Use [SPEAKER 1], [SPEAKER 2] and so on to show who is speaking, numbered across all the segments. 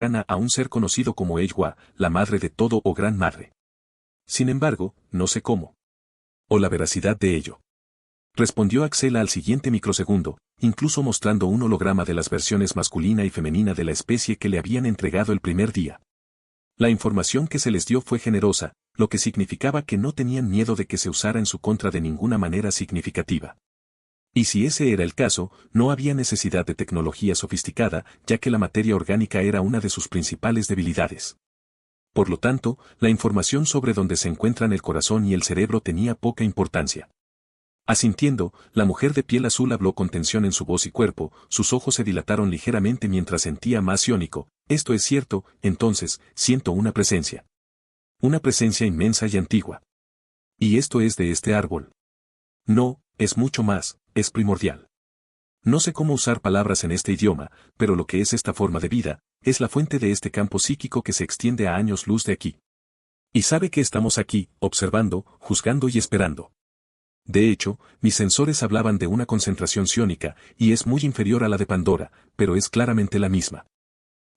[SPEAKER 1] a un ser conocido como Eywa, la madre de todo o gran madre. Sin embargo, no sé cómo. O la veracidad de ello. Respondió Axela al siguiente microsegundo, incluso mostrando un holograma de las versiones masculina y femenina de la especie que le habían entregado el primer día. La información que se les dio fue generosa, lo que significaba que no tenían miedo de que se usara en su contra de ninguna manera significativa. Y si ese era el caso, no había necesidad de tecnología sofisticada, ya que la materia orgánica era una de sus principales debilidades. Por lo tanto, la información sobre dónde se encuentran el corazón y el cerebro tenía poca importancia. Asintiendo, la mujer de piel azul habló con tensión en su voz y cuerpo, sus ojos se dilataron ligeramente mientras sentía más iónico. Esto es cierto, entonces, siento una presencia. Una presencia inmensa y antigua. Y esto es de este árbol. No, es mucho más, es primordial. No sé cómo usar palabras en este idioma, pero lo que es esta forma de vida, es la fuente de este campo psíquico que se extiende a años luz de aquí. Y sabe que estamos aquí, observando, juzgando y esperando. De hecho, mis sensores hablaban de una concentración psiónica, y es muy inferior a la de Pandora, pero es claramente la misma.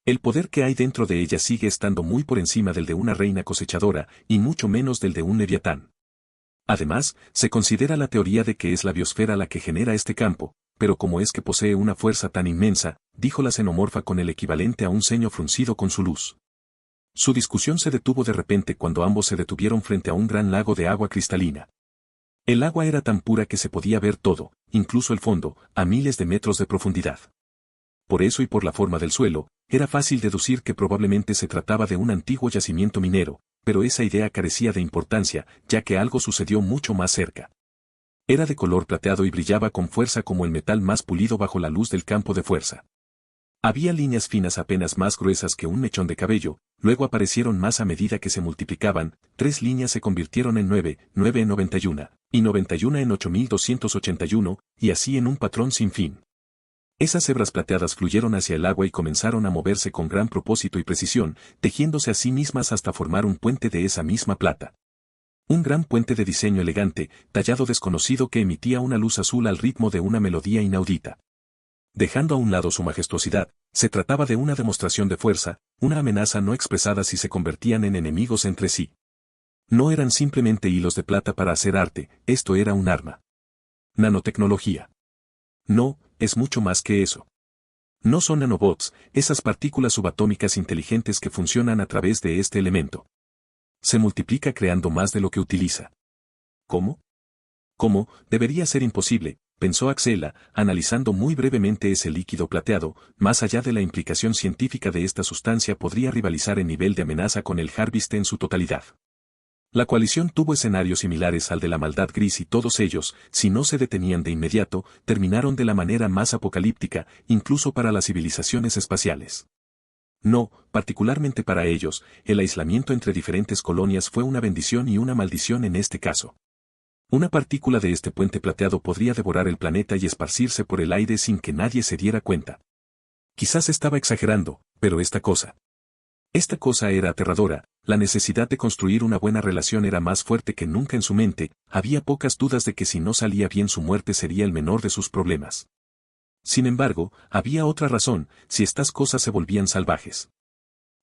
[SPEAKER 1] El poder que hay dentro de ella sigue estando muy por encima del de una reina cosechadora, y mucho menos del de un leviatán. Además, se considera la teoría de que es la biosfera la que genera este campo, pero como es que posee una fuerza tan inmensa, dijo la xenomorfa con el equivalente a un ceño fruncido con su luz. Su discusión se detuvo de repente cuando ambos se detuvieron frente a un gran lago de agua cristalina. El agua era tan pura que se podía ver todo, incluso el fondo, a miles de metros de profundidad. Por eso y por la forma del suelo, era fácil deducir que probablemente se trataba de un antiguo yacimiento minero, pero esa idea carecía de importancia, ya que algo sucedió mucho más cerca. Era de color plateado y brillaba con fuerza como el metal más pulido bajo la luz del campo de fuerza. Había líneas finas apenas más gruesas que un mechón de cabello, luego aparecieron más a medida que se multiplicaban, 3 líneas se convirtieron en 9, 9 en 91, y 91 en 8281, y así en un patrón sin fin. Esas hebras plateadas fluyeron hacia el agua y comenzaron a moverse con gran propósito y precisión, tejiéndose a sí mismas hasta formar un puente de esa misma plata. Un gran puente de diseño elegante, tallado desconocido que emitía una luz azul al ritmo de una melodía inaudita. Dejando a un lado su majestuosidad, se trataba de una demostración de fuerza, una amenaza no expresada si se convertían en enemigos entre sí. No eran simplemente hilos de plata para hacer arte, esto era un arma. Nanotecnología. No, es mucho más que eso. No son nanobots, esas partículas subatómicas inteligentes que funcionan a través de este elemento. Se multiplica creando más de lo que utiliza. ¿Cómo? ¿Cómo? Debería ser imposible, pensó Axela, analizando muy brevemente ese líquido plateado, más allá de la implicación científica de esta sustancia podría rivalizar en nivel de amenaza con el Harvest en su totalidad. La coalición tuvo escenarios similares al de la maldad gris y todos ellos, si no se detenían de inmediato, terminaron de la manera más apocalíptica, incluso para las civilizaciones espaciales. No, particularmente para ellos, el aislamiento entre diferentes colonias fue una bendición y una maldición en este caso. Una partícula de este puente plateado podría devorar el planeta y esparcirse por el aire sin que nadie se diera cuenta. Quizás estaba exagerando, pero esta cosa era aterradora, la necesidad de construir una buena relación era más fuerte que nunca en su mente, había pocas dudas de que si no salía bien su muerte sería el menor de sus problemas. Sin embargo, había otra razón, si estas cosas se volvían salvajes.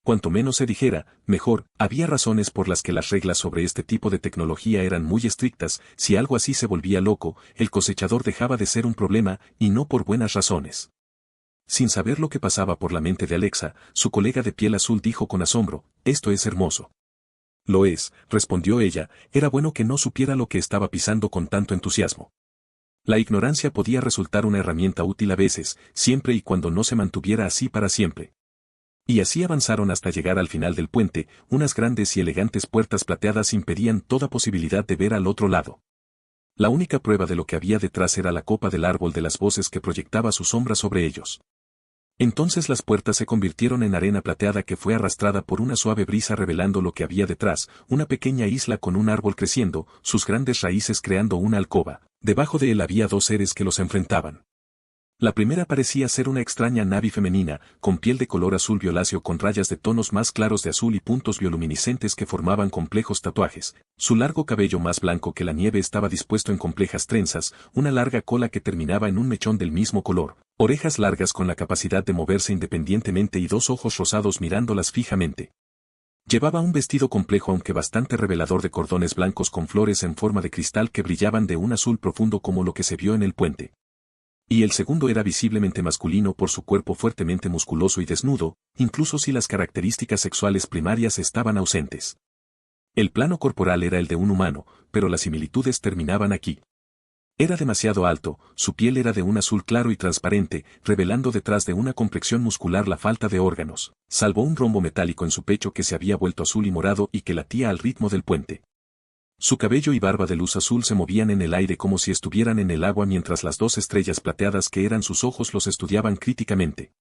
[SPEAKER 1] Cuanto menos se dijera, mejor, había razones por las que las reglas sobre este tipo de tecnología eran muy estrictas, si algo así se volvía loco, el cosechador dejaba de ser un problema, y no por buenas razones. Sin saber lo que pasaba por la mente de Alexa, su colega de piel azul dijo con asombro, «Esto es hermoso». «Lo es», respondió ella, «era bueno que no supiera lo que estaba pisando con tanto entusiasmo». La ignorancia podía resultar una herramienta útil a veces, siempre y cuando no se mantuviera así para siempre. Y así avanzaron hasta llegar al final del puente, unas grandes y elegantes puertas plateadas impedían toda posibilidad de ver al otro lado. La única prueba de lo que había detrás era la copa del árbol de las voces que proyectaba su sombra sobre ellos. Entonces las puertas se convirtieron en arena plateada que fue arrastrada por una suave brisa revelando lo que había detrás, una pequeña isla con un árbol creciendo, sus grandes raíces creando una alcoba. Debajo de él había 2 seres que los enfrentaban. La primera parecía ser una extraña nave femenina, con piel de color azul violáceo con rayas de tonos más claros de azul y puntos bioluminiscentes que formaban complejos tatuajes. Su largo cabello más blanco que la nieve estaba dispuesto en complejas trenzas, una larga cola que terminaba en un mechón del mismo color, Orejas largas con la capacidad de moverse independientemente y dos ojos rosados mirándolas fijamente. Llevaba un vestido complejo aunque bastante revelador de cordones blancos con flores en forma de cristal que brillaban de un azul profundo como lo que se vio en el puente. Y el segundo era visiblemente masculino por su cuerpo fuertemente musculoso y desnudo, incluso si las características sexuales primarias estaban ausentes. El plano corporal era el de un humano, pero las similitudes terminaban aquí. Era demasiado alto, su piel era de un azul claro y transparente, revelando detrás de una complexión muscular la falta de órganos, salvo un rombo metálico en su pecho que se había vuelto azul y morado y que latía al ritmo del puente. Su cabello y barba de luz azul se movían en el aire como si estuvieran en el agua mientras las dos estrellas plateadas que eran sus ojos los estudiaban críticamente.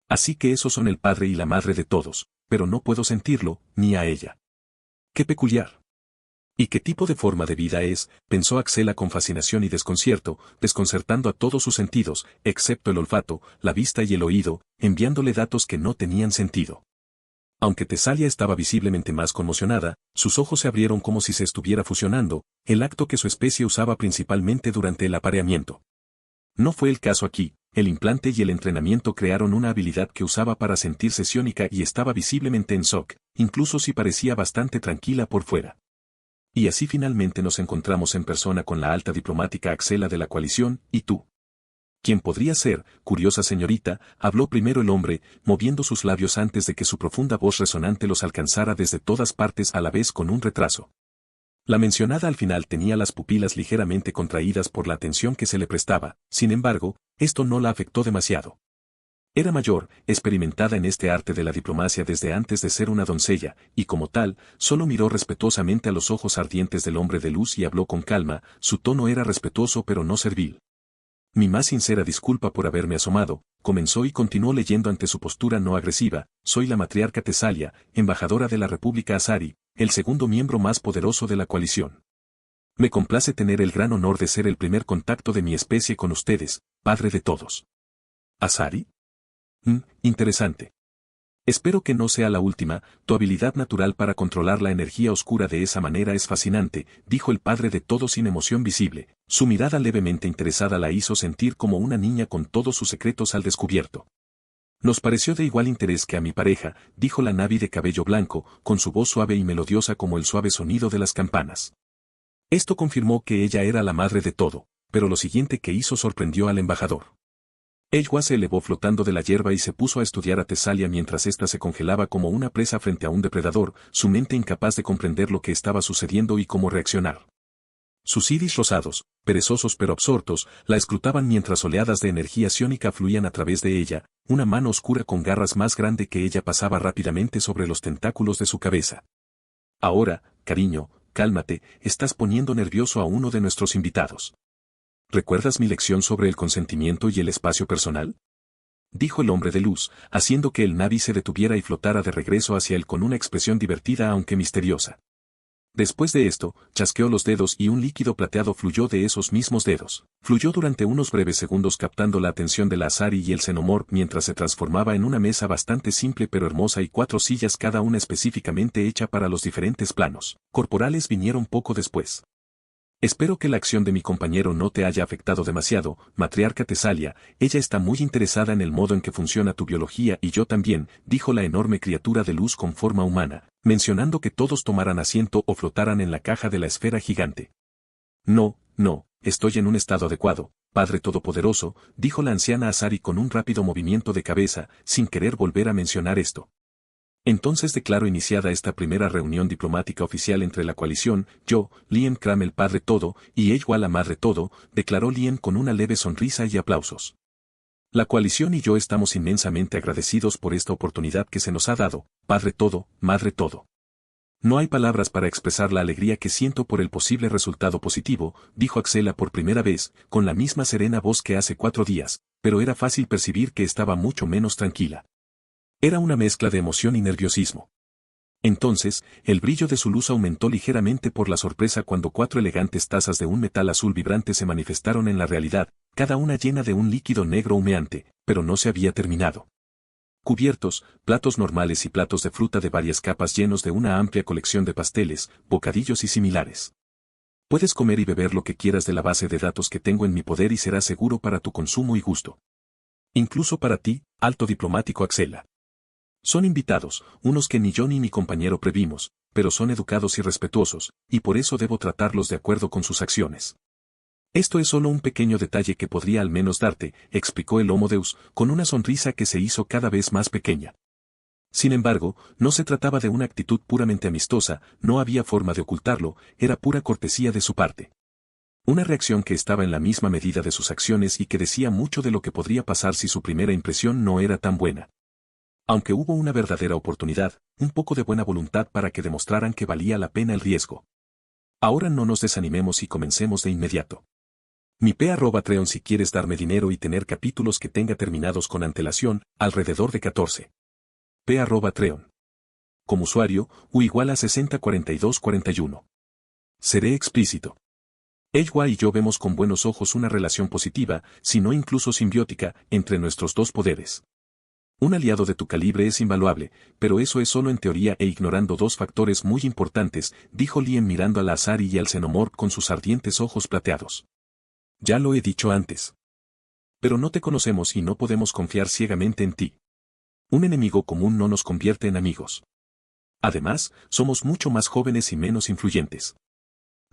[SPEAKER 1] Así que esos son el padre y la madre de todos, pero no puedo sentirlo, ni a ella. ¡Qué peculiar! ¿Y qué tipo de forma de vida es?, pensó Axela con fascinación y desconcierto, desconcertando a todos sus sentidos, excepto el olfato, la vista y el oído, enviándole datos que no tenían sentido. Aunque Tesalia estaba visiblemente más conmocionada, sus ojos se abrieron como si se estuviera fusionando, el acto que su especie usaba principalmente durante el apareamiento. No fue el caso aquí, el implante y el entrenamiento crearon una habilidad que usaba para sentirse psiónica y estaba visiblemente en shock, incluso si parecía bastante tranquila por fuera. Y así finalmente nos encontramos en persona con la alta diplomática Axela de la coalición, y tú. ¿Quién podría ser, curiosa señorita?, habló primero el hombre, moviendo sus labios antes de que su profunda voz resonante los alcanzara desde todas partes a la vez con un retraso. La mencionada al final tenía las pupilas ligeramente contraídas por la atención que se le prestaba, sin embargo, esto no la afectó demasiado. Era mayor, experimentada en este arte de la diplomacia desde antes de ser una doncella, y como tal, solo miró respetuosamente a los ojos ardientes del hombre de luz y habló con calma, su tono era respetuoso pero no servil. Mi más sincera disculpa por haberme asomado, comenzó y continuó leyendo ante su postura no agresiva, soy la matriarca Tesalia, embajadora de la República Azari, el segundo miembro más poderoso de la coalición. Me complace tener el gran honor de ser el primer contacto de mi especie con ustedes, padre de todos. ¿Azari? Interesante. Espero que no sea la última, tu habilidad natural para controlar la energía oscura de esa manera es fascinante, dijo el padre de todos sin emoción visible, su mirada levemente interesada la hizo sentir como una niña con todos sus secretos al descubierto. Nos pareció de igual interés que a mi pareja, dijo la Navi de cabello blanco, con su voz suave y melodiosa como el suave sonido de las campanas. Esto confirmó que ella era la madre de todo, pero lo siguiente que hizo sorprendió al embajador. Ejwa se elevó flotando de la hierba y se puso a estudiar a Tesalia mientras ésta se congelaba como una presa frente a un depredador, su mente incapaz de comprender lo que estaba sucediendo y cómo reaccionar. Sus iris rosados, perezosos pero absortos, la escrutaban mientras oleadas de energía psiónica fluían a través de ella, una mano oscura con garras más grande que ella pasaba rápidamente sobre los tentáculos de su cabeza. Ahora, cariño, cálmate, estás poniendo nervioso a uno de nuestros invitados. ¿Recuerdas mi lección sobre el consentimiento y el espacio personal?, dijo el hombre de luz, haciendo que el Navi se detuviera y flotara de regreso hacia él con una expresión divertida aunque misteriosa. Después de esto, chasqueó los dedos y un líquido plateado fluyó de esos mismos dedos. Fluyó durante unos breves segundos captando la atención de la Azari y el xenomorph mientras se transformaba en una mesa bastante simple pero hermosa y 4 sillas cada una específicamente hecha para los diferentes planos corporales vinieron poco después. Espero que la acción de mi compañero no te haya afectado demasiado, matriarca Tesalia, ella está muy interesada en el modo en que funciona tu biología y yo también, dijo la enorme criatura de luz con forma humana, mencionando que todos tomaran asiento o flotaran en la caja de la esfera gigante. No, estoy en un estado adecuado, Padre Todopoderoso, dijo la anciana Azari con un rápido movimiento de cabeza, sin querer volver a mencionar esto. Entonces declaro iniciada esta primera reunión diplomática oficial entre la coalición, yo, Lien Cram el Padre Todo, y Ejwa la Madre Todo, declaró Lien con una leve sonrisa y aplausos. La coalición y yo estamos inmensamente agradecidos por esta oportunidad que se nos ha dado, Padre Todo, Madre Todo. No hay palabras para expresar la alegría que siento por el posible resultado positivo, dijo Axela por primera vez, con la misma serena voz que hace 4 días, pero era fácil percibir que estaba mucho menos tranquila. Era una mezcla de emoción y nerviosismo. Entonces, el brillo de su luz aumentó ligeramente por la sorpresa cuando 4 elegantes tazas de un metal azul vibrante se manifestaron en la realidad, cada una llena de un líquido negro humeante, pero no se había terminado. Cubiertos, platos normales y platos de fruta de varias capas llenos de una amplia colección de pasteles, bocadillos y similares. Puedes comer y beber lo que quieras de la base de datos que tengo en mi poder y será seguro para tu consumo y gusto. Incluso para ti, alto diplomático Axela. Son invitados, unos que ni yo ni mi compañero previmos, pero son educados y respetuosos, y por eso debo tratarlos de acuerdo con sus acciones. Esto es solo un pequeño detalle que podría al menos darte, explicó el Homo Deus, con una sonrisa que se hizo cada vez más pequeña. Sin embargo, no se trataba de una actitud puramente amistosa, no había forma de ocultarlo, era pura cortesía de su parte. Una reacción que estaba en la misma medida de sus acciones y que decía mucho de lo que podría pasar si su primera impresión no era tan buena. Aunque hubo una verdadera oportunidad, un poco de buena voluntad para que demostraran que valía la pena el riesgo. Ahora no nos desanimemos y comencemos de inmediato. Mi P@Treon si quieres darme dinero y tener capítulos que tenga terminados con antelación, alrededor de 14. P@Treon. Como usuario, U igual a 604241. Seré explícito. Ejwa y yo vemos con buenos ojos una relación positiva, si no incluso simbiótica, entre nuestros dos poderes. Un aliado de tu calibre es invaluable, pero eso es solo en teoría e ignorando dos factores muy importantes, dijo Liem mirando a la Asari y al Xenomorph con sus ardientes ojos plateados. Ya lo he dicho antes. Pero no te conocemos y no podemos confiar ciegamente en ti. Un enemigo común no nos convierte en amigos. Además, somos mucho más jóvenes y menos influyentes.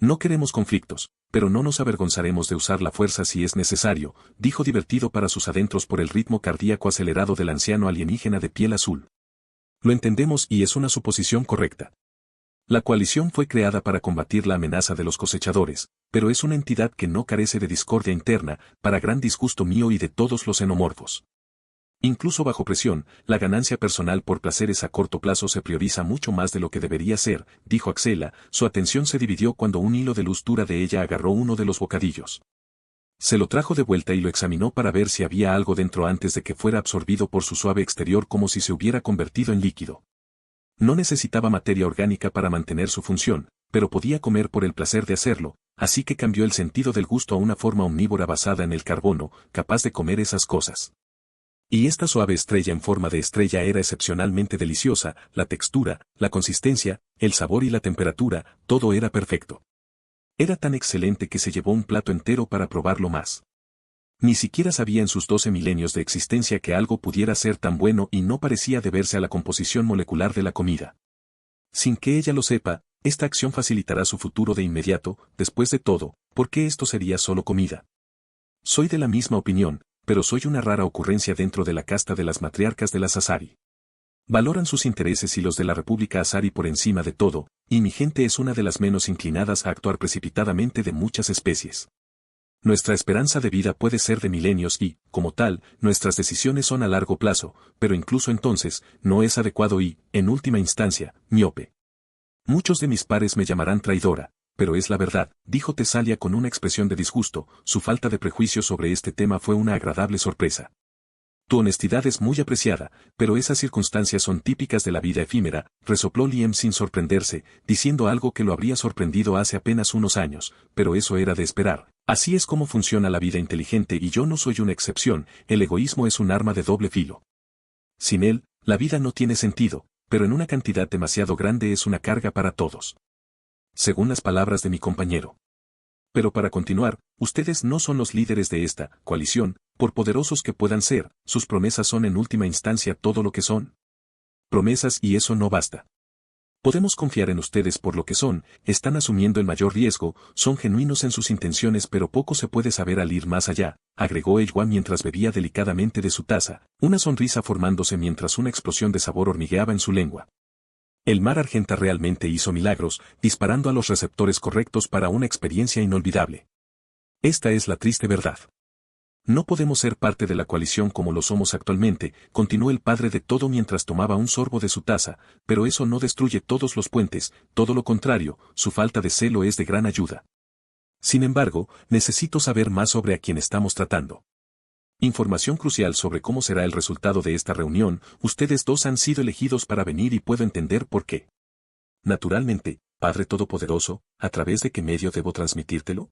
[SPEAKER 1] No queremos conflictos, pero no nos avergonzaremos de usar la fuerza si es necesario, dijo divertido para sus adentros por el ritmo cardíaco acelerado del anciano alienígena de piel azul. Lo entendemos y es una suposición correcta. La coalición fue creada para combatir la amenaza de los cosechadores, pero es una entidad que no carece de discordia interna, para gran disgusto mío y de todos los xenomorfos. Incluso bajo presión, la ganancia personal por placeres a corto plazo se prioriza mucho más de lo que debería ser, dijo Axela, su atención se dividió cuando un hilo de luz dura de ella agarró uno de los bocadillos. Se lo trajo de vuelta y lo examinó para ver si había algo dentro antes de que fuera absorbido por su suave exterior como si se hubiera convertido en líquido. No necesitaba materia orgánica para mantener su función, pero podía comer por el placer de hacerlo, así que cambió el sentido del gusto a una forma omnívora basada en el carbono, capaz de comer esas cosas. Y esta suave estrella en forma de estrella era excepcionalmente deliciosa, la textura, la consistencia, el sabor y la temperatura, todo era perfecto. Era tan excelente que se llevó un plato entero para probarlo más. Ni siquiera sabía en sus 12 milenios de existencia que algo pudiera ser tan bueno y no parecía deberse a la composición molecular de la comida. Sin que ella lo sepa, esta acción facilitará su futuro de inmediato, después de todo, ¿por qué esto sería solo comida? Soy de la misma opinión, pero soy una rara ocurrencia dentro de la casta de las matriarcas de las Asari. Valoran sus intereses y los de la República Asari por encima de todo, y mi gente es una de las menos inclinadas a actuar precipitadamente de muchas especies. Nuestra esperanza de vida puede ser de milenios y, como tal, nuestras decisiones son a largo plazo, pero incluso entonces, no es adecuado y, en última instancia, miope. Muchos de mis pares me llamarán traidora, pero es la verdad, dijo Tesalia con una expresión de disgusto, su falta de prejuicio sobre este tema fue una agradable sorpresa. Tu honestidad es muy apreciada, pero esas circunstancias son típicas de la vida efímera, resopló Liem sin sorprenderse, diciendo algo que lo habría sorprendido hace apenas unos años, pero eso era de esperar. Así es como funciona la vida inteligente y yo no soy una excepción, el egoísmo es un arma de doble filo. Sin él, la vida no tiene sentido, pero en una cantidad demasiado grande es una carga para todos. Según las palabras de mi compañero. Pero para continuar, ustedes no son los líderes de esta coalición, por poderosos que puedan ser, sus promesas son en última instancia todo lo que son. Promesas y eso no basta. Podemos confiar en ustedes por lo que son, están asumiendo el mayor riesgo, son genuinos en sus intenciones pero poco se puede saber al ir más allá, agregó Ejwa mientras bebía delicadamente de su taza, una sonrisa formándose mientras una explosión de sabor hormigueaba en su lengua. El mar Argenta realmente hizo milagros, disparando a los receptores correctos para una experiencia inolvidable. Esta es la triste verdad. No podemos ser parte de la coalición como lo somos actualmente, continuó el padre de todo mientras tomaba un sorbo de su taza, pero eso no destruye todos los puentes, todo lo contrario, su falta de celo es de gran ayuda. Sin embargo, necesito saber más sobre a quién estamos tratando. Información crucial sobre cómo será el resultado de esta reunión, ustedes dos han sido elegidos para venir y puedo entender por qué. Naturalmente, Padre Todopoderoso, ¿a través de qué medio debo transmitírtelo?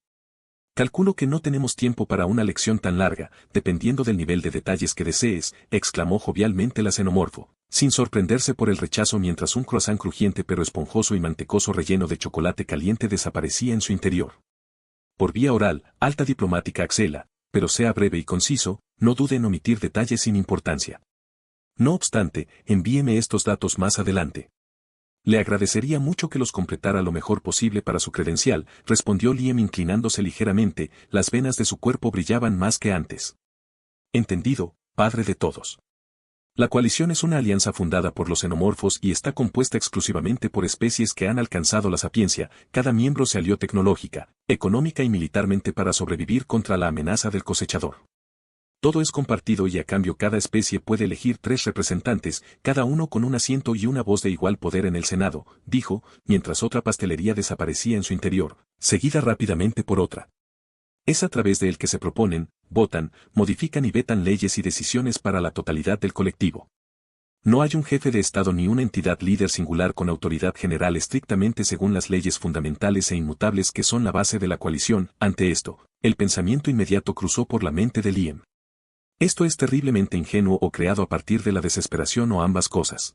[SPEAKER 1] Calculo que no tenemos tiempo para una lección tan larga, dependiendo del nivel de detalles que desees, exclamó jovialmente la xenomorfo, sin sorprenderse por el rechazo mientras un croissant crujiente pero esponjoso y mantecoso relleno de chocolate caliente desaparecía en su interior. Por vía oral, alta diplomática Axela, pero sea breve y conciso, no dude en omitir detalles sin importancia. No obstante, envíeme estos datos más adelante. Le agradecería mucho que los completara lo mejor posible para su credencial, respondió Liam inclinándose ligeramente, las venas de su cuerpo brillaban más que antes. Entendido, padre de todos. La coalición es una alianza fundada por los xenomorfos y está compuesta exclusivamente por especies que han alcanzado la sapiencia. Cada miembro se alió tecnológica, económica y militarmente para sobrevivir contra la amenaza del cosechador. Todo es compartido y a cambio cada especie puede elegir 3 representantes, cada uno con un asiento y una voz de igual poder en el Senado, dijo, mientras otra pastelería desaparecía en su interior, seguida rápidamente por otra. Es a través de él que se proponen, votan, modifican y vetan leyes y decisiones para la totalidad del colectivo. No hay un jefe de Estado ni una entidad líder singular con autoridad general estrictamente según las leyes fundamentales e inmutables que son la base de la coalición. Ante esto, el pensamiento inmediato cruzó por la mente de Liam. Esto es terriblemente ingenuo o creado a partir de la desesperación o ambas cosas.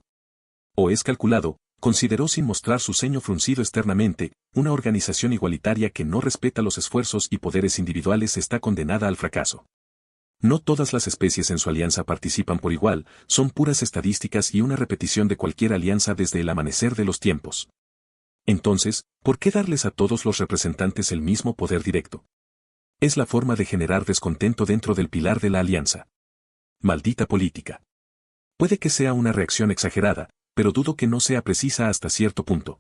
[SPEAKER 1] O es calculado, consideró sin mostrar su ceño fruncido externamente, una organización igualitaria que no respeta los esfuerzos y poderes individuales está condenada al fracaso. No todas las especies en su alianza participan por igual, son puras estadísticas y una repetición de cualquier alianza desde el amanecer de los tiempos. Entonces, ¿por qué darles a todos los representantes el mismo poder directo? Es la forma de generar descontento dentro del pilar de la alianza. Maldita política. Puede que sea una reacción exagerada, pero dudo que no sea precisa hasta cierto punto.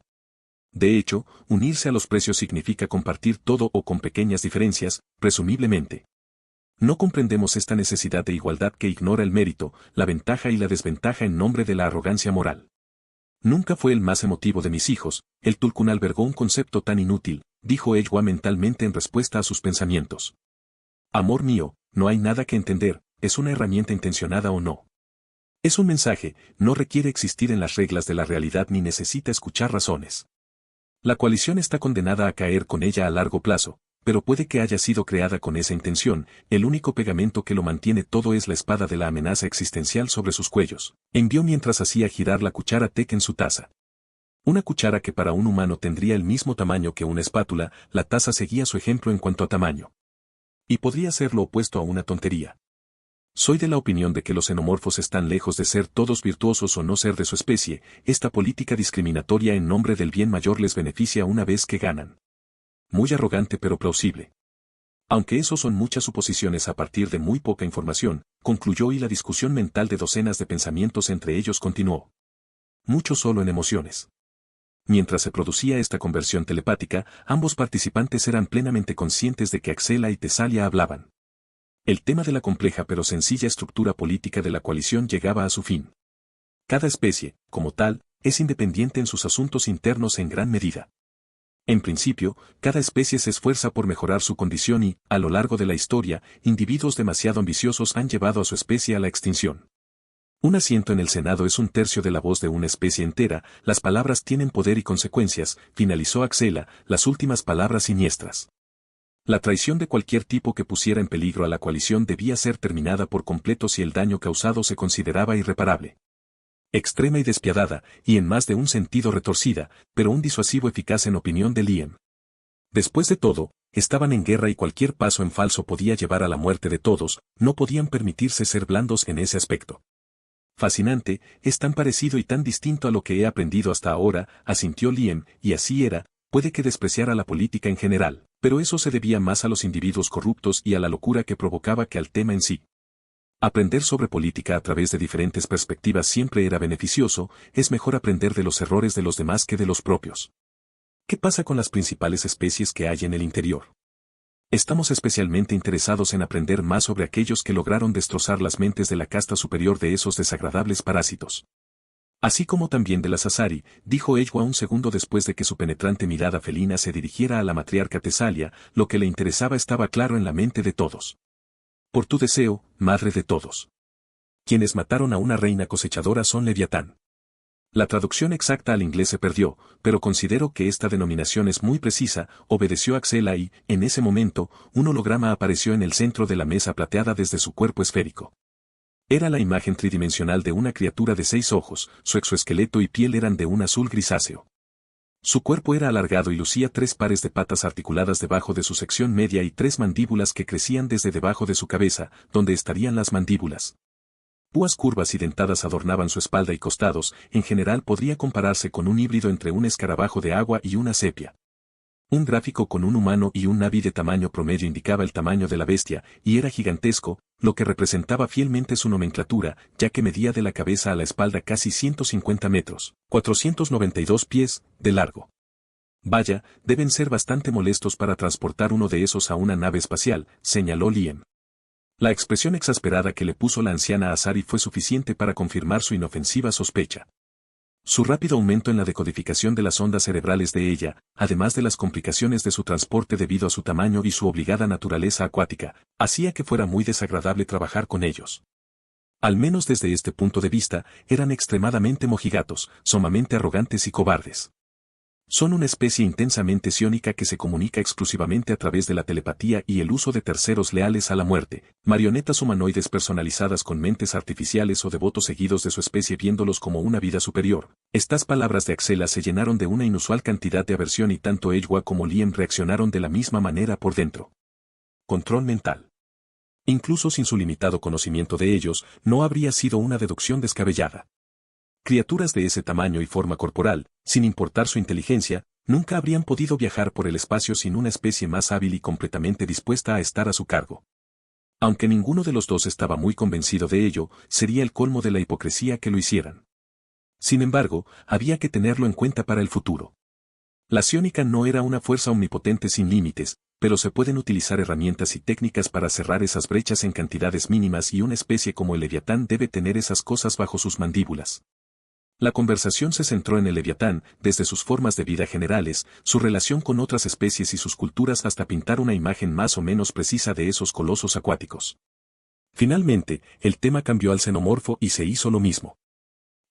[SPEAKER 1] De hecho, unirse a los precios significa compartir todo o con pequeñas diferencias, presumiblemente. No comprendemos esta necesidad de igualdad que ignora el mérito, la ventaja y la desventaja en nombre de la arrogancia moral. Nunca fue el más emotivo de mis hijos, el Tulkun albergó un concepto tan inútil, dijo Edgua mentalmente en respuesta a sus pensamientos. Amor mío, no hay nada que entender, es una herramienta intencionada o no. Es un mensaje, no requiere existir en las reglas de la realidad ni necesita escuchar razones. La coalición está condenada a caer con ella a largo plazo, pero puede que haya sido creada con esa intención, el único pegamento que lo mantiene todo es la espada de la amenaza existencial sobre sus cuellos. Envió mientras hacía girar la cuchara Tec en su taza. Una cuchara que para un humano tendría el mismo tamaño que una espátula, la taza seguía su ejemplo en cuanto a tamaño. Y podría ser lo opuesto a una tontería. Soy de la opinión de que los xenomorfos están lejos de ser todos virtuosos o no ser de su especie, esta política discriminatoria en nombre del bien mayor les beneficia una vez que ganan. Muy arrogante pero plausible. Aunque eso son muchas suposiciones a partir de muy poca información, concluyó y la discusión mental de docenas de pensamientos entre ellos continuó. Mucho solo en emociones. Mientras se producía esta conversión telepática, ambos participantes eran plenamente conscientes de que Axela y Tesalia hablaban. El tema de la compleja pero sencilla estructura política de la coalición llegaba a su fin. Cada especie, como tal, es independiente en sus asuntos internos en gran medida. En principio, cada especie se esfuerza por mejorar su condición y, a lo largo de la historia, individuos demasiado ambiciosos han llevado a su especie a la extinción. Un asiento en el Senado es un tercio de la voz de una especie entera, las palabras tienen poder y consecuencias, finalizó Axela, las últimas palabras siniestras. La traición de cualquier tipo que pusiera en peligro a la coalición debía ser terminada por completo si el daño causado se consideraba irreparable. Extrema y despiadada, y en más de un sentido retorcida, pero un disuasivo eficaz en opinión de Liam. Después de todo, estaban en guerra y cualquier paso en falso podía llevar a la muerte de todos, no podían permitirse ser blandos en ese aspecto. Fascinante, es tan parecido y tan distinto a lo que he aprendido hasta ahora, asintió Liam, y así era, puede que despreciara la política en general, pero eso se debía más a los individuos corruptos y a la locura que provocaba que al tema en sí. Aprender sobre política a través de diferentes perspectivas siempre era beneficioso, es mejor aprender de los errores de los demás que de los propios. ¿Qué pasa con las principales especies que hay en el interior? Estamos especialmente interesados en aprender más sobre aquellos que lograron destrozar las mentes de la casta superior de esos desagradables parásitos. Así como también de las Asari, dijo Edgua un segundo después de que su penetrante mirada felina se dirigiera a la matriarca Tesalia, lo que le interesaba estaba claro en la mente de todos. Por tu deseo, madre de todos. Quienes mataron a una reina cosechadora son Leviatán. La traducción exacta al inglés se perdió, pero considero que esta denominación es muy precisa, obedeció Axela y, en ese momento, un holograma apareció en el centro de la mesa plateada desde su cuerpo esférico. Era la imagen tridimensional de una criatura de 6 ojos, su exoesqueleto y piel eran de un azul grisáceo. Su cuerpo era alargado y lucía 3 pares de patas articuladas debajo de su sección media y 3 mandíbulas que crecían desde debajo de su cabeza, donde estarían las mandíbulas. Púas curvas y dentadas adornaban su espalda y costados, en general podría compararse con un híbrido entre un escarabajo de agua y una sepia. Un gráfico con un humano y un naví de tamaño promedio indicaba el tamaño de la bestia, y era gigantesco, lo que representaba fielmente su nomenclatura, ya que medía de la cabeza a la espalda casi 150 metros, 492 pies, de largo. Vaya, deben ser bastante molestos para transportar uno de esos a una nave espacial, señaló Liam. La expresión exasperada que le puso la anciana Asari fue suficiente para confirmar su inofensiva sospecha. Su rápido aumento en la decodificación de las ondas cerebrales de ella, además de las complicaciones de su transporte debido a su tamaño y su obligada naturaleza acuática, hacía que fuera muy desagradable trabajar con ellos. Al menos desde este punto de vista, eran extremadamente mojigatos, sumamente arrogantes y cobardes. Son una especie intensamente psiónica que se comunica exclusivamente a través de la telepatía y el uso de terceros leales a la muerte, marionetas humanoides personalizadas con mentes artificiales o devotos seguidos de su especie viéndolos como una vida superior. Estas palabras de Axela se llenaron de una inusual cantidad de aversión y tanto Eywa como Liam reaccionaron de la misma manera por dentro. Control mental. Incluso sin su limitado conocimiento de ellos, no habría sido una deducción descabellada. Criaturas de ese tamaño y forma corporal, sin importar su inteligencia, nunca habrían podido viajar por el espacio sin una especie más hábil y completamente dispuesta a estar a su cargo. Aunque ninguno de los dos estaba muy convencido de ello, sería el colmo de la hipocresía que lo hicieran. Sin embargo, había que tenerlo en cuenta para el futuro. La psiónica no era una fuerza omnipotente sin límites, pero se pueden utilizar herramientas y técnicas para cerrar esas brechas en cantidades mínimas y una especie como el Leviatán debe tener esas cosas bajo sus mandíbulas. La conversación se centró en el Leviatán, desde sus formas de vida generales, su relación con otras especies y sus culturas hasta pintar una imagen más o menos precisa de esos colosos acuáticos. Finalmente, el tema cambió al xenomorfo y se hizo lo mismo.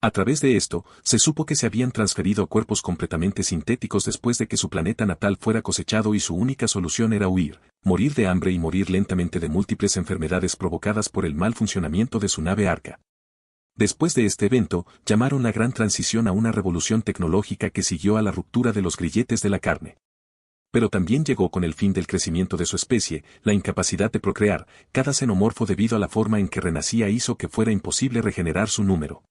[SPEAKER 1] A través de esto, se supo que se habían transferido a cuerpos completamente sintéticos después de que su planeta natal fuera cosechado y su única solución era huir, morir de hambre y morir lentamente de múltiples enfermedades provocadas por el mal funcionamiento de su nave Arca. Después de este evento, llamaron la gran transición a una revolución tecnológica que siguió a la ruptura de los grilletes de la carne. Pero también llegó con el fin del crecimiento de su especie, la incapacidad de procrear, cada xenomorfo debido a la forma en que renacía hizo que fuera imposible regenerar su número.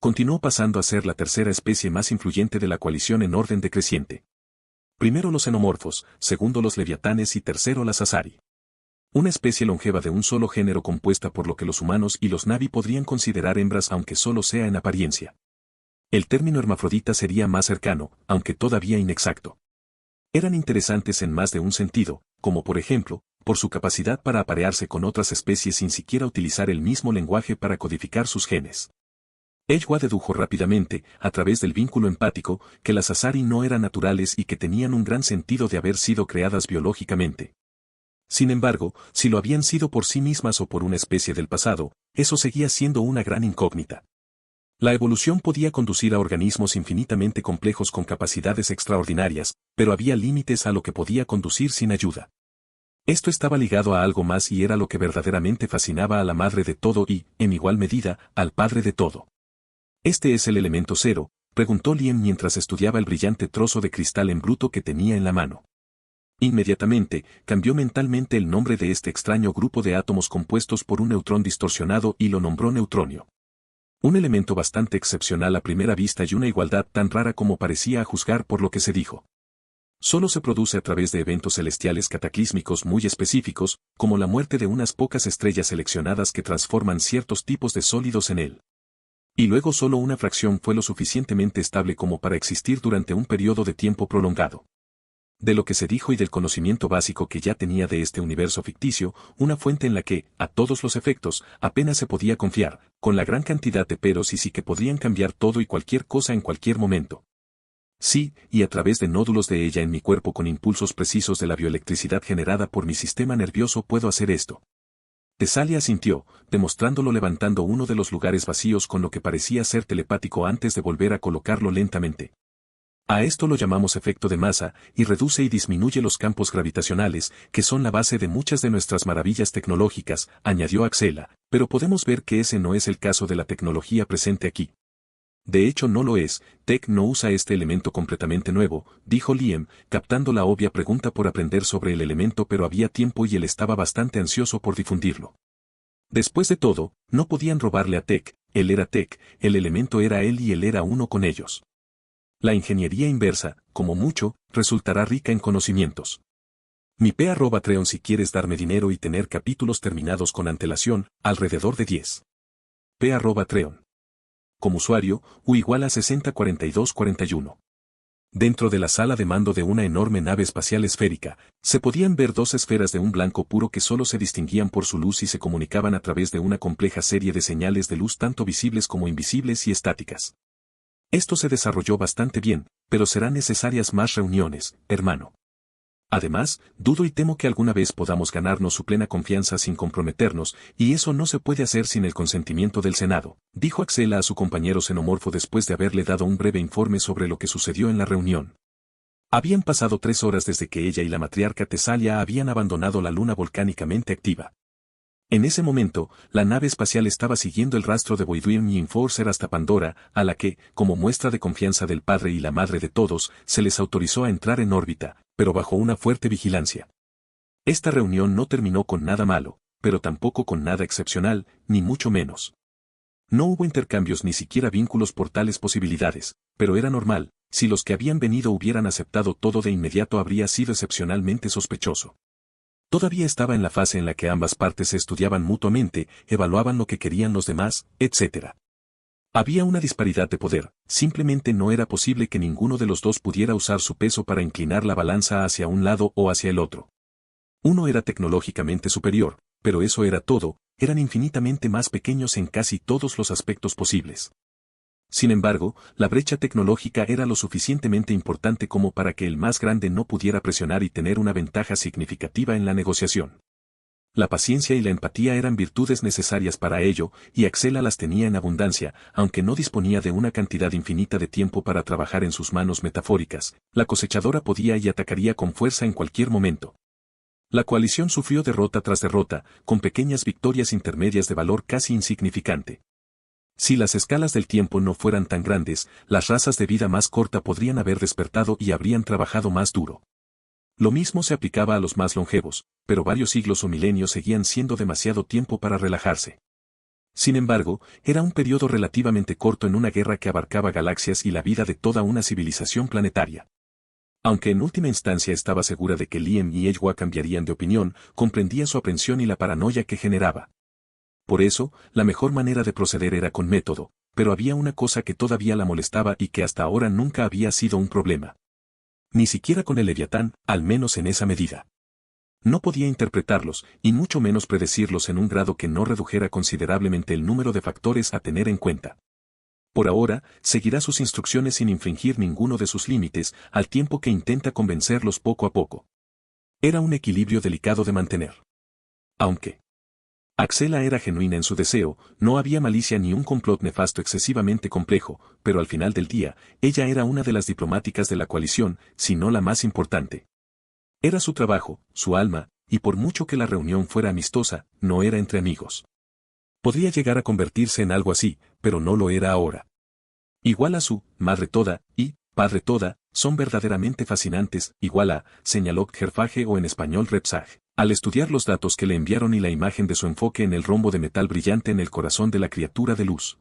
[SPEAKER 1] Continuó pasando a ser la tercera especie más influyente de la coalición en orden decreciente. Primero los xenomorfos, segundo los leviatanes y tercero las Asari. Una especie longeva de un solo género compuesta por lo que los humanos y los Navi podrían considerar hembras aunque solo sea en apariencia. El término hermafrodita sería más cercano, aunque todavía inexacto. Eran interesantes en más de un sentido, como por ejemplo, por su capacidad para aparearse con otras especies sin siquiera utilizar el mismo lenguaje para codificar sus genes. Eywa dedujo rápidamente, a través del vínculo empático, que las Asari no eran naturales y que tenían un gran sentido de haber sido creadas biológicamente. Sin embargo, si lo habían sido por sí mismas o por una especie del pasado, eso seguía siendo una gran incógnita. La evolución podía conducir a organismos infinitamente complejos con capacidades extraordinarias, pero había límites a lo que podía conducir sin ayuda. Esto estaba ligado a algo más y era lo que verdaderamente fascinaba a la madre de todo y, en igual medida, al padre de todo. ¿Este es el elemento cero?, preguntó Liam mientras estudiaba el brillante trozo de cristal en bruto que tenía en la mano. Inmediatamente, cambió mentalmente el nombre de este extraño grupo de átomos compuestos por un neutrón distorsionado y lo nombró neutronio. Un elemento bastante excepcional a primera vista y una igualdad tan rara como parecía a juzgar por lo que se dijo. Solo se produce a través de eventos celestiales cataclísmicos muy específicos, como la muerte de unas pocas estrellas seleccionadas que transforman ciertos tipos de sólidos en él. Y luego solo una fracción fue lo suficientemente estable como para existir durante un periodo de tiempo prolongado. De lo que se dijo y del conocimiento básico que ya tenía de este universo ficticio, una fuente en la que, a todos los efectos, apenas se podía confiar, con la gran cantidad de peros y sí que podrían cambiar todo y cualquier cosa en cualquier momento. Sí, y a través de nódulos de ella en mi cuerpo con impulsos precisos de la bioelectricidad generada por mi sistema nervioso puedo hacer esto. Tesalia asintió, demostrándolo levantando uno de los lugares vacíos con lo que parecía ser telepático antes de volver a colocarlo lentamente. A esto lo llamamos efecto de masa, y reduce y disminuye los campos gravitacionales, que son la base de muchas de nuestras maravillas tecnológicas, añadió Axela, pero podemos ver que ese no es el caso de la tecnología presente aquí. De hecho no lo es, Tech no usa este elemento completamente nuevo, dijo Liam, captando la obvia pregunta por aprender sobre el elemento, pero había tiempo y él estaba bastante ansioso por difundirlo. Después de todo, no podían robarle a Tech, él era Tech, el elemento era él y él era uno con ellos. La ingeniería inversa, como mucho, resultará rica en conocimientos. Mi P@Treon si quieres darme dinero y tener capítulos terminados con antelación, alrededor de 10. P@Treon. Como usuario, U igual a 604241. Dentro de la sala de mando de una enorme nave espacial esférica, se podían ver dos esferas de un blanco puro que solo se distinguían por su luz y se comunicaban a través de una compleja serie de señales de luz tanto visibles como invisibles y estáticas. Esto se desarrolló bastante bien, pero serán necesarias más reuniones, hermano. Además, dudo y temo que alguna vez podamos ganarnos su plena confianza sin comprometernos, y eso no se puede hacer sin el consentimiento del Senado, dijo Axela a su compañero xenomorfo después de haberle dado un breve informe sobre lo que sucedió en la reunión. Habían pasado 3 horas desde que ella y la matriarca Tesalia habían abandonado la luna volcánicamente activa. En ese momento, la nave espacial estaba siguiendo el rastro de Voidwyrm y Enforcer hasta Pandora, a la que, como muestra de confianza del padre y la madre de todos, se les autorizó a entrar en órbita, pero bajo una fuerte vigilancia. Esta reunión no terminó con nada malo, pero tampoco con nada excepcional, ni mucho menos. No hubo intercambios ni siquiera vínculos por tales posibilidades, pero era normal, si los que habían venido hubieran aceptado todo de inmediato habría sido excepcionalmente sospechoso. Todavía estaba en la fase en la que ambas partes se estudiaban mutuamente, evaluaban lo que querían los demás, etc. Había una disparidad de poder, simplemente no era posible que ninguno de los dos pudiera usar su peso para inclinar la balanza hacia un lado o hacia el otro. Uno era tecnológicamente superior, pero eso era todo, eran infinitamente más pequeños en casi todos los aspectos posibles. Sin embargo, la brecha tecnológica era lo suficientemente importante como para que el más grande no pudiera presionar y tener una ventaja significativa en la negociación. La paciencia y la empatía eran virtudes necesarias para ello, y Axela las tenía en abundancia, aunque no disponía de una cantidad infinita de tiempo para trabajar en sus manos metafóricas. La cosechadora podía y atacaría con fuerza en cualquier momento. La coalición sufrió derrota tras derrota, con pequeñas victorias intermedias de valor casi insignificante. Si las escalas del tiempo no fueran tan grandes, las razas de vida más corta podrían haber despertado y habrían trabajado más duro. Lo mismo se aplicaba a los más longevos, pero varios siglos o milenios seguían siendo demasiado tiempo para relajarse. Sin embargo, era un periodo relativamente corto en una guerra que abarcaba galaxias y la vida de toda una civilización planetaria. Aunque en última instancia estaba segura de que Liam y Edgewa cambiarían de opinión, comprendía su aprensión y la paranoia que generaba. Por eso, la mejor manera de proceder era con método, pero había una cosa que todavía la molestaba y que hasta ahora nunca había sido un problema. Ni siquiera con el Leviatán, al menos en esa medida. No podía interpretarlos, y mucho menos predecirlos en un grado que no redujera considerablemente el número de factores a tener en cuenta. Por ahora, seguirá sus instrucciones sin infringir ninguno de sus límites, al tiempo que intenta convencerlos poco a poco. Era un equilibrio delicado de mantener. Aunque Axela era genuina en su deseo, no había malicia ni un complot nefasto excesivamente complejo, pero al final del día, ella era una de las diplomáticas de la coalición, si no la más importante. Era su trabajo, su alma, y por mucho que la reunión fuera amistosa, no era entre amigos. Podría llegar a convertirse en algo así, pero no lo era ahora. Igual a su madre toda y padre toda, son verdaderamente fascinantes, igual a, señaló Gerfage o en español Repsag, al estudiar los datos que le enviaron y la imagen de su enfoque en el rombo de metal brillante en el corazón de la criatura de luz.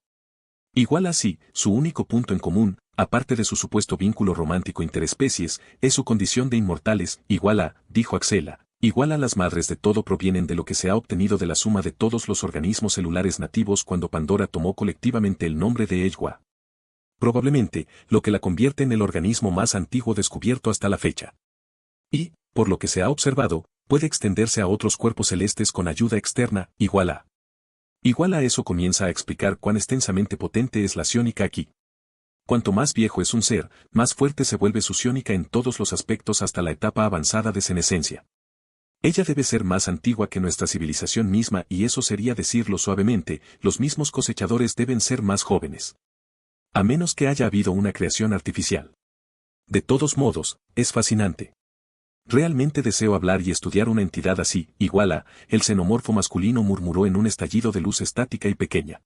[SPEAKER 1] Igual a sí, su único punto en común, aparte de su supuesto vínculo romántico interespecies, es su condición de inmortales, igual a, dijo Axela, igual a las madres de todo provienen de lo que se ha obtenido de la suma de todos los organismos celulares nativos cuando Pandora tomó colectivamente el nombre de Edgewa. Probablemente, lo que la convierte en el organismo más antiguo descubierto hasta la fecha. Y, por lo que se ha observado, puede extenderse a otros cuerpos celestes con ayuda externa, igual a. Igual a eso comienza a explicar cuán extensamente potente es la psiónica aquí. Cuanto más viejo es un ser, más fuerte se vuelve su psiónica en todos los aspectos hasta la etapa avanzada de senescencia. Ella debe ser más antigua que nuestra civilización misma y eso sería decirlo suavemente, los mismos cosechadores deben ser más jóvenes. A menos que haya habido una creación artificial. De todos modos, es fascinante. Realmente deseo hablar y estudiar una entidad así, igual a, el xenomorfo masculino murmuró en un estallido de luz estática y pequeña.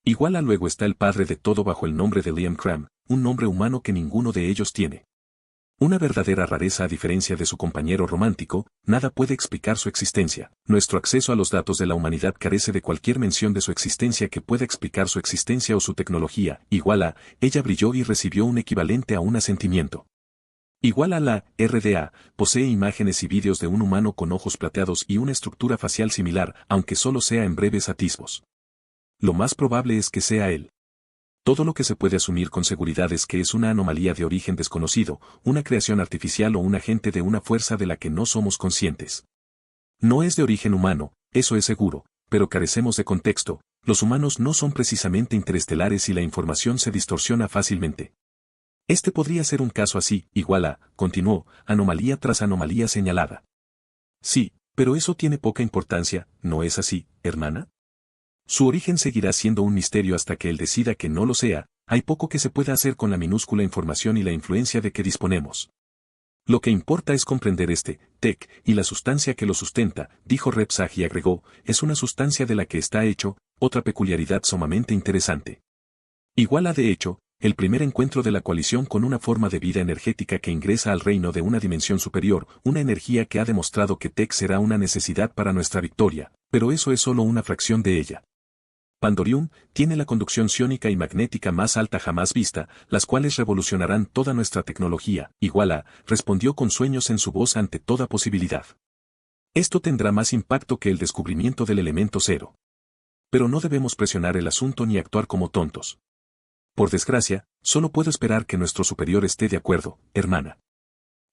[SPEAKER 1] Igual a luego está el padre de todo bajo el nombre de Liam Cram, un nombre humano que ninguno de ellos tiene. Una verdadera rareza a diferencia de su compañero romántico, nada puede explicar su existencia. Nuestro acceso a los datos de la humanidad carece de cualquier mención de su existencia que pueda explicar su existencia o su tecnología. Igual a, ella brilló y recibió un equivalente a un asentimiento. Igual a la RDA, posee imágenes y vídeos de un humano con ojos plateados y una estructura facial similar, aunque solo sea en breves atisbos. Lo más probable es que sea él. Todo lo que se puede asumir con seguridad es que es una anomalía de origen desconocido, una creación artificial o un agente de una fuerza de la que no somos conscientes. No es de origen humano, eso es seguro, pero carecemos de contexto, los humanos no son precisamente interestelares y la información se distorsiona fácilmente. Este podría ser un caso así, igual a, continuó, anomalía tras anomalía señalada. Sí, pero eso tiene poca importancia, ¿no es así, hermana? Su origen seguirá siendo un misterio hasta que él decida que no lo sea, hay poco que se pueda hacer con la minúscula información y la influencia de que disponemos. Lo que importa es comprender este, tech, y la sustancia que lo sustenta, dijo Repsag y agregó, es una sustancia de la que está hecho, otra peculiaridad sumamente interesante. Igual a de hecho, el primer encuentro de la coalición con una forma de vida energética que ingresa al reino de una dimensión superior, una energía que ha demostrado que tech será una necesidad para nuestra victoria, pero eso es solo una fracción de ella. Pandorium tiene la conducción psiónica y magnética más alta jamás vista, las cuales revolucionarán toda nuestra tecnología. Igual a, respondió con sueños en su voz ante toda posibilidad. Esto tendrá más impacto que el descubrimiento del elemento cero. Pero no debemos presionar el asunto ni actuar como tontos. Por desgracia, solo puedo esperar que nuestro superior esté de acuerdo, hermana.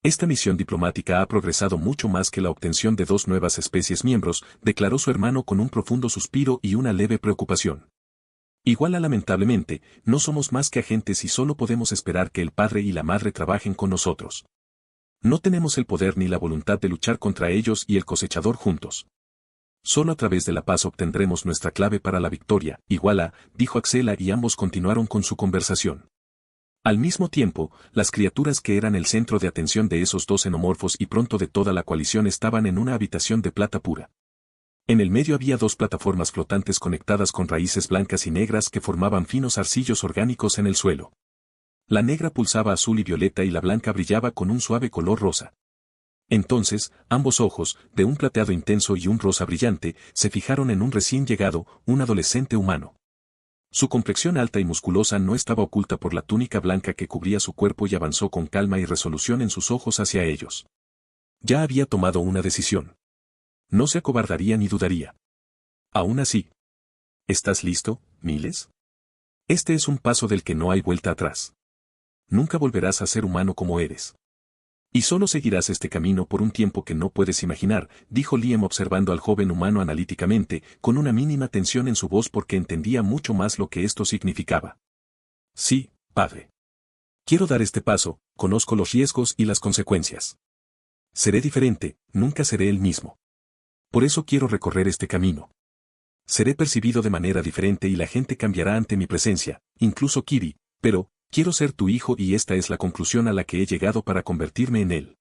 [SPEAKER 1] Esta misión diplomática ha progresado mucho más que la obtención de 2 nuevas especies miembros, declaró su hermano con un profundo suspiro y una leve preocupación. Igual a lamentablemente, no somos más que agentes y solo podemos esperar que el padre y la madre trabajen con nosotros. No tenemos el poder ni la voluntad de luchar contra ellos y el cosechador juntos. Solo a través de la paz obtendremos nuestra clave para la victoria, igual a, dijo Axela y ambos continuaron con su conversación. Al mismo tiempo, las criaturas que eran el centro de atención de esos 2 xenomorfos y pronto de toda la coalición estaban en una habitación de plata pura. En el medio había 2 plataformas flotantes conectadas con raíces blancas y negras que formaban finos arcillos orgánicos en el suelo. La negra pulsaba azul y violeta y la blanca brillaba con un suave color rosa. Entonces, ambos ojos, de un plateado intenso y un rosa brillante, se fijaron en un recién llegado, un adolescente humano. Su complexión alta y musculosa no estaba oculta por la túnica blanca que cubría su cuerpo y avanzó con calma y resolución en sus ojos hacia ellos. Ya había tomado una decisión. No se acobardaría ni dudaría. Aún así. ¿Estás listo, Miles? Este es un paso del que no hay vuelta atrás. Nunca volverás a ser humano como eres. Y solo seguirás este camino por un tiempo que no puedes imaginar, dijo Liam observando al joven humano analíticamente, con una mínima tensión en su voz porque entendía mucho más lo que esto significaba. Sí, padre. Quiero dar este paso, conozco los riesgos y las consecuencias. Seré diferente, nunca seré el mismo. Por eso quiero recorrer este camino. Seré percibido de manera diferente y la gente cambiará ante mi presencia, incluso Kiri, pero, quiero ser tu hijo y esta es la conclusión a la que he llegado para convertirme en él.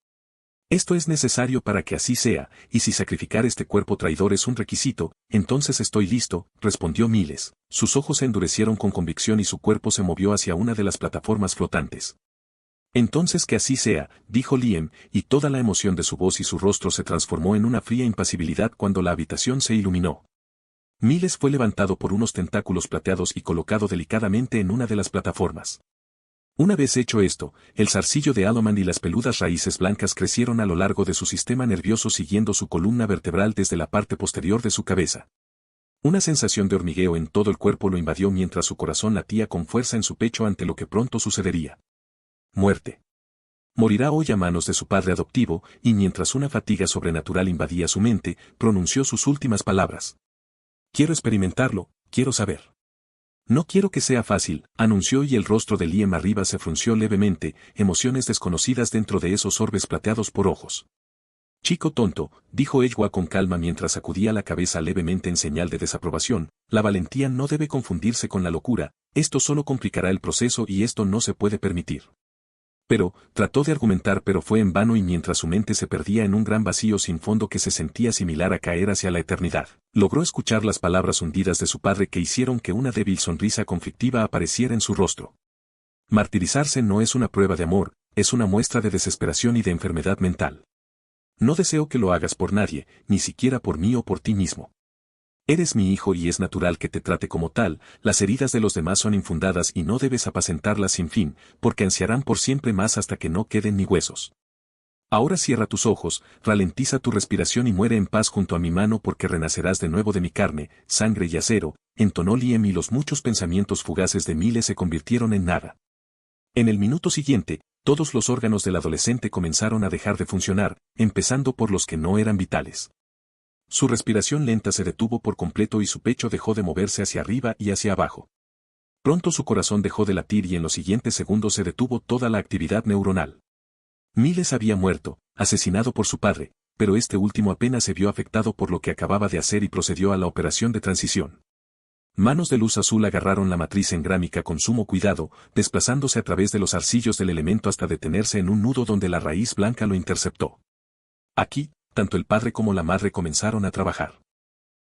[SPEAKER 1] Esto es necesario para que así sea, y si sacrificar este cuerpo traidor es un requisito, entonces estoy listo, respondió Miles. Sus ojos se endurecieron con convicción y su cuerpo se movió hacia una de las plataformas flotantes. Entonces que así sea, dijo Liam, y toda la emoción de su voz y su rostro se transformó en una fría impasibilidad cuando la habitación se iluminó. Miles fue levantado por unos tentáculos plateados y colocado delicadamente en una de las plataformas. Una vez hecho esto, el zarcillo de Aloman y las peludas raíces blancas crecieron a lo largo de su sistema nervioso siguiendo su columna vertebral desde la parte posterior de su cabeza. Una sensación de hormigueo en todo el cuerpo lo invadió mientras su corazón latía con fuerza en su pecho ante lo que pronto sucedería. Muerte. Morirá hoy a manos de su padre adoptivo, y mientras una fatiga sobrenatural invadía su mente, pronunció sus últimas palabras. Quiero experimentarlo, quiero saber. No quiero que sea fácil, anunció y el rostro de Liam arriba se frunció levemente, emociones desconocidas dentro de esos orbes plateados por ojos. Chico tonto, dijo Edgewa con calma mientras sacudía la cabeza levemente en señal de desaprobación, la valentía no debe confundirse con la locura, esto solo complicará el proceso y esto no se puede permitir. Pero, trató de argumentar pero fue en vano y mientras su mente se perdía en un gran vacío sin fondo que se sentía similar a caer hacia la eternidad, logró escuchar las palabras hundidas de su padre que hicieron que una débil sonrisa conflictiva apareciera en su rostro. Martirizarse no es una prueba de amor, es una muestra de desesperación y de enfermedad mental. No deseo que lo hagas por nadie, ni siquiera por mí o por ti mismo. Eres mi hijo y es natural que te trate como tal, las heridas de los demás son infundadas y no debes apacentarlas sin fin, porque ansiarán por siempre más hasta que no queden ni huesos. Ahora cierra tus ojos, ralentiza tu respiración y muere en paz junto a mi mano porque renacerás de nuevo de mi carne, sangre y acero, entonó Liam y los muchos pensamientos fugaces de Miles se convirtieron en nada. En el minuto siguiente, todos los órganos del adolescente comenzaron a dejar de funcionar, empezando por los que no eran vitales. Su respiración lenta se detuvo por completo y su pecho dejó de moverse hacia arriba y hacia abajo. Pronto su corazón dejó de latir y en los siguientes segundos se detuvo toda la actividad neuronal. Miles había muerto, asesinado por su padre, pero este último apenas se vio afectado por lo que acababa de hacer y procedió a la operación de transición. Manos de luz azul agarraron la matriz engrámica con sumo cuidado, desplazándose a través de los arcillos del elemento hasta detenerse en un nudo donde la raíz blanca lo interceptó. Aquí, tanto el padre como la madre comenzaron a trabajar.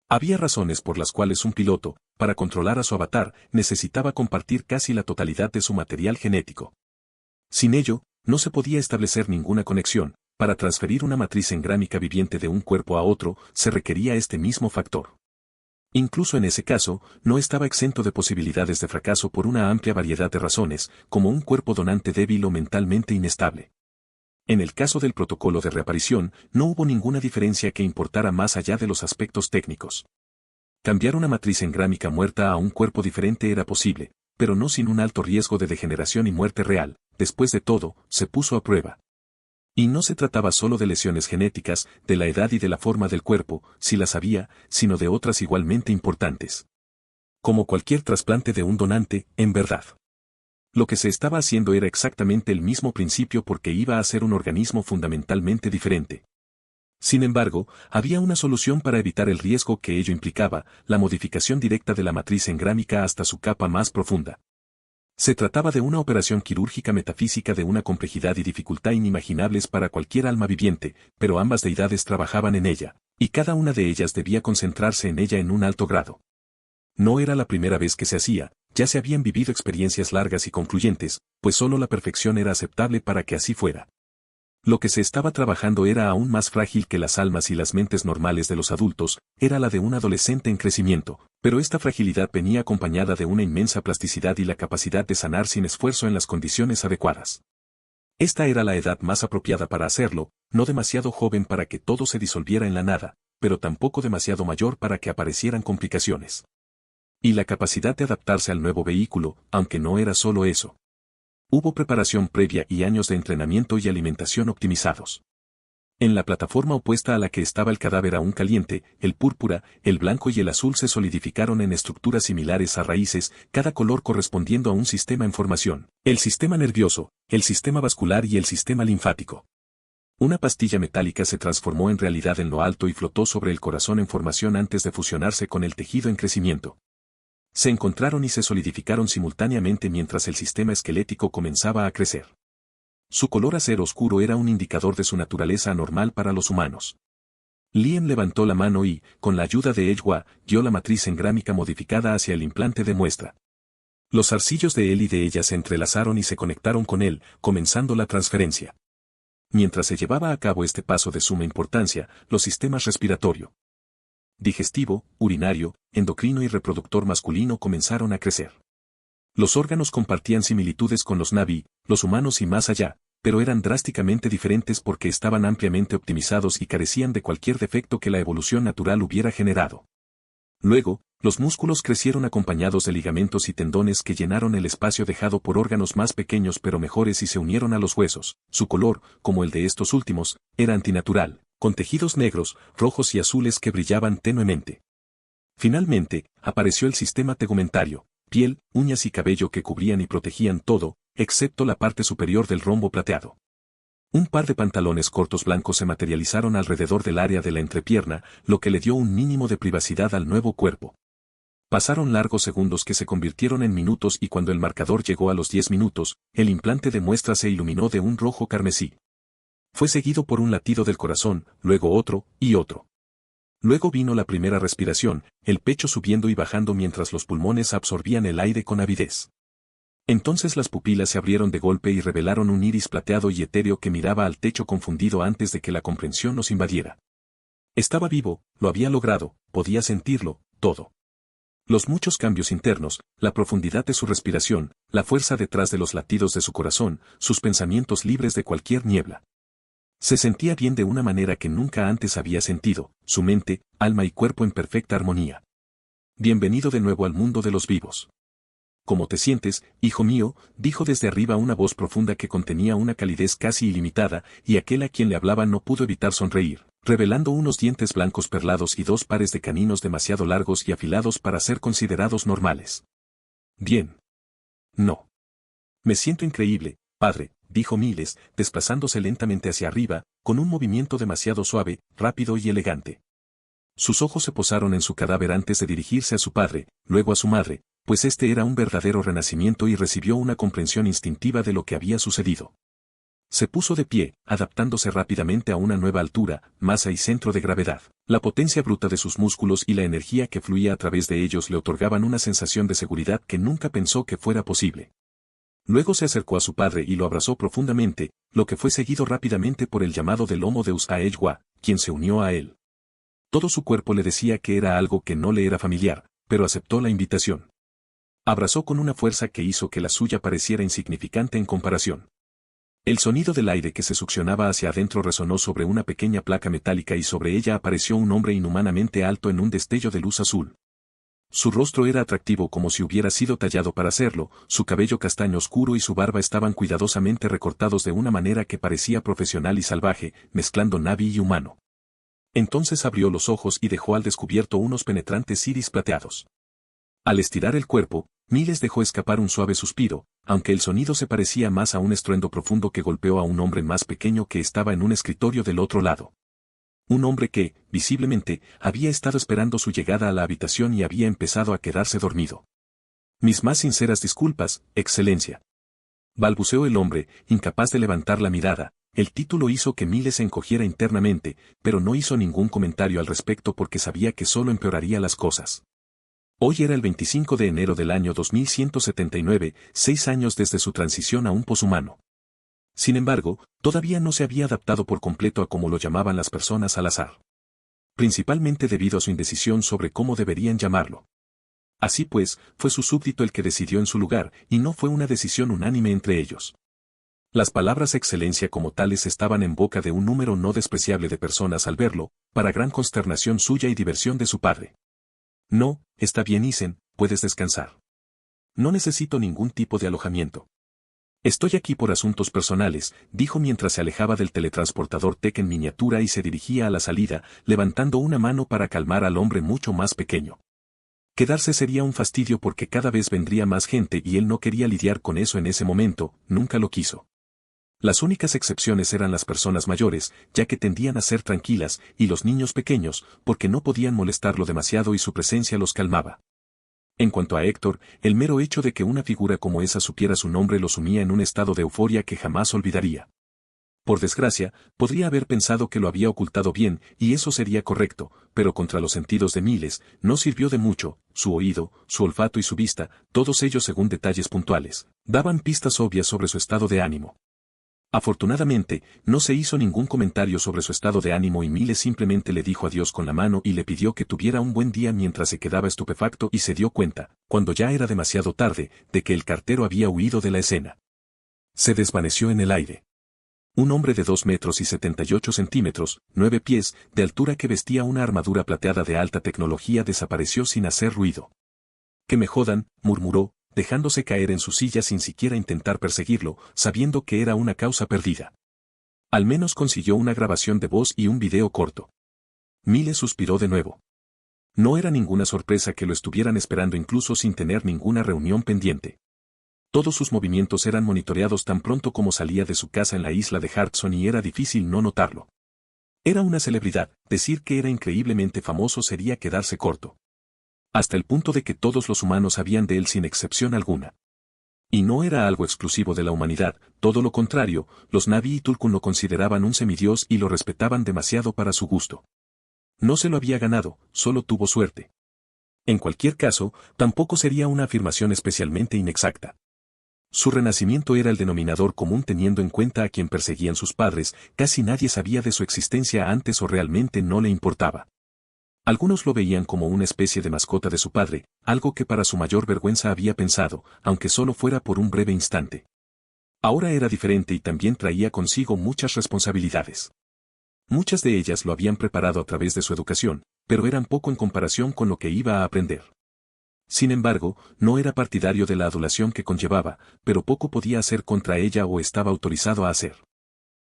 [SPEAKER 1] Había razones por las cuales un piloto, para controlar a su avatar, necesitaba compartir casi la totalidad de su material genético. Sin ello, no se podía establecer ninguna conexión. Para transferir una matriz engrámica viviente de un cuerpo a otro, se requería este mismo factor. Incluso en ese caso, no estaba exento de posibilidades de fracaso por una amplia variedad de razones, como un cuerpo donante débil o mentalmente inestable. En el caso del protocolo de reaparición, no hubo ninguna diferencia que importara más allá de los aspectos técnicos. Cambiar una matriz engrámica muerta a un cuerpo diferente era posible, pero no sin un alto riesgo de degeneración y muerte real. Después de todo, se puso a prueba. Y no se trataba solo de lesiones genéticas, de la edad y de la forma del cuerpo, si las había, sino de otras igualmente importantes. Como cualquier trasplante de un donante, en verdad. Lo que se estaba haciendo era exactamente el mismo principio porque iba a ser un organismo fundamentalmente diferente. Sin embargo, había una solución para evitar el riesgo que ello implicaba, la modificación directa de la matriz engrámica hasta su capa más profunda. Se trataba de una operación quirúrgica metafísica de una complejidad y dificultad inimaginables para cualquier alma viviente, pero ambas deidades trabajaban en ella, y cada una de ellas debía concentrarse en ella en un alto grado. No era la primera vez que se hacía, ya se habían vivido experiencias largas y concluyentes, pues solo la perfección era aceptable para que así fuera. Lo que se estaba trabajando era aún más frágil que las almas y las mentes normales de los adultos, era la de un adolescente en crecimiento, pero esta fragilidad venía acompañada de una inmensa plasticidad y la capacidad de sanar sin esfuerzo en las condiciones adecuadas. Esta era la edad más apropiada para hacerlo, no demasiado joven para que todo se disolviera en la nada, pero tampoco demasiado mayor para que aparecieran complicaciones. Y la capacidad de adaptarse al nuevo vehículo, aunque no era solo eso. Hubo preparación previa y años de entrenamiento y alimentación optimizados. En la plataforma opuesta a la que estaba el cadáver aún caliente, el púrpura, el blanco y el azul se solidificaron en estructuras similares a raíces, cada color correspondiendo a un sistema en formación, el sistema nervioso, el sistema vascular y el sistema linfático. Una pastilla metálica se transformó en realidad en lo alto y flotó sobre el corazón en formación antes de fusionarse con el tejido en crecimiento. Se encontraron y se solidificaron simultáneamente mientras el sistema esquelético comenzaba a crecer. Su color acero oscuro era un indicador de su naturaleza anormal para los humanos. Liam levantó la mano y, con la ayuda de Edgwa, guió la matriz engrámica modificada hacia el implante de muestra. Los arcillos de él y de ella se entrelazaron y se conectaron con él, comenzando la transferencia. Mientras se llevaba a cabo este paso de suma importancia, los sistemas respiratorio, digestivo, urinario, endocrino y reproductor masculino comenzaron a crecer. Los órganos compartían similitudes con los Na'vi, los humanos y más allá, pero eran drásticamente diferentes porque estaban ampliamente optimizados y carecían de cualquier defecto que la evolución natural hubiera generado. Luego, los músculos crecieron acompañados de ligamentos y tendones que llenaron el espacio dejado por órganos más pequeños pero mejores y se unieron a los huesos. Su color, como el de estos últimos, era antinatural, con tejidos negros, rojos y azules que brillaban tenuemente. Finalmente, apareció el sistema tegumentario, piel, uñas y cabello que cubrían y protegían todo, excepto la parte superior del rombo plateado. Un par de pantalones cortos blancos se materializaron alrededor del área de la entrepierna, lo que le dio un mínimo de privacidad al nuevo cuerpo. Pasaron largos segundos que se convirtieron en minutos y cuando el marcador llegó a los 10 minutos, el implante de muestra se iluminó de un rojo carmesí. Fue seguido por un latido del corazón, luego otro, y otro. Luego vino la primera respiración, el pecho subiendo y bajando mientras los pulmones absorbían el aire con avidez. Entonces las pupilas se abrieron de golpe y revelaron un iris plateado y etéreo que miraba al techo confundido antes de que la comprensión nos invadiera. Estaba vivo, lo había logrado, podía sentirlo, todo. Los muchos cambios internos, la profundidad de su respiración, la fuerza detrás de los latidos de su corazón, sus pensamientos libres de cualquier niebla. Se sentía bien de una manera que nunca antes había sentido, su mente, alma y cuerpo en perfecta armonía. Bienvenido de nuevo al mundo de los vivos. ¿Cómo te sientes, hijo mío?, dijo desde arriba una voz profunda que contenía una calidez casi ilimitada, y aquel a quien le hablaba no pudo evitar sonreír, revelando unos dientes blancos perlados y 2 pares de caninos demasiado largos y afilados para ser considerados normales. Bien. No. Me siento increíble, padre, dijo Miles, desplazándose lentamente hacia arriba, con un movimiento demasiado suave, rápido y elegante. Sus ojos se posaron en su cadáver antes de dirigirse a su padre, luego a su madre, pues este era un verdadero renacimiento y recibió una comprensión instintiva de lo que había sucedido. Se puso de pie, adaptándose rápidamente a una nueva altura, masa y centro de gravedad. La potencia bruta de sus músculos y la energía que fluía a través de ellos le otorgaban una sensación de seguridad que nunca pensó que fuera posible. Luego se acercó a su padre y lo abrazó profundamente, lo que fue seguido rápidamente por el llamado del Homo Deus Aejwa, quien se unió a él. Todo su cuerpo le decía que era algo que no le era familiar, pero aceptó la invitación. Abrazó con una fuerza que hizo que la suya pareciera insignificante en comparación. El sonido del aire que se succionaba hacia adentro resonó sobre una pequeña placa metálica y sobre ella apareció un hombre inhumanamente alto en un destello de luz azul. Su rostro era atractivo como si hubiera sido tallado para hacerlo, su cabello castaño oscuro y su barba estaban cuidadosamente recortados de una manera que parecía profesional y salvaje, mezclando Navi y humano. Entonces abrió los ojos y dejó al descubierto unos penetrantes iris plateados. Al estirar el cuerpo, Miles dejó escapar un suave suspiro, aunque el sonido se parecía más a un estruendo profundo que golpeó a un hombre más pequeño que estaba en un escritorio del otro lado. Un hombre que, visiblemente, había estado esperando su llegada a la habitación y había empezado a quedarse dormido. Mis más sinceras disculpas, Excelencia. Balbuceó el hombre, incapaz de levantar la mirada. El título hizo que Miles se encogiera internamente, pero no hizo ningún comentario al respecto porque sabía que solo empeoraría las cosas. Hoy era el 25 de enero del año 2179, 6 años desde su transición a un poshumano. Sin embargo, todavía no se había adaptado por completo a como lo llamaban las personas al azar. Principalmente debido a su indecisión sobre cómo deberían llamarlo. Así pues, fue su súbdito el que decidió en su lugar, y no fue una decisión unánime entre ellos. Las palabras excelencia como tales estaban en boca de un número no despreciable de personas al verlo, para gran consternación suya y diversión de su padre. No, está bien Isen, puedes descansar. No necesito ningún tipo de alojamiento. Estoy aquí por asuntos personales, dijo mientras se alejaba del teletransportador Tech en miniatura y se dirigía a la salida, levantando una mano para calmar al hombre mucho más pequeño. Quedarse sería un fastidio porque cada vez vendría más gente y él no quería lidiar con eso en ese momento, nunca lo quiso. Las únicas excepciones eran las personas mayores, ya que tendían a ser tranquilas, y los niños pequeños, porque no podían molestarlo demasiado y su presencia los calmaba. En cuanto a Héctor, el mero hecho de que una figura como esa supiera su nombre lo sumía en un estado de euforia que jamás olvidaría. Por desgracia, podría haber pensado que lo había ocultado bien, y eso sería correcto, pero contra los sentidos de Miles, no sirvió de mucho, su oído, su olfato y su vista, todos ellos según detalles puntuales, daban pistas obvias sobre su estado de ánimo. Afortunadamente, no se hizo ningún comentario sobre su estado de ánimo y Miles simplemente le dijo adiós con la mano y le pidió que tuviera un buen día mientras se quedaba estupefacto y se dio cuenta, cuando ya era demasiado tarde, de que el cartero había huido de la escena. Se desvaneció en el aire. Un hombre de 2 metros y 78 centímetros, 9 pies, de altura que vestía una armadura plateada de alta tecnología desapareció sin hacer ruido. Que me jodan, murmuró, dejándose caer en su silla sin siquiera intentar perseguirlo, sabiendo que era una causa perdida. Al menos consiguió una grabación de voz y un video corto. Miles suspiró de nuevo. No era ninguna sorpresa que lo estuvieran esperando incluso sin tener ninguna reunión pendiente. Todos sus movimientos eran monitoreados tan pronto como salía de su casa en la isla de Hudson y era difícil no notarlo. Era una celebridad, decir que era increíblemente famoso sería quedarse corto. hasta el punto de que todos los humanos sabían de él sin excepción alguna. Y no era algo exclusivo de la humanidad, todo lo contrario, los Na'vi y Tulkun lo consideraban un semidios y lo respetaban demasiado para su gusto. No se lo había ganado, solo tuvo suerte. En cualquier caso, tampoco sería una afirmación especialmente inexacta. Su renacimiento era el denominador común teniendo en cuenta a quien perseguían sus padres, casi nadie sabía de su existencia antes o realmente no le importaba. Algunos lo veían como una especie de mascota de su padre, algo que para su mayor vergüenza había pensado, aunque solo fuera por un breve instante. Ahora era diferente y también traía consigo muchas responsabilidades. Muchas de ellas lo habían preparado a través de su educación, pero eran poco en comparación con lo que iba a aprender. Sin embargo, no era partidario de la adulación que conllevaba, pero poco podía hacer contra ella o estaba autorizado a hacer.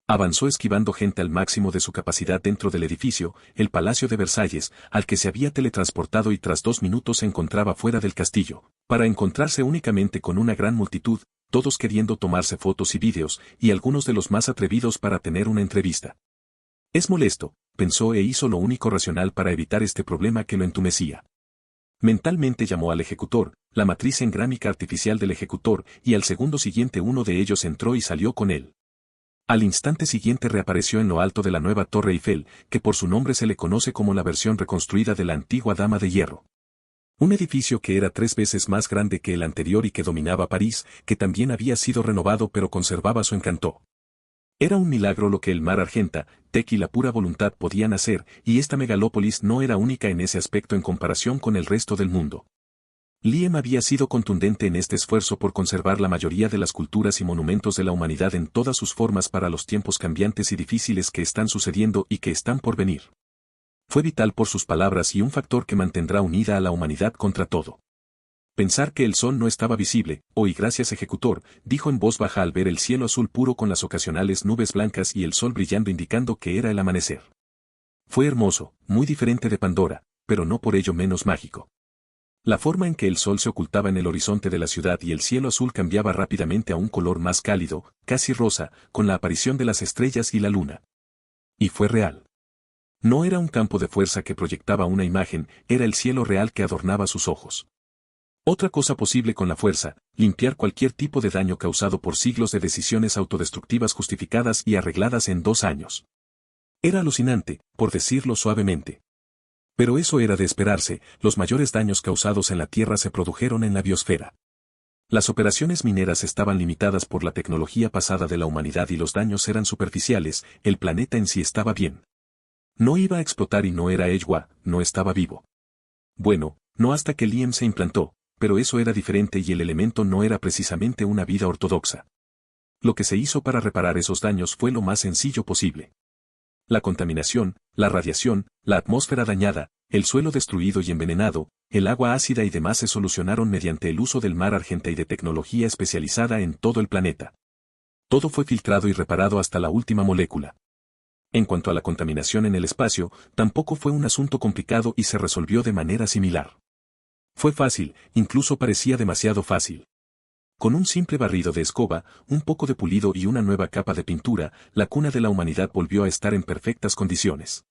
[SPEAKER 1] Avanzó esquivando gente al máximo de su capacidad dentro del edificio, el Palacio de Versalles, al que se había teletransportado y tras 2 minutos se encontraba fuera del castillo, para encontrarse únicamente con una gran multitud, todos queriendo tomarse fotos y vídeos, y algunos de los más atrevidos para tener una entrevista. Es molesto, pensó e hizo lo único racional para evitar este problema que lo entumecía. Mentalmente llamó al ejecutor, la matriz engrámica artificial del ejecutor, y al segundo siguiente uno de ellos entró y salió con él. Al instante siguiente reapareció en lo alto de la nueva Torre Eiffel, que por su nombre se le conoce como la versión reconstruida de la antigua Dama de Hierro. Un edificio que era 3 veces más grande que el anterior y que dominaba París, que también había sido renovado pero conservaba su encanto. Era un milagro lo que el mar Argenta, Tec y la pura voluntad podían hacer, y esta megalópolis no era única en ese aspecto en comparación con el resto del mundo. Liem había sido contundente en este esfuerzo por conservar la mayoría de las culturas y monumentos de la humanidad en todas sus formas para los tiempos cambiantes y difíciles que están sucediendo y que están por venir. Fue vital por sus palabras y un factor que mantendrá unida a la humanidad contra todo. Pensar que el sol no estaba visible, hoy gracias ejecutor, dijo en voz baja al ver el cielo azul puro con las ocasionales nubes blancas y el sol brillando indicando que era el amanecer. Fue hermoso, muy diferente de Pandora, pero no por ello menos mágico. La forma en que el sol se ocultaba en el horizonte de la ciudad y el cielo azul cambiaba rápidamente a un color más cálido, casi rosa, con la aparición de las estrellas y la luna. Y fue real. No era un campo de fuerza que proyectaba una imagen, era el cielo real que adornaba sus ojos. Otra cosa posible con la fuerza, limpiar cualquier tipo de daño causado por siglos de decisiones autodestructivas justificadas y arregladas en 2 años. Era alucinante, por decirlo suavemente. Pero eso era de esperarse, los mayores daños causados en la Tierra se produjeron en la biosfera. Las operaciones mineras estaban limitadas por la tecnología pasada de la humanidad y los daños eran superficiales, el planeta en sí estaba bien. No iba a explotar y no era Eywa, no estaba vivo. Bueno, no hasta que Liem se implantó, pero eso era diferente y el elemento no era precisamente una vida ortodoxa. Lo que se hizo para reparar esos daños fue lo más sencillo posible. La contaminación, la radiación, la atmósfera dañada, el suelo destruido y envenenado, el agua ácida y demás se solucionaron mediante el uso del mar Argenta y de tecnología especializada en todo el planeta. Todo fue filtrado y reparado hasta la última molécula. En cuanto a la contaminación en el espacio, tampoco fue un asunto complicado y se resolvió de manera similar. Fue fácil, incluso parecía demasiado fácil. Con un simple barrido de escoba, un poco de pulido y una nueva capa de pintura, la cuna de la humanidad volvió a estar en perfectas condiciones.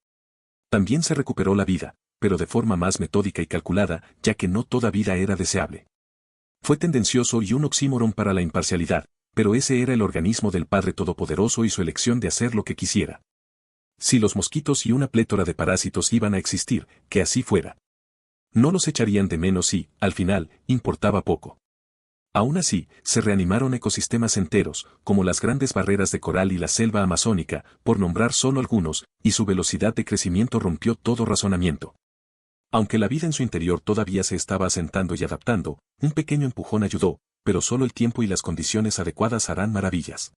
[SPEAKER 1] También se recuperó la vida, pero de forma más metódica y calculada, ya que no toda vida era deseable. Fue tendencioso y un oxímoron para la imparcialidad, pero ese era el organismo del Padre Todopoderoso y su elección de hacer lo que quisiera. Si los mosquitos y una plétora de parásitos iban a existir, que así fuera. No los echarían de menos y, al final, importaba poco. Aún así, se reanimaron ecosistemas enteros, como las grandes barreras de coral y la selva amazónica, por nombrar solo algunos, y su velocidad de crecimiento rompió todo razonamiento. Aunque la vida en su interior todavía se estaba asentando y adaptando, un pequeño empujón ayudó, pero solo el tiempo y las condiciones adecuadas harán maravillas.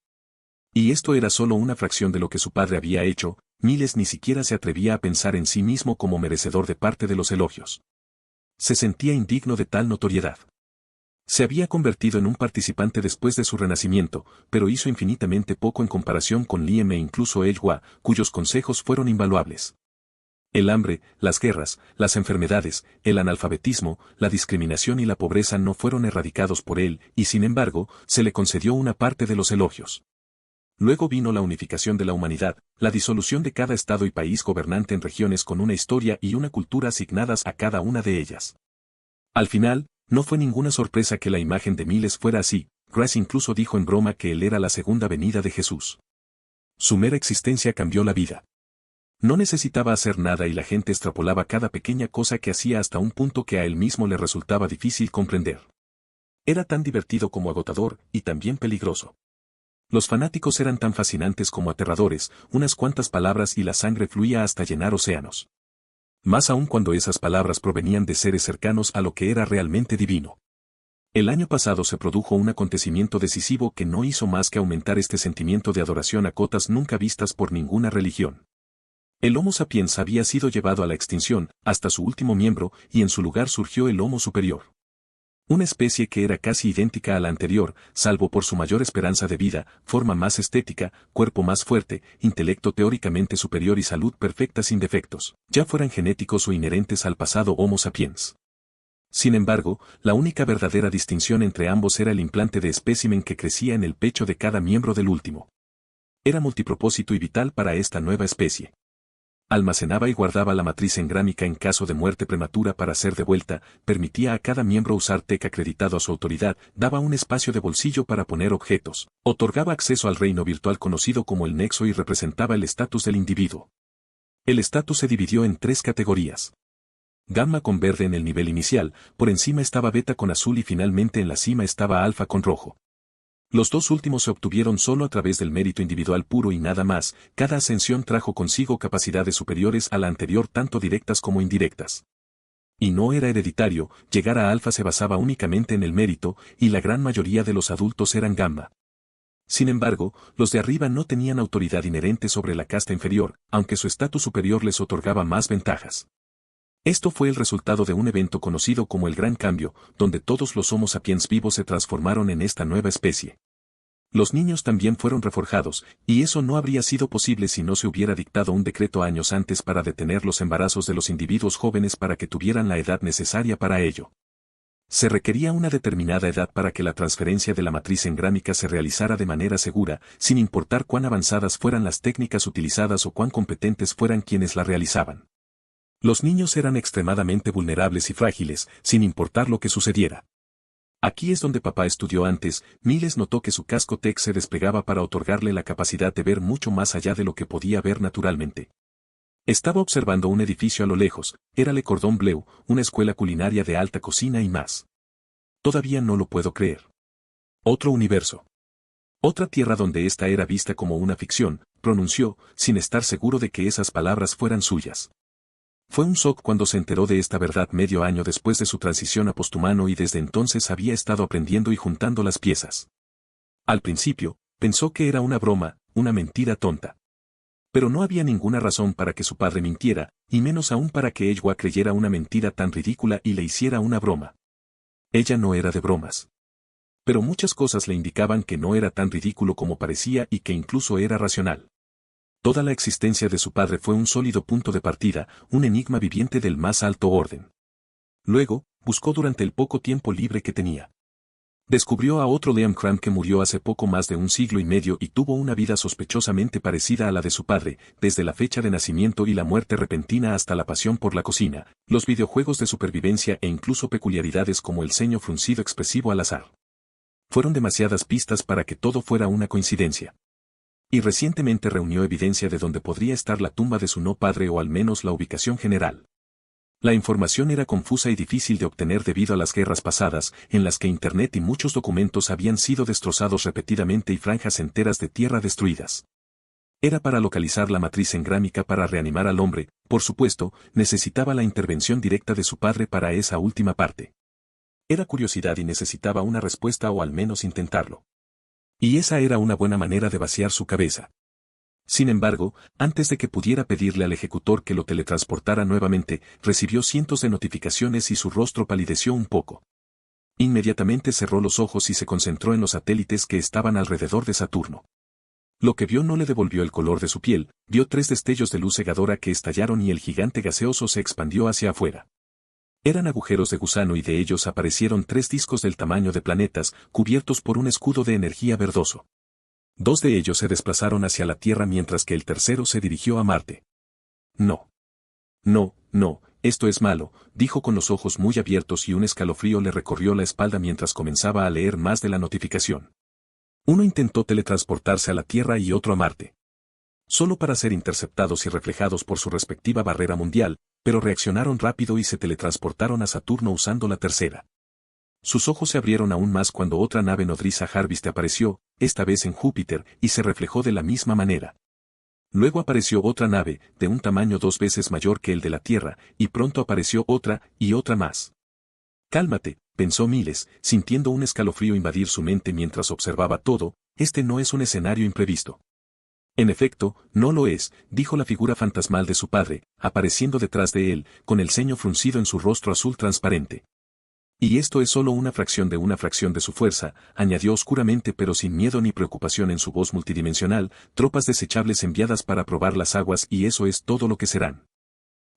[SPEAKER 1] Y esto era solo una fracción de lo que su padre había hecho, Miles ni siquiera se atrevía a pensar en sí mismo como merecedor de parte de los elogios. Se sentía indigno de tal notoriedad. Se había convertido en un participante después de su renacimiento, pero hizo infinitamente poco en comparación con Liem e incluso Eywa, cuyos consejos fueron invaluables. El hambre, las guerras, las enfermedades, el analfabetismo, la discriminación y la pobreza no fueron erradicados por él, y sin embargo, se le concedió una parte de los elogios. Luego vino la unificación de la humanidad, la disolución de cada estado y país gobernante en regiones con una historia y una cultura asignadas a cada una de ellas. Al final, no fue ninguna sorpresa que la imagen de Miles fuera así. Grace incluso dijo en broma que él era la segunda venida de Jesús. Su mera existencia cambió la vida. No necesitaba hacer nada y la gente extrapolaba cada pequeña cosa que hacía hasta un punto que a él mismo le resultaba difícil comprender. Era tan divertido como agotador, y también peligroso. Los fanáticos eran tan fascinantes como aterradores, unas cuantas palabras y la sangre fluía hasta llenar océanos. Más aún cuando esas palabras provenían de seres cercanos a lo que era realmente divino. El año pasado se produjo un acontecimiento decisivo que no hizo más que aumentar este sentimiento de adoración a cotas nunca vistas por ninguna religión. El Homo sapiens había sido llevado a la extinción, hasta su último miembro, y en su lugar surgió el Homo superior. Una especie que era casi idéntica a la anterior, salvo por su mayor esperanza de vida, forma más estética, cuerpo más fuerte, intelecto teóricamente superior y salud perfecta sin defectos, ya fueran genéticos o inherentes al pasado Homo sapiens. Sin embargo, la única verdadera distinción entre ambos era el implante de espécimen que crecía en el pecho de cada miembro del último. Era multipropósito y vital para esta nueva especie. Almacenaba y guardaba la matriz engrámica en caso de muerte prematura para ser devuelta, permitía a cada miembro usar TEC acreditado a su autoridad, daba un espacio de bolsillo para poner objetos, otorgaba acceso al reino virtual conocido como el Nexo y representaba el estatus del individuo. El estatus se dividió en 3 categorías. Gamma con verde en el nivel inicial, por encima estaba beta con azul y finalmente en la cima estaba alfa con rojo. Los 2 últimos se obtuvieron solo a través del mérito individual puro y nada más, cada ascensión trajo consigo capacidades superiores a la anterior tanto directas como indirectas. Y no era hereditario, llegar a alfa se basaba únicamente en el mérito, y la gran mayoría de los adultos eran gamma. Sin embargo, los de arriba no tenían autoridad inherente sobre la casta inferior, aunque su estatus superior les otorgaba más ventajas. Esto fue el resultado de un evento conocido como el Gran Cambio, donde todos los Homo sapiens vivos se transformaron en esta nueva especie. Los niños también fueron reforjados, y eso no habría sido posible si no se hubiera dictado un decreto años antes para detener los embarazos de los individuos jóvenes para que tuvieran la edad necesaria para ello. Se requería una determinada edad para que la transferencia de la matriz engrámica se realizara de manera segura, sin importar cuán avanzadas fueran las técnicas utilizadas o cuán competentes fueran quienes la realizaban. Los niños eran extremadamente vulnerables y frágiles, sin importar lo que sucediera. Aquí es donde papá estudió antes. Miles notó que su casco TEC se desplegaba para otorgarle la capacidad de ver mucho más allá de lo que podía ver naturalmente. Estaba observando un edificio a lo lejos, era Le Cordon Bleu, una escuela culinaria de alta cocina y más. Todavía no lo puedo creer. Otro universo. Otra tierra donde esta era vista como una ficción, pronunció, sin estar seguro de que esas palabras fueran suyas. Fue un shock cuando se enteró de esta verdad medio año después de su transición a posthumano y desde entonces había estado aprendiendo y juntando las piezas. Al principio, pensó que era una broma, una mentira tonta. Pero no había ninguna razón para que su padre mintiera, y menos aún para que Edgewa creyera una mentira tan ridícula y le hiciera una broma. Ella no era de bromas. Pero muchas cosas le indicaban que no era tan ridículo como parecía y que incluso era racional. Toda la existencia de su padre fue un sólido punto de partida, un enigma viviente del más alto orden. Luego, buscó durante el poco tiempo libre que tenía. Descubrió a otro Liam Cram que murió hace poco más de un siglo y medio y tuvo una vida sospechosamente parecida a la de su padre, desde la fecha de nacimiento y la muerte repentina hasta la pasión por la cocina, los videojuegos de supervivencia e incluso peculiaridades como el ceño fruncido expresivo al azar. Fueron demasiadas pistas para que todo fuera una coincidencia. Y recientemente reunió evidencia de donde podría estar la tumba de su no padre o al menos la ubicación general. La información era confusa y difícil de obtener debido a las guerras pasadas, en las que Internet y muchos documentos habían sido destrozados repetidamente y franjas enteras de tierra destruidas. Era para localizar la matriz engrámica para reanimar al hombre, por supuesto, necesitaba la intervención directa de su padre para esa última parte. Era curiosidad y necesitaba una respuesta o al menos intentarlo. Y esa era una buena manera de vaciar su cabeza. Sin embargo, antes de que pudiera pedirle al ejecutor que lo teletransportara nuevamente, recibió cientos de notificaciones y su rostro palideció un poco. Inmediatamente cerró los ojos y se concentró en los satélites que estaban alrededor de Saturno. Lo que vio no le devolvió el color de su piel, vio 3 destellos de luz cegadora que estallaron y el gigante gaseoso se expandió hacia afuera. Eran agujeros de gusano y de ellos aparecieron 3 discos del tamaño de planetas, cubiertos por un escudo de energía verdoso. 2 de ellos se desplazaron hacia la Tierra mientras que el tercero se dirigió a Marte. No. No, no, esto es malo, dijo con los ojos muy abiertos y un escalofrío le recorrió la espalda mientras comenzaba a leer más de la notificación. Uno intentó teletransportarse a la Tierra y otro a Marte. Solo para ser interceptados y reflejados por su respectiva barrera mundial, pero reaccionaron rápido y se teletransportaron a Saturno usando la tercera. Sus ojos se abrieron aún más cuando otra nave nodriza Harvest apareció, esta vez en Júpiter, y se reflejó de la misma manera. Luego apareció otra nave, de un tamaño 2 veces mayor que el de la Tierra, y pronto apareció otra, y otra más. Cálmate, pensó Miles, sintiendo un escalofrío invadir su mente mientras observaba todo, este no es un escenario imprevisto. En efecto, no lo es, dijo la figura fantasmal de su padre, apareciendo detrás de él, con el ceño fruncido en su rostro azul transparente. Y esto es solo una fracción de su fuerza, añadió oscuramente pero sin miedo ni preocupación en su voz multidimensional, tropas desechables enviadas para probar las aguas y eso es todo lo que serán.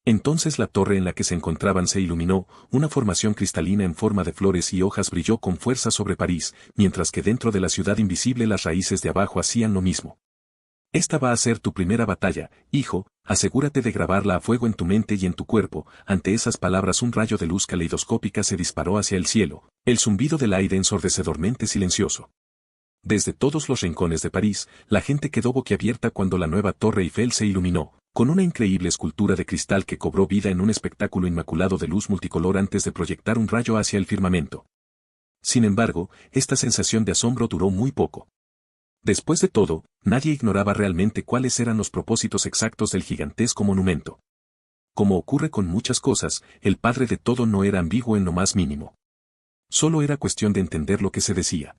[SPEAKER 1] Entonces la torre en la que se encontraban se iluminó, una formación cristalina en forma de flores y hojas brilló con fuerza sobre París, mientras que dentro de la ciudad invisible las raíces de abajo hacían lo mismo. Esta va a ser tu primera batalla, hijo, asegúrate de grabarla a fuego en tu mente y en tu cuerpo. Ante esas palabras un rayo de luz caleidoscópica se disparó hacia el cielo, el zumbido del aire ensordecedormente silencioso. Desde todos los rincones de París, la gente quedó boquiabierta cuando la nueva Torre Eiffel se iluminó, con una increíble escultura de cristal que cobró vida en un espectáculo inmaculado de luz multicolor antes de proyectar un rayo hacia el firmamento. Sin embargo, esta sensación de asombro duró muy poco. Después de todo, nadie ignoraba realmente cuáles eran los propósitos exactos del gigantesco monumento. Como ocurre con muchas cosas, el padre de todo no era ambiguo en lo más mínimo. Solo era cuestión de entender lo que se decía.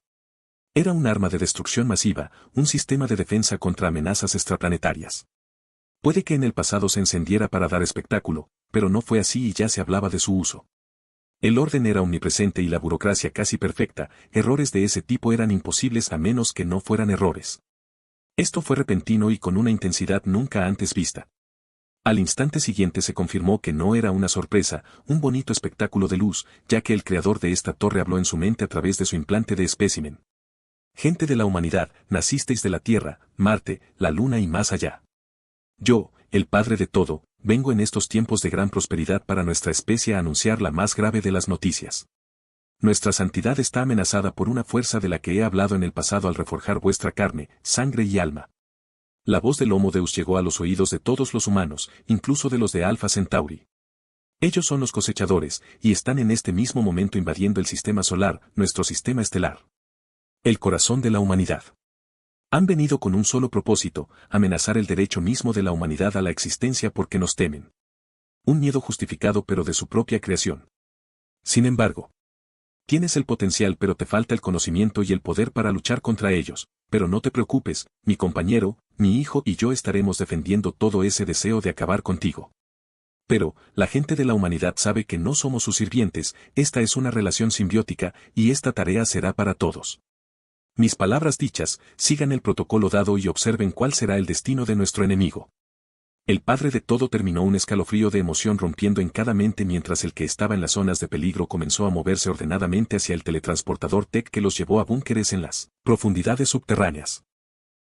[SPEAKER 1] Era un arma de destrucción masiva, un sistema de defensa contra amenazas extraplanetarias. Puede que en el pasado se encendiera para dar espectáculo, pero no fue así y ya se hablaba de su uso. El orden era omnipresente y la burocracia casi perfecta, errores de ese tipo eran imposibles a menos que no fueran errores. Esto fue repentino y con una intensidad nunca antes vista. Al instante siguiente se confirmó que no era una sorpresa, un bonito espectáculo de luz, ya que el creador de esta torre habló en su mente a través de su implante de espécimen. Gente de la humanidad, nacisteis de la Tierra, Marte, la Luna y más allá. Yo, el Padre de todo, vengo en estos tiempos de gran prosperidad para nuestra especie a anunciar la más grave de las noticias. Nuestra santidad está amenazada por una fuerza de la que he hablado en el pasado al reforjar vuestra carne, sangre y alma. La voz del Homo Deus llegó a los oídos de todos los humanos, incluso de los de Alpha Centauri. Ellos son los cosechadores, y están en este mismo momento invadiendo el sistema solar, nuestro sistema estelar. El corazón de la humanidad. Han venido con un solo propósito, amenazar el derecho mismo de la humanidad a la existencia porque nos temen. Un miedo justificado pero de su propia creación. Sin embargo, tienes el potencial pero te falta el conocimiento y el poder para luchar contra ellos, pero no te preocupes, mi compañero, mi hijo y yo estaremos defendiendo todo ese deseo de acabar contigo. Pero, la gente de la humanidad sabe que no somos sus sirvientes, esta es una relación simbiótica, y esta tarea será para todos. Mis palabras dichas, sigan el protocolo dado y observen cuál será el destino de nuestro enemigo. El padre de todo terminó un escalofrío de emoción rompiendo en cada mente mientras el que estaba en las zonas de peligro comenzó a moverse ordenadamente hacia el teletransportador Tech que los llevó a búnkeres en las profundidades subterráneas.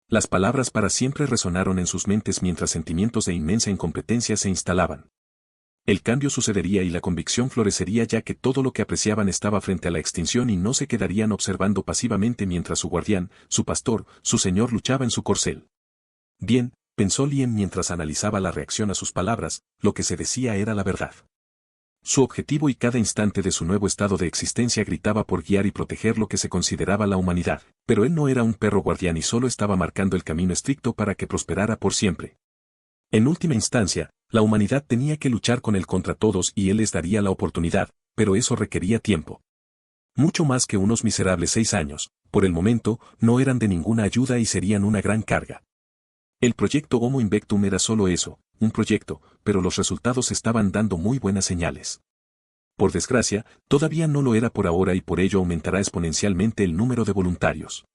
[SPEAKER 1] Las palabras para siempre resonaron en sus mentes mientras sentimientos de inmensa incompetencia se instalaban. El cambio sucedería y la convicción florecería ya que todo lo que apreciaban estaba frente a la extinción y no se quedarían observando pasivamente mientras su guardián, su pastor, su señor luchaba en su corcel. Bien, pensó Lien mientras analizaba la reacción a sus palabras, lo que se decía era la verdad. Su objetivo y cada instante de su nuevo estado de existencia gritaba por guiar y proteger lo que se consideraba la humanidad, pero él no era un perro guardián y solo estaba marcando el camino estricto para que prosperara por siempre. En última instancia, la humanidad tenía que luchar con él contra todos y él les daría la oportunidad, pero eso requería tiempo. Mucho más que unos miserables 6 años, por el momento, no eran de ninguna ayuda y serían una gran carga. El proyecto Homo Invectum era solo eso, un proyecto, pero los resultados estaban dando muy buenas señales. Por desgracia, todavía no lo era por ahora y por ello aumentará exponencialmente el número de voluntarios.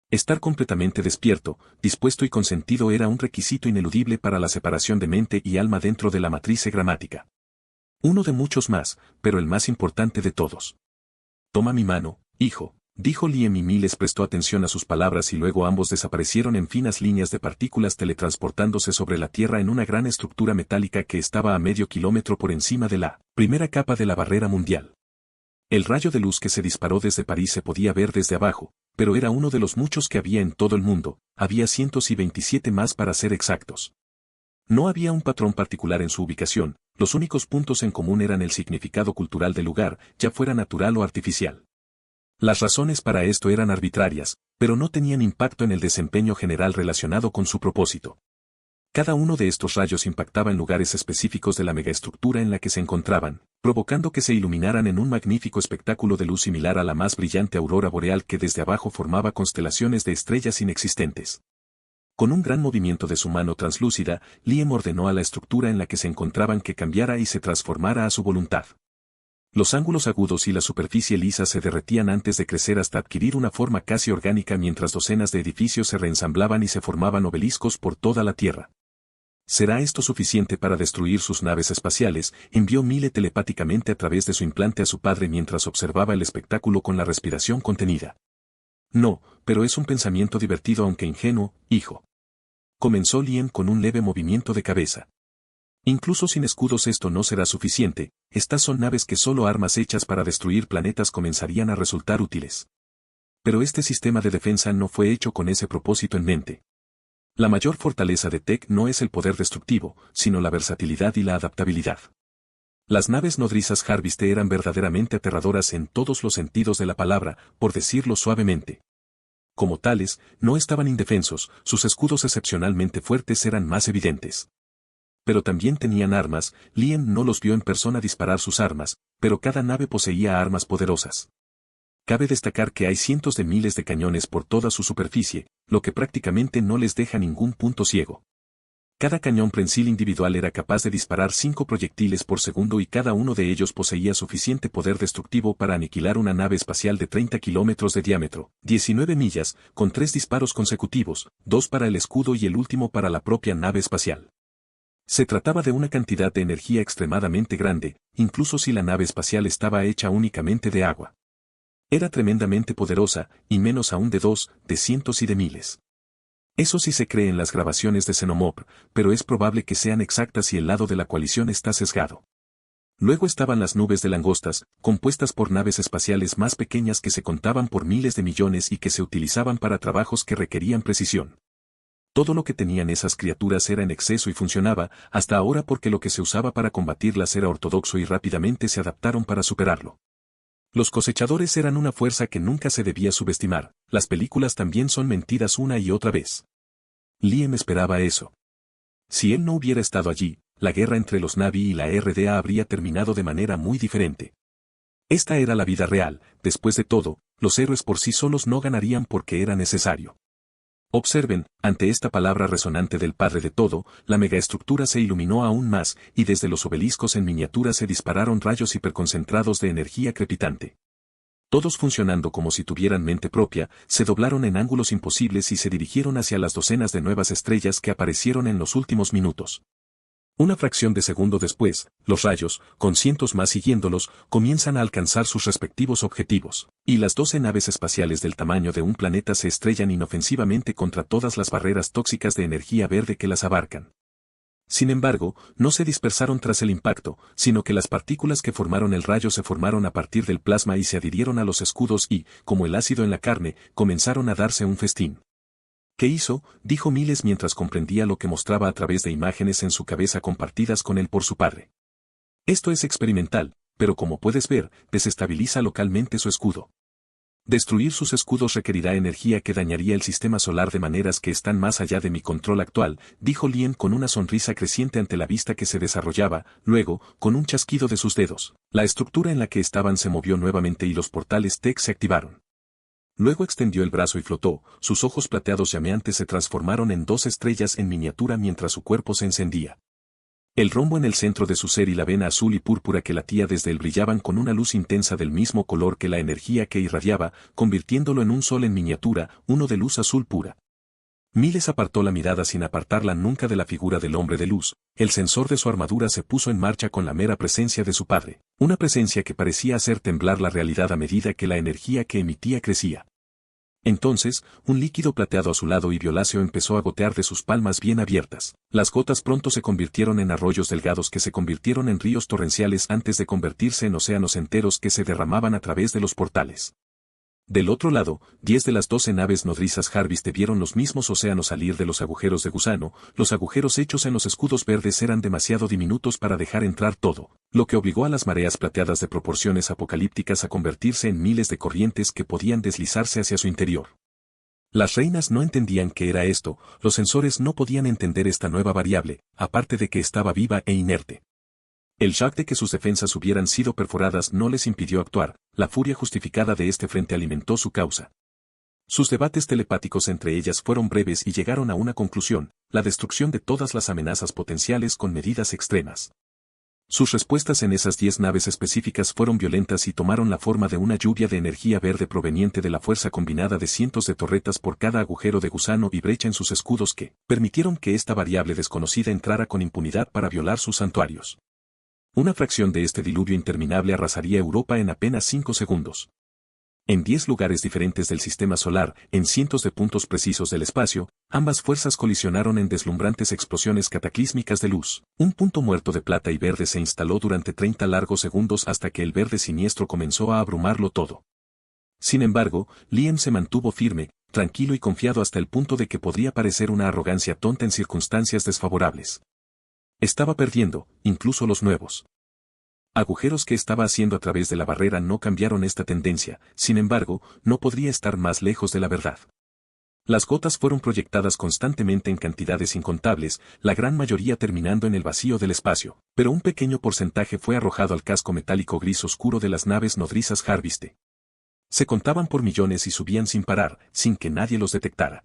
[SPEAKER 1] Estar completamente despierto, dispuesto y consentido era un requisito ineludible para la separación de mente y alma dentro de la matriz gramática. Uno de muchos más, pero el más importante de todos. Toma mi mano, hijo, dijo Liam y Miles prestó atención a sus palabras y luego ambos desaparecieron en finas líneas de partículas teletransportándose sobre la Tierra en una gran estructura metálica que estaba a medio kilómetro por encima de la primera capa de la barrera mundial. El rayo de luz que se disparó desde París se podía ver desde abajo, pero era uno de los muchos que había en todo el mundo, había 127 más para ser exactos. No había un patrón particular en su ubicación, los únicos puntos en común eran el significado cultural del lugar, ya fuera natural o artificial. Las razones para esto eran arbitrarias, pero no tenían impacto en el desempeño general relacionado con su propósito. Cada uno de estos rayos impactaba en lugares específicos de la megaestructura en la que se encontraban, provocando que se iluminaran en un magnífico espectáculo de luz similar a la más brillante aurora boreal que desde abajo formaba constelaciones de estrellas inexistentes. Con un gran movimiento de su mano translúcida, Liam ordenó a la estructura en la que se encontraban que cambiara y se transformara a su voluntad. Los ángulos agudos y la superficie lisa se derretían antes de crecer hasta adquirir una forma casi orgánica mientras docenas de edificios se reensamblaban y se formaban obeliscos por toda la Tierra. ¿Será esto suficiente para destruir sus naves espaciales?, envió Mile telepáticamente a través de su implante a su padre mientras observaba el espectáculo con la respiración contenida. No, pero es un pensamiento divertido aunque ingenuo, hijo. Comenzó Liam con un leve movimiento de cabeza. Incluso sin escudos esto no será suficiente, estas son naves que solo armas hechas para destruir planetas comenzarían a resultar útiles. Pero este sistema de defensa no fue hecho con ese propósito en mente. La mayor fortaleza de Tech no es el poder destructivo, sino la versatilidad y la adaptabilidad. Las naves nodrizas Harviste eran verdaderamente aterradoras en todos los sentidos de la palabra, por decirlo suavemente. Como tales, no estaban indefensos, sus escudos excepcionalmente fuertes eran más evidentes. Pero también tenían armas, Liam no los vio en persona disparar sus armas, pero cada nave poseía armas poderosas. Cabe destacar que hay cientos de miles de cañones por toda su superficie, lo que prácticamente no les deja ningún punto ciego. Cada cañón prensil individual era capaz de disparar 5 proyectiles por segundo y cada uno de ellos poseía suficiente poder destructivo para aniquilar una nave espacial de 30 kilómetros de diámetro, 19 millas, con 3 disparos consecutivos, 2 para el escudo y el último para la propia nave espacial. Se trataba de una cantidad de energía extremadamente grande, incluso si la nave espacial estaba hecha únicamente de agua. Era tremendamente poderosa, y menos aún de cientos y de miles. Eso sí se cree en las grabaciones de Xenomorph, pero es probable que sean exactas si el lado de la coalición está sesgado. Luego estaban las nubes de langostas, compuestas por naves espaciales más pequeñas que se contaban por miles de millones y que se utilizaban para trabajos que requerían precisión. Todo lo que tenían esas criaturas era en exceso y funcionaba, hasta ahora porque lo que se usaba para combatirlas era ortodoxo y rápidamente se adaptaron para superarlo. Los cosechadores eran una fuerza que nunca se debía subestimar, las películas también son mentiras una y otra vez. Liam esperaba eso. Si él no hubiera estado allí, la guerra entre los Na'vi y la RDA habría terminado de manera muy diferente. Esta era la vida real, después de todo, los héroes por sí solos no ganarían porque era necesario. Observen, ante esta palabra resonante del padre de todo, la megaestructura se iluminó aún más, y desde los obeliscos en miniatura se dispararon rayos hiperconcentrados de energía crepitante. Todos funcionando como si tuvieran mente propia, se doblaron en ángulos imposibles y se dirigieron hacia las docenas de nuevas estrellas que aparecieron en los últimos minutos. Una fracción de segundo después, los rayos, con cientos más siguiéndolos, comienzan a alcanzar sus respectivos objetivos, y las 12 naves espaciales del tamaño de un planeta se estrellan inofensivamente contra todas las barreras tóxicas de energía verde que las abarcan. Sin embargo, no se dispersaron tras el impacto, sino que las partículas que formaron el rayo se formaron a partir del plasma y se adhirieron a los escudos y, como el ácido en la carne, comenzaron a darse un festín. ¿Qué hizo?, dijo Miles mientras comprendía lo que mostraba a través de imágenes en su cabeza compartidas con él por su padre. Esto es experimental, pero como puedes ver, desestabiliza localmente su escudo. Destruir sus escudos requerirá energía que dañaría el sistema solar de maneras que están más allá de mi control actual, dijo Liam con una sonrisa creciente ante la vista que se desarrollaba, luego, con un chasquido de sus dedos, la estructura en la que estaban se movió nuevamente y los portales Tech se activaron. Luego extendió el brazo y flotó, sus ojos plateados llameantes se transformaron en 2 estrellas en miniatura mientras su cuerpo se encendía. El rombo en el centro de su ser y la vena azul y púrpura que latía desde él brillaban con una luz intensa del mismo color que la energía que irradiaba, convirtiéndolo en un sol en miniatura, uno de luz azul pura. Miles apartó la mirada sin apartarla nunca de la figura del hombre de luz. El sensor de su armadura se puso en marcha con la mera presencia de su padre, una presencia que parecía hacer temblar la realidad a medida que la energía que emitía crecía. Entonces, un líquido plateado azulado y violáceo empezó a gotear de sus palmas bien abiertas. Las gotas pronto se convirtieron en arroyos delgados que se convirtieron en ríos torrenciales antes de convertirse en océanos enteros que se derramaban a través de los portales. Del otro lado, 10 de las 12 naves nodrizas Harviste vieron los mismos océanos salir de los agujeros de gusano. Los agujeros hechos en los escudos verdes eran demasiado diminutos para dejar entrar todo, lo que obligó a las mareas plateadas de proporciones apocalípticas a convertirse en miles de corrientes que podían deslizarse hacia su interior. Las reinas no entendían qué era esto, los sensores no podían entender esta nueva variable, aparte de que estaba viva e inerte. El shock de que sus defensas hubieran sido perforadas no les impidió actuar, la furia justificada de este frente alimentó su causa. Sus debates telepáticos entre ellas fueron breves y llegaron a una conclusión, la destrucción de todas las amenazas potenciales con medidas extremas. Sus respuestas en esas 10 naves específicas fueron violentas y tomaron la forma de una lluvia de energía verde proveniente de la fuerza combinada de cientos de torretas por cada agujero de gusano y brecha en sus escudos que permitieron que esta variable desconocida entrara con impunidad para violar sus santuarios. Una fracción de este diluvio interminable arrasaría Europa en apenas 5 segundos. En 10 lugares diferentes del sistema solar, en cientos de puntos precisos del espacio, ambas fuerzas colisionaron en deslumbrantes explosiones cataclísmicas de luz. Un punto muerto de plata y verde se instaló durante 30 largos segundos hasta que el verde siniestro comenzó a abrumarlo todo. Sin embargo, Liam se mantuvo firme, tranquilo y confiado hasta el punto de que podría parecer una arrogancia tonta en circunstancias desfavorables. Estaba perdiendo, incluso los nuevos agujeros que estaba haciendo a través de la barrera no cambiaron esta tendencia, sin embargo, no podría estar más lejos de la verdad. Las gotas fueron proyectadas constantemente en cantidades incontables, la gran mayoría terminando en el vacío del espacio, pero un pequeño porcentaje fue arrojado al casco metálico gris oscuro de las naves nodrizas Harviste. Se contaban por millones y subían sin parar, sin que nadie los detectara.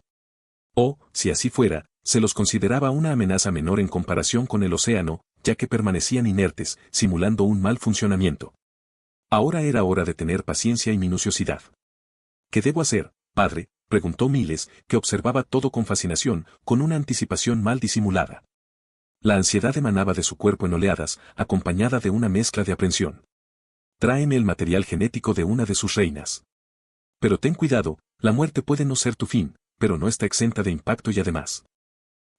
[SPEAKER 1] O, si así fuera, se los consideraba una amenaza menor en comparación con el océano, ya que permanecían inertes, simulando un mal funcionamiento. Ahora era hora de tener paciencia y minuciosidad. ¿Qué debo hacer, padre?, preguntó Miles, que observaba todo con fascinación, con una anticipación mal disimulada. La ansiedad emanaba de su cuerpo en oleadas, acompañada de una mezcla de aprensión. Tráeme el material genético de una de sus reinas. Pero ten cuidado, la muerte puede no ser tu fin, pero no está exenta de impacto y además.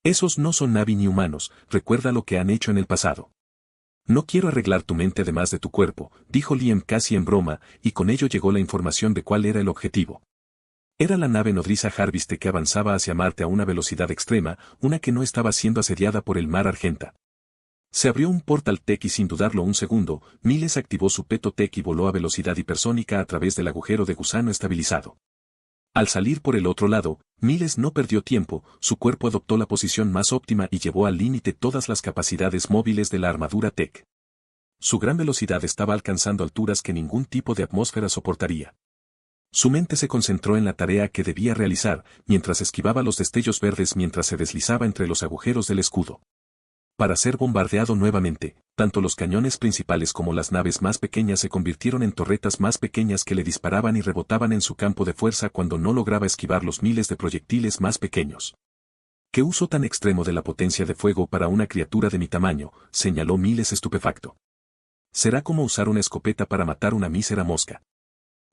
[SPEAKER 1] Esos no son Navi ni humanos, recuerda lo que han hecho en el pasado. No quiero arreglar tu mente además de tu cuerpo, dijo Liam casi en broma, y con ello llegó la información de cuál era el objetivo. Era la nave nodriza Harviste que avanzaba hacia Marte a una velocidad extrema, una que no estaba siendo asediada por el mar Argenta. Se abrió un portal tech y sin dudarlo un segundo, Miles activó su peto tech y voló a velocidad hipersónica a través del agujero de gusano estabilizado. Al salir por el otro lado, Miles no perdió tiempo, su cuerpo adoptó la posición más óptima y llevó al límite todas las capacidades móviles de la armadura Tech. Su gran velocidad estaba alcanzando alturas que ningún tipo de atmósfera soportaría. Su mente se concentró en la tarea que debía realizar, mientras esquivaba los destellos verdes mientras se deslizaba entre los agujeros del escudo. Para ser bombardeado nuevamente, tanto los cañones principales como las naves más pequeñas se convirtieron en torretas más pequeñas que le disparaban y rebotaban en su campo de fuerza cuando no lograba esquivar los miles de proyectiles más pequeños. ¿Qué uso tan extremo de la potencia de fuego para una criatura de mi tamaño?, señaló Miles estupefacto. Será como usar una escopeta para matar una mísera mosca.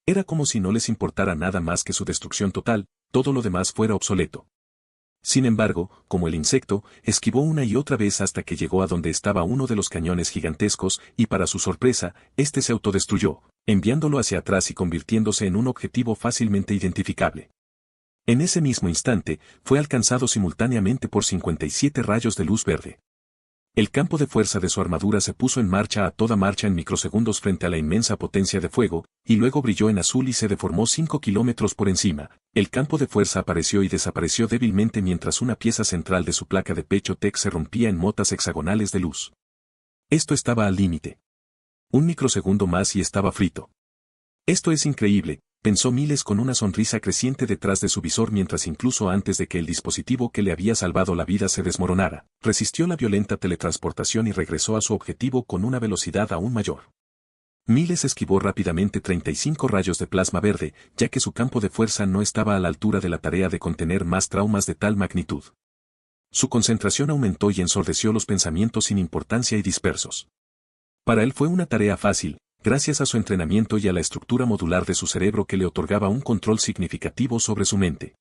[SPEAKER 1] Era como si no les importara nada más que su destrucción total, todo lo demás fuera obsoleto. Sin embargo, como el insecto, esquivó una y otra vez hasta que llegó a donde estaba uno de los cañones gigantescos, y para su sorpresa, este se autodestruyó, enviándolo hacia atrás y convirtiéndose en un objetivo fácilmente identificable. En ese mismo instante, fue alcanzado simultáneamente por 57 rayos de luz verde. El campo de fuerza de su armadura se puso en marcha a toda marcha en microsegundos frente a la inmensa potencia de fuego, y luego brilló en azul y se deformó 5 kilómetros por encima. El campo de fuerza apareció y desapareció débilmente mientras una pieza central de su placa de pecho Tech se rompía en motas hexagonales de luz. Esto estaba al límite. Un microsegundo más y estaba frito. Esto es increíble, pensó Miles con una sonrisa creciente detrás de su visor mientras incluso antes de que el dispositivo que le había salvado la vida se desmoronara, resistió la violenta teletransportación y regresó a su objetivo con una velocidad aún mayor. Miles esquivó rápidamente 35 rayos de plasma verde, ya que su campo de fuerza no estaba a la altura de la tarea de contener más traumas de tal magnitud. Su concentración aumentó y ensordeció los pensamientos sin importancia y dispersos. Para él fue una tarea fácil, gracias a su entrenamiento y a la estructura modular de su cerebro que le otorgaba un control significativo sobre su mente.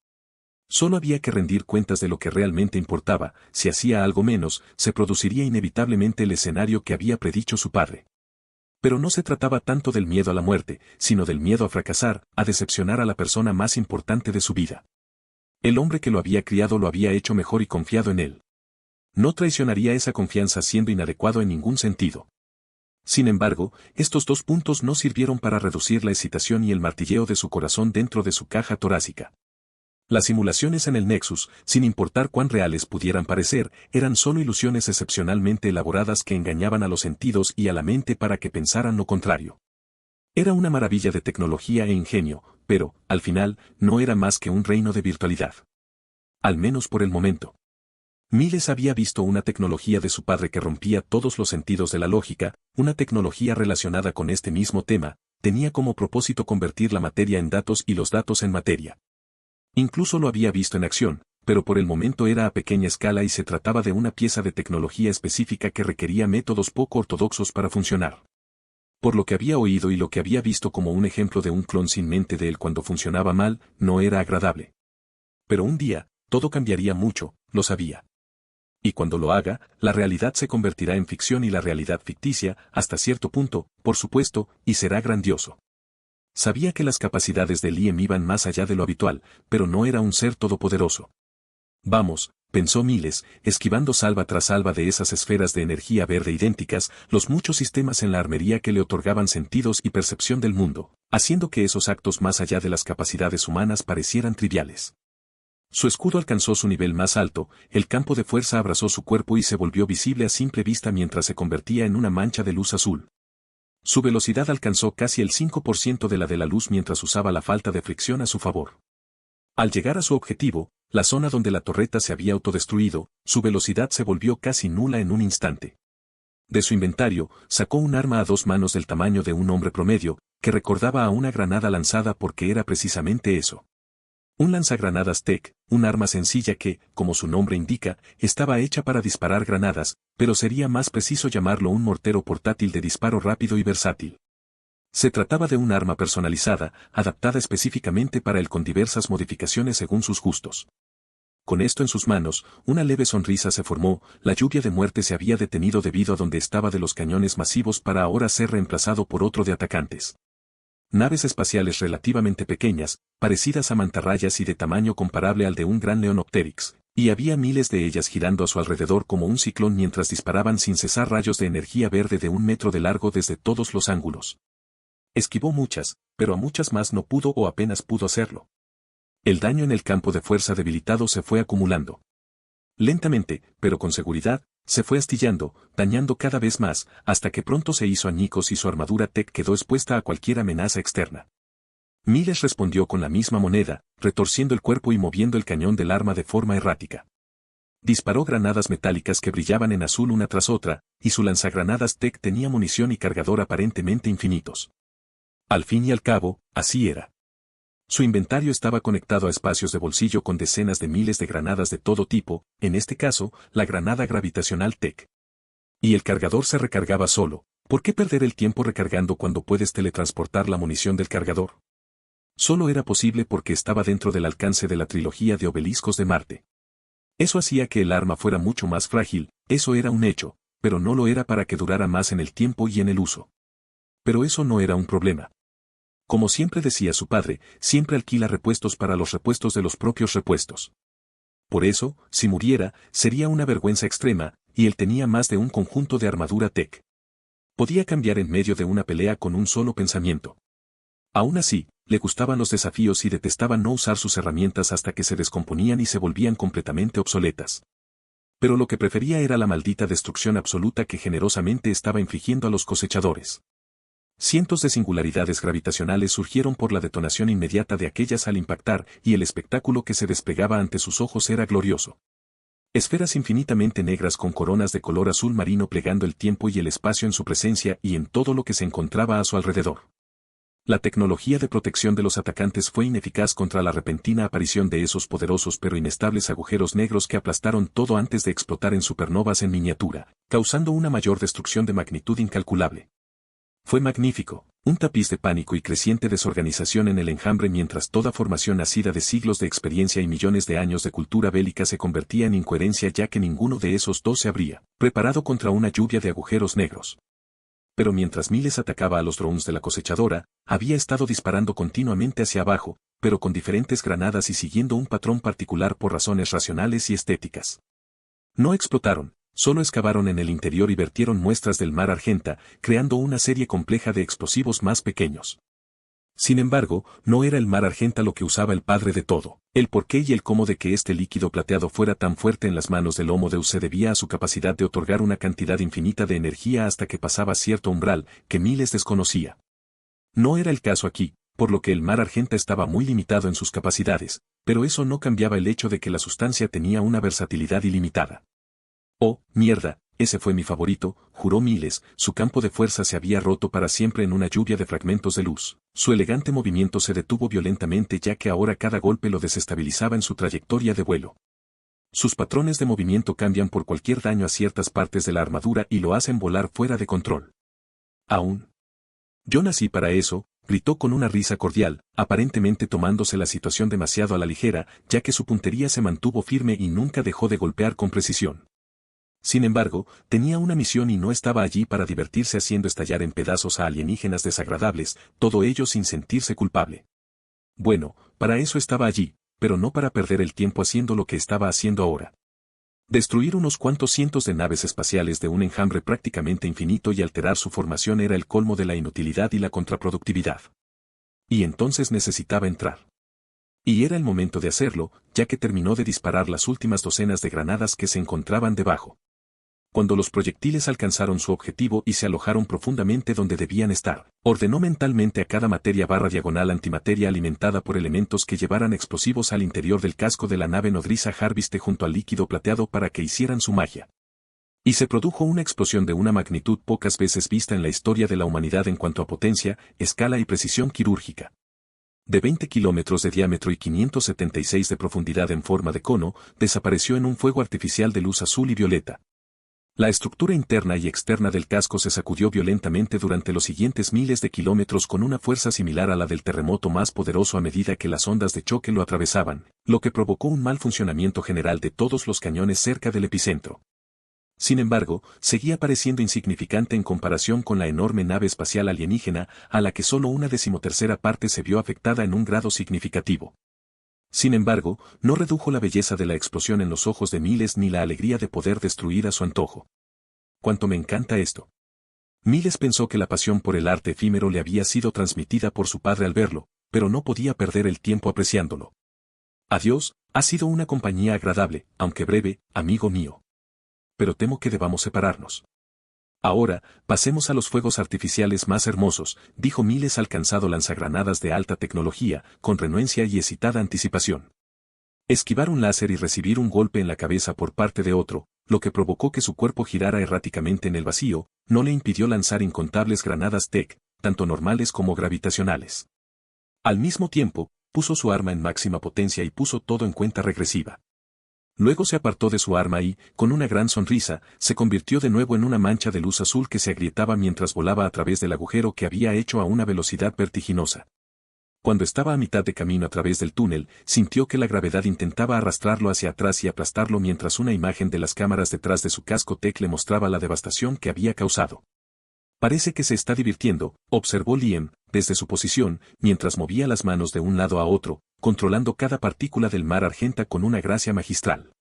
[SPEAKER 1] Solo había que rendir cuentas de lo que realmente importaba. Si hacía algo menos, se produciría inevitablemente el escenario que había predicho su padre. Pero no se trataba tanto del miedo a la muerte, sino del miedo a fracasar, a decepcionar a la persona más importante de su vida. El hombre que lo había criado lo había hecho mejor y confiado en él. No traicionaría esa confianza siendo inadecuado en ningún sentido. Sin embargo, estos dos puntos no sirvieron para reducir la excitación y el martilleo de su corazón dentro de su caja torácica. Las simulaciones en el Nexus, sin importar cuán reales pudieran parecer, eran solo ilusiones excepcionalmente elaboradas que engañaban a los sentidos y a la mente para que pensaran lo contrario. Era una maravilla de tecnología e ingenio, pero, al final, no era más que un reino de virtualidad. Al menos por el momento. Miles había visto una tecnología de su padre que rompía todos los sentidos de la lógica, una tecnología relacionada con este mismo tema, tenía como propósito convertir la materia en datos y los datos en materia. Incluso lo había visto en acción, pero por el momento era a pequeña escala y se trataba de una pieza de tecnología específica que requería métodos poco ortodoxos para funcionar. Por lo que había oído y lo que había visto como un ejemplo de un clon sin mente de él cuando funcionaba mal, no era agradable. Pero un día, todo cambiaría mucho, lo sabía. Y cuando lo haga, la realidad se convertirá en ficción y la realidad ficticia, hasta cierto punto, por supuesto, y será grandioso. Sabía que las capacidades de Liam iban más allá de lo habitual, pero no era un ser todopoderoso. Vamos, pensó Miles, esquivando salva tras salva de esas esferas de energía verde idénticas, los muchos sistemas en la armería que le otorgaban sentidos y percepción del mundo, haciendo que esos actos más allá de las capacidades humanas parecieran triviales. Su escudo alcanzó su nivel más alto, el campo de fuerza abrazó su cuerpo y se volvió visible a simple vista mientras se convertía en una mancha de luz azul. Su velocidad alcanzó casi el 5% de la luz mientras usaba la falta de fricción a su favor. Al llegar a su objetivo, la zona donde la torreta se había autodestruido, su velocidad se volvió casi nula en un instante. De su inventario, sacó un arma a dos manos del tamaño de un hombre promedio, que recordaba a una granada lanzada porque era precisamente eso. Un lanzagranadas TEC, un arma sencilla que, como su nombre indica, estaba hecha para disparar granadas, pero sería más preciso llamarlo un mortero portátil de disparo rápido y versátil. Se trataba de un arma personalizada, adaptada específicamente para él con diversas modificaciones según sus gustos. Con esto en sus manos, una leve sonrisa se formó, la lluvia de muerte se había detenido debido a donde estaba de los cañones masivos para ahora ser reemplazado por otro de atacantes. Naves espaciales relativamente pequeñas, parecidas a mantarrayas y de tamaño comparable al de un gran Leonopteryx, y había miles de ellas girando a su alrededor como un ciclón mientras disparaban sin cesar rayos de energía verde de 1 metro de largo desde todos los ángulos. Esquivó muchas, pero a muchas más no pudo o apenas pudo hacerlo. El daño en el campo de fuerza debilitado se fue acumulando. Lentamente, pero con seguridad, se fue astillando, dañando cada vez más, hasta que pronto se hizo añicos y su armadura TEC quedó expuesta a cualquier amenaza externa. Miles respondió con la misma moneda, retorciendo el cuerpo y moviendo el cañón del arma de forma errática. Disparó granadas metálicas que brillaban en azul una tras otra, y su lanzagranadas TEC tenía munición y cargador aparentemente infinitos. Al fin y al cabo, así era. Su inventario estaba conectado a espacios de bolsillo con decenas de miles de granadas de todo tipo, en este caso, la granada gravitacional TEC. Y el cargador se recargaba solo. ¿Por qué perder el tiempo recargando cuando puedes teletransportar la munición del cargador? Solo era posible porque estaba dentro del alcance de la trilogía de obeliscos de Marte. Eso hacía que el arma fuera mucho más frágil, eso era un hecho, pero no lo era para que durara más en el tiempo y en el uso. Pero eso no era un problema. Como siempre decía su padre, siempre alquila repuestos para los repuestos de los propios repuestos. Por eso, si muriera, sería una vergüenza extrema, y él tenía más de un conjunto de armadura TEC. Podía cambiar en medio de una pelea con un solo pensamiento. Aún así, le gustaban los desafíos y detestaba no usar sus herramientas hasta que se descomponían y se volvían completamente obsoletas. Pero lo que prefería era la maldita destrucción absoluta que generosamente estaba infligiendo a los cosechadores. Cientos de singularidades gravitacionales surgieron por la detonación inmediata de aquellas al impactar, y el espectáculo que se desplegaba ante sus ojos era glorioso. Esferas infinitamente negras con coronas de color azul marino plegando el tiempo y el espacio en su presencia y en todo lo que se encontraba a su alrededor. La tecnología de protección de los atacantes fue ineficaz contra la repentina aparición de esos poderosos pero inestables agujeros negros que aplastaron todo antes de explotar en supernovas en miniatura, causando una mayor destrucción de magnitud incalculable. Fue magnífico, un tapiz de pánico y creciente desorganización en el enjambre mientras toda formación nacida de siglos de experiencia y millones de años de cultura bélica se convertía en incoherencia ya que ninguno de esos dos se habría preparado contra una lluvia de agujeros negros. Pero mientras Miles atacaba a los drones de la cosechadora, había estado disparando continuamente hacia abajo, pero con diferentes granadas y siguiendo un patrón particular por razones racionales y estéticas. No explotaron, solo excavaron en el interior y vertieron muestras del mar Argenta, creando una serie compleja de explosivos más pequeños. Sin embargo, no era el mar Argenta lo que usaba el padre de todo. El porqué y el cómo de que este líquido plateado fuera tan fuerte en las manos del Homo Deus se debía a su capacidad de otorgar una cantidad infinita de energía hasta que pasaba cierto umbral, que Miles desconocía. No era el caso aquí, por lo que el mar Argenta estaba muy limitado en sus capacidades, pero eso no cambiaba el hecho de que la sustancia tenía una versatilidad ilimitada. Oh, mierda, ese fue mi favorito, juró Miles, su campo de fuerza se había roto para siempre en una lluvia de fragmentos de luz. Su elegante movimiento se detuvo violentamente ya que ahora cada golpe lo desestabilizaba en su trayectoria de vuelo. Sus patrones de movimiento cambian por cualquier daño a ciertas partes de la armadura y lo hacen volar fuera de control. Aún. Yo nací para eso, gritó con una risa cordial, aparentemente tomándose la situación demasiado a la ligera, ya que su puntería se mantuvo firme y nunca dejó de golpear con precisión. Sin embargo, tenía una misión y no estaba allí para divertirse haciendo estallar en pedazos a alienígenas desagradables, todo ello sin sentirse culpable. Bueno, para eso estaba allí, pero no para perder el tiempo haciendo lo que estaba haciendo ahora. Destruir unos cuantos cientos de naves espaciales de un enjambre prácticamente infinito y alterar su formación era el colmo de la inutilidad y la contraproductividad. Y entonces necesitaba entrar. Y era el momento de hacerlo, ya que terminó de disparar las últimas docenas de granadas que se encontraban debajo. Cuando los proyectiles alcanzaron su objetivo y se alojaron profundamente donde debían estar, ordenó mentalmente a cada materia/diagonal antimateria alimentada por elementos que llevaran explosivos al interior del casco de la nave nodriza Harviste junto al líquido plateado para que hicieran su magia. Y se produjo una explosión de una magnitud pocas veces vista en la historia de la humanidad en cuanto a potencia, escala y precisión quirúrgica. De 20 kilómetros de diámetro y 576 de profundidad en forma de cono, desapareció en un fuego artificial de luz azul y violeta. La estructura interna y externa del casco se sacudió violentamente durante los siguientes miles de kilómetros con una fuerza similar a la del terremoto más poderoso a medida que las ondas de choque lo atravesaban, lo que provocó un mal funcionamiento general de todos los cañones cerca del epicentro. Sin embargo, seguía pareciendo insignificante en comparación con la enorme nave espacial alienígena, a la que solo una 13ª parte se vio afectada en un grado significativo. Sin embargo, no redujo la belleza de la explosión en los ojos de Miles ni la alegría de poder destruir a su antojo. ¡Cuánto me encanta esto! Miles pensó que la pasión por el arte efímero le había sido transmitida por su padre al verlo, pero no podía perder el tiempo apreciándolo. Adiós, ha sido una compañía agradable, aunque breve, amigo mío. Pero temo que debamos separarnos. Ahora, pasemos a los fuegos artificiales más hermosos, dijo Miles alcanzado lanzagranadas de alta tecnología, con renuencia y excitada anticipación. Esquivar un láser y recibir un golpe en la cabeza por parte de otro, lo que provocó que su cuerpo girara erráticamente en el vacío, no le impidió lanzar incontables granadas TEC, tanto normales como gravitacionales. Al mismo tiempo, puso su arma en máxima potencia y puso todo en cuenta regresiva. Luego se apartó de su arma y, con una gran sonrisa, se convirtió de nuevo en una mancha de luz azul que se agrietaba mientras volaba a través del agujero que había hecho a una velocidad vertiginosa. Cuando estaba a mitad de camino a través del túnel, sintió que la gravedad intentaba arrastrarlo hacia atrás y aplastarlo mientras una imagen de las cámaras detrás de su casco TEC le mostraba la devastación que había causado. Parece que se está divirtiendo, observó Liam, desde su posición, mientras movía las manos de un lado a otro, controlando cada partícula del mar Argenta con una gracia magistral.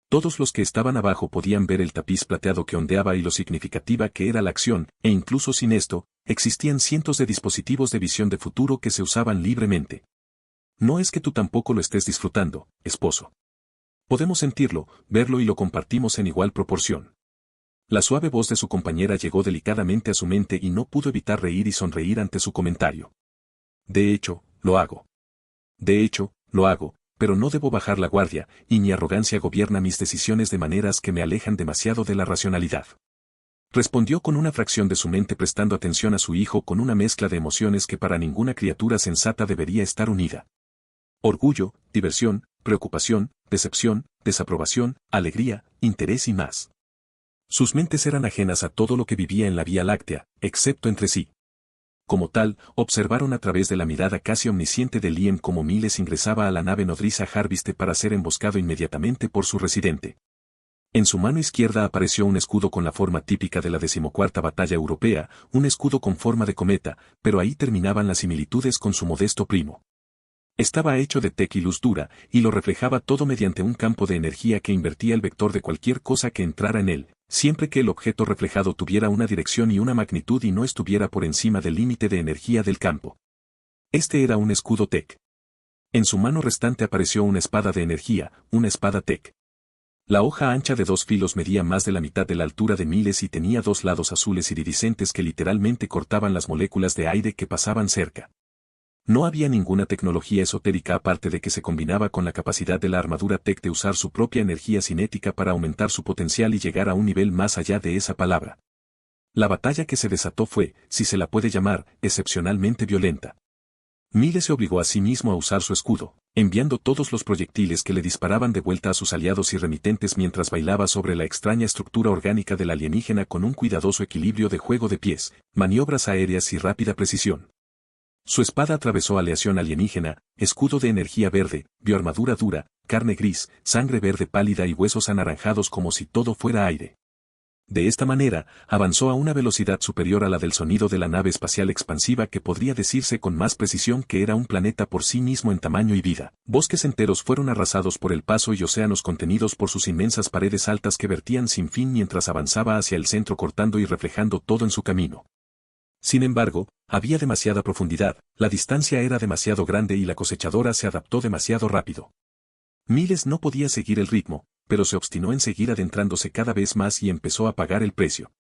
[SPEAKER 1] Todos los que estaban abajo podían ver el tapiz plateado que ondeaba y lo significativa que era la acción, e incluso sin esto, existían cientos de dispositivos de visión de futuro que se usaban libremente. No es que tú tampoco lo estés disfrutando, esposo. Podemos sentirlo, verlo y lo compartimos en igual proporción. La suave voz de su compañera llegó delicadamente a su mente y no pudo evitar reír y sonreír ante su comentario. De hecho, lo hago. De hecho, lo hago, pero no debo bajar la guardia, y mi arrogancia gobierna mis decisiones de maneras que me alejan demasiado de la racionalidad. Respondió con una fracción de su mente prestando atención a su hijo con una mezcla de emociones que para ninguna criatura sensata debería estar unida. Orgullo, diversión, preocupación, decepción, desaprobación, alegría, interés y más. Sus mentes eran ajenas a todo lo que vivía en la Vía Láctea, excepto entre sí. Como tal, observaron a través de la mirada casi omnisciente de Liam cómo Miles ingresaba a la nave nodriza Harviste para ser emboscado inmediatamente por su residente. En su mano izquierda apareció un escudo con la forma típica de la 14ª batalla europea, un escudo con forma de cometa, pero ahí terminaban las similitudes con su modesto primo. Estaba hecho de tec y luz dura, y lo reflejaba todo mediante un campo de energía que invertía el vector de cualquier cosa que entrara en él, siempre que el objeto reflejado tuviera una dirección y una magnitud y no estuviera por encima del límite de energía del campo. Este era un escudo tec. En su mano restante apareció una espada de energía, una espada tec. La hoja ancha de 2 filos medía más de la mitad de la altura de Miles y tenía 2 lados azules iridiscentes que literalmente cortaban las moléculas de aire que pasaban cerca. No había ninguna tecnología esotérica aparte de que se combinaba con la capacidad de la armadura tec de usar su propia energía cinética para aumentar su potencial y llegar a un nivel más allá de esa palabra. La batalla que se desató fue, si se la puede llamar, excepcionalmente violenta. Miles se obligó a sí mismo a usar su escudo, enviando todos los proyectiles que le disparaban de vuelta a sus aliados y remitentes mientras bailaba sobre la extraña estructura orgánica del alienígena con un cuidadoso equilibrio de juego de pies, maniobras aéreas y rápida precisión. Su espada atravesó aleación alienígena, escudo de energía verde, bioarmadura dura, carne gris, sangre verde pálida y huesos anaranjados como si todo fuera aire. De esta manera, avanzó a una velocidad superior a la del sonido de la nave espacial expansiva que podría decirse con más precisión que era un planeta por sí mismo en tamaño y vida. Bosques enteros fueron arrasados por el paso y océanos contenidos por sus inmensas paredes altas que vertían sin fin mientras avanzaba hacia el centro cortando y reflejando todo en su camino. Sin embargo, había demasiada profundidad, la distancia era demasiado grande y la cosechadora se adaptó demasiado rápido. Miles no podía seguir el ritmo, pero se obstinó en seguir adentrándose cada vez más y empezó a pagar el precio.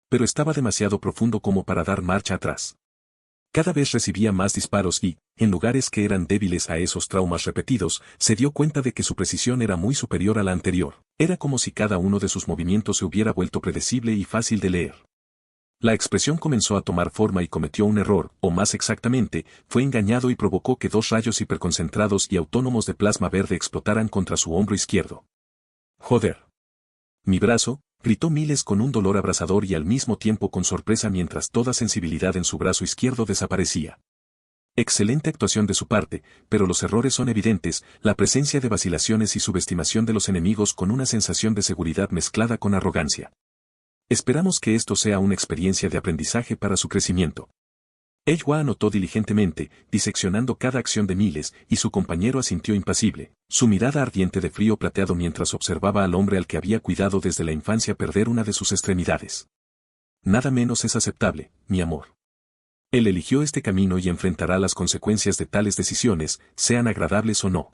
[SPEAKER 1] Pero estaba demasiado profundo como para dar marcha atrás. Cada vez recibía más disparos y, en lugares que eran débiles a esos traumas repetidos, se dio cuenta de que su precisión era muy superior a la anterior. Era como si cada uno de sus movimientos se hubiera vuelto predecible y fácil de leer. La expresión comenzó a tomar forma y cometió un error, o más exactamente, fue engañado y provocó que 2 rayos hiperconcentrados y autónomos de plasma verde explotaran contra su hombro izquierdo. ¡Joder! Mi brazo, gritó Miles con un dolor abrasador y al mismo tiempo con sorpresa mientras toda sensibilidad en su brazo izquierdo desaparecía. Excelente actuación de su parte, pero los errores son evidentes, la presencia de vacilaciones y subestimación de los enemigos con una sensación de seguridad mezclada con arrogancia. Esperamos que esto sea una experiencia de aprendizaje para su crecimiento. Ejwa anotó diligentemente, diseccionando cada acción de Miles, y su compañero asintió impasible, su mirada ardiente de frío plateado mientras observaba al hombre al que había cuidado desde la infancia perder una de sus extremidades. Nada menos es aceptable, mi amor. Él eligió este camino y enfrentará las consecuencias de tales decisiones, sean agradables o no.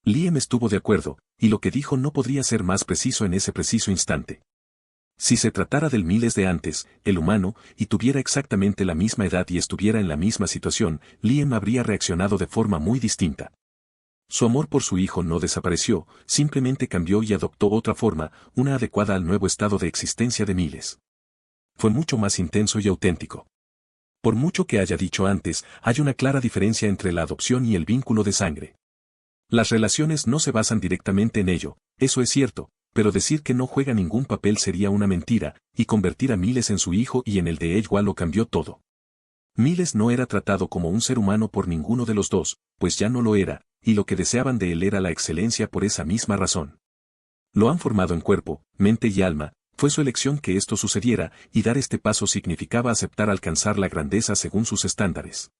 [SPEAKER 1] Liam estuvo de acuerdo, y lo que dijo no podría ser más preciso en ese preciso instante. Si se tratara del Miles de antes, el humano, y tuviera exactamente la misma edad y estuviera en la misma situación, Liam habría reaccionado de forma muy distinta. Su amor por su hijo no desapareció, simplemente cambió y adoptó otra forma, una adecuada al nuevo estado de existencia de Miles. Fue mucho más intenso y auténtico. Por mucho que haya dicho antes, hay una clara diferencia entre la adopción y el vínculo de sangre. Las relaciones no se basan directamente en ello, eso es cierto, pero decir que no juega ningún papel sería una mentira, y convertir a Miles en su hijo y en el de Ejwa lo cambió todo. Miles no era tratado como un ser humano por ninguno de los dos, pues ya no lo era, y lo que deseaban de él era la excelencia por esa misma razón. Lo han formado en cuerpo, mente y alma, fue su elección que esto sucediera, y dar este paso significaba aceptar alcanzar la grandeza según sus estándares.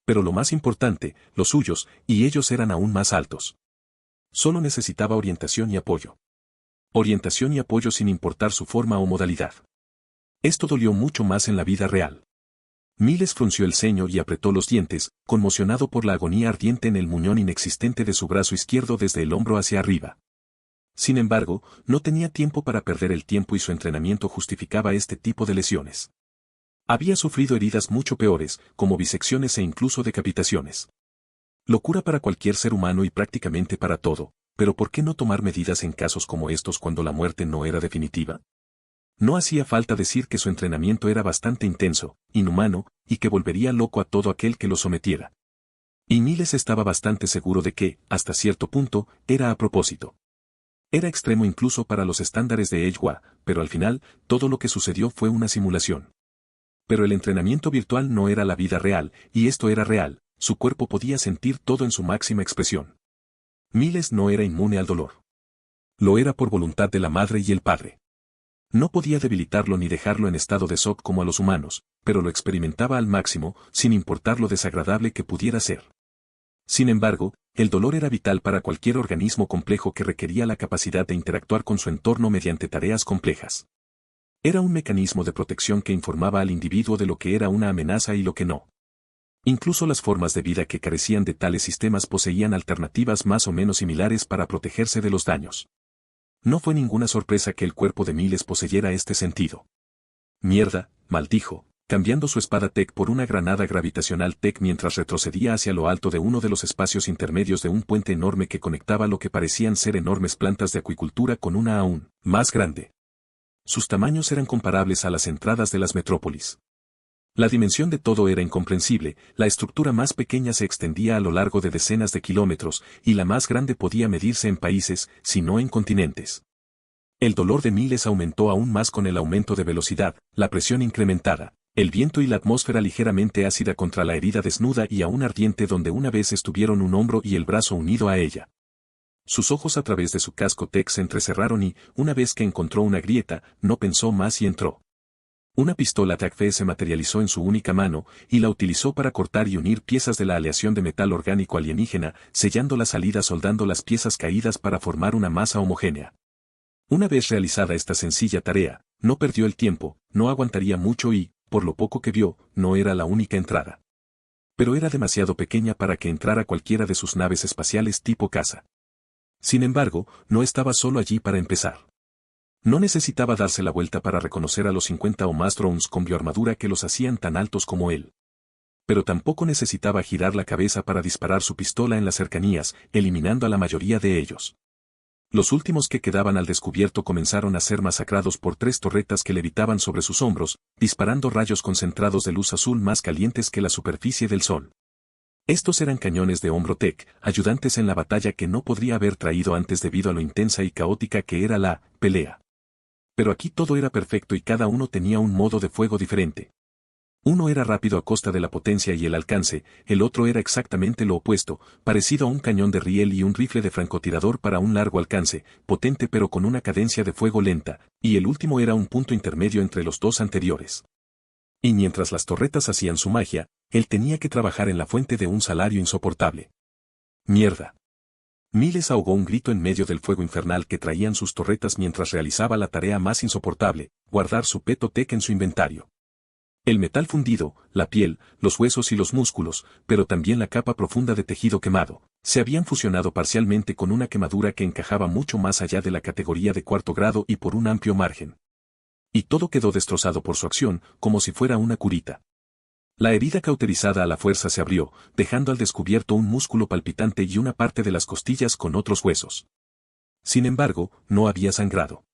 [SPEAKER 1] Pero lo más importante, los suyos, y ellos eran aún más altos. Solo necesitaba orientación y apoyo. Orientación y apoyo sin importar su forma o modalidad. Esto dolió mucho más en la vida real. Miles frunció el ceño y apretó los dientes, conmocionado por la agonía ardiente en el muñón inexistente de su brazo izquierdo desde el hombro hacia arriba. Sin embargo, no tenía tiempo para perder el tiempo y su entrenamiento justificaba este tipo de lesiones. Había sufrido heridas mucho peores, como bisecciones e incluso decapitaciones. Locura para cualquier ser humano y prácticamente para todo, pero ¿por qué no tomar medidas en casos como estos cuando la muerte no era definitiva? No hacía falta decir que su entrenamiento era bastante intenso, inhumano, y que volvería loco a todo aquel que lo sometiera. Y Miles estaba bastante seguro de que, hasta cierto punto, era a propósito. Era extremo incluso para los estándares de Edgewah, pero al final, todo lo que sucedió fue una simulación. Pero el entrenamiento virtual no era la vida real, y esto era real, su cuerpo podía sentir todo en su máxima expresión. Miles no era inmune al dolor. Lo era por voluntad de la madre y el padre. No podía debilitarlo ni dejarlo en estado de shock como a los humanos, pero lo experimentaba al máximo, sin importar lo desagradable que pudiera ser. Sin embargo, el dolor era vital para cualquier organismo complejo que requería la capacidad de interactuar con su entorno mediante tareas complejas. Era un mecanismo de protección que informaba al individuo de lo que era una amenaza y lo que no. Incluso las formas de vida que carecían de tales sistemas poseían alternativas más o menos similares para protegerse de los daños. No fue ninguna sorpresa que el cuerpo de Miles poseyera este sentido. Mierda, maldijo, cambiando su espada Tech por una granada gravitacional Tech mientras retrocedía hacia lo alto de uno de los espacios intermedios de un puente enorme que conectaba lo que parecían ser enormes plantas de acuicultura con una aún más grande. Sus tamaños eran comparables a las entradas de las metrópolis. La dimensión de todo era incomprensible, la estructura más pequeña se extendía a lo largo de decenas de kilómetros, y la más grande podía medirse en países, si no en continentes. El dolor de Miles aumentó aún más con el aumento de velocidad, la presión incrementada, el viento y la atmósfera ligeramente ácida contra la herida desnuda y aún ardiente donde una vez estuvieron un hombro y el brazo unido a ella. Sus ojos a través de su casco Tech se entrecerraron y, una vez que encontró una grieta, no pensó más y entró. Una pistola TAC-F se materializó en su única mano, y la utilizó para cortar y unir piezas de la aleación de metal orgánico alienígena, sellando la salida soldando las piezas caídas para formar una masa homogénea. Una vez realizada esta sencilla tarea, no perdió el tiempo, no aguantaría mucho y, por lo poco que vio, no era la única entrada. Pero era demasiado pequeña para que entrara cualquiera de sus naves espaciales tipo caza. Sin embargo, no estaba solo allí para empezar. No necesitaba darse la vuelta para reconocer a los 50 o más drones con bioarmadura que los hacían tan altos como él. Pero tampoco necesitaba girar la cabeza para disparar su pistola en las cercanías, eliminando a la mayoría de ellos. Los últimos que quedaban al descubierto comenzaron a ser masacrados por 3 torretas que levitaban sobre sus hombros, disparando rayos concentrados de luz azul más calientes que la superficie del sol. Estos eran cañones de hombro Tech, ayudantes en la batalla que no podría haber traído antes debido a lo intensa y caótica que era la pelea. Pero aquí todo era perfecto y cada uno tenía un modo de fuego diferente. Uno era rápido a costa de la potencia y el alcance, el otro era exactamente lo opuesto, parecido a un cañón de riel y un rifle de francotirador para un largo alcance, potente pero con una cadencia de fuego lenta, y el último era un punto intermedio entre los dos anteriores. Y mientras las torretas hacían su magia, él tenía que trabajar en la fuente de un salario insoportable. ¡Mierda! Miles ahogó un grito en medio del fuego infernal que traían sus torretas mientras realizaba la tarea más insoportable, guardar su peto Tech en su inventario. El metal fundido, la piel, los huesos y los músculos, pero también la capa profunda de tejido quemado, se habían fusionado parcialmente con una quemadura que encajaba mucho más allá de la categoría de 4º grado y por un amplio margen. Y todo quedó destrozado por su acción, como si fuera una curita. La herida cauterizada a la fuerza se abrió, dejando al descubierto un músculo palpitante y una parte de las costillas con otros huesos. Sin embargo, no había sangrado.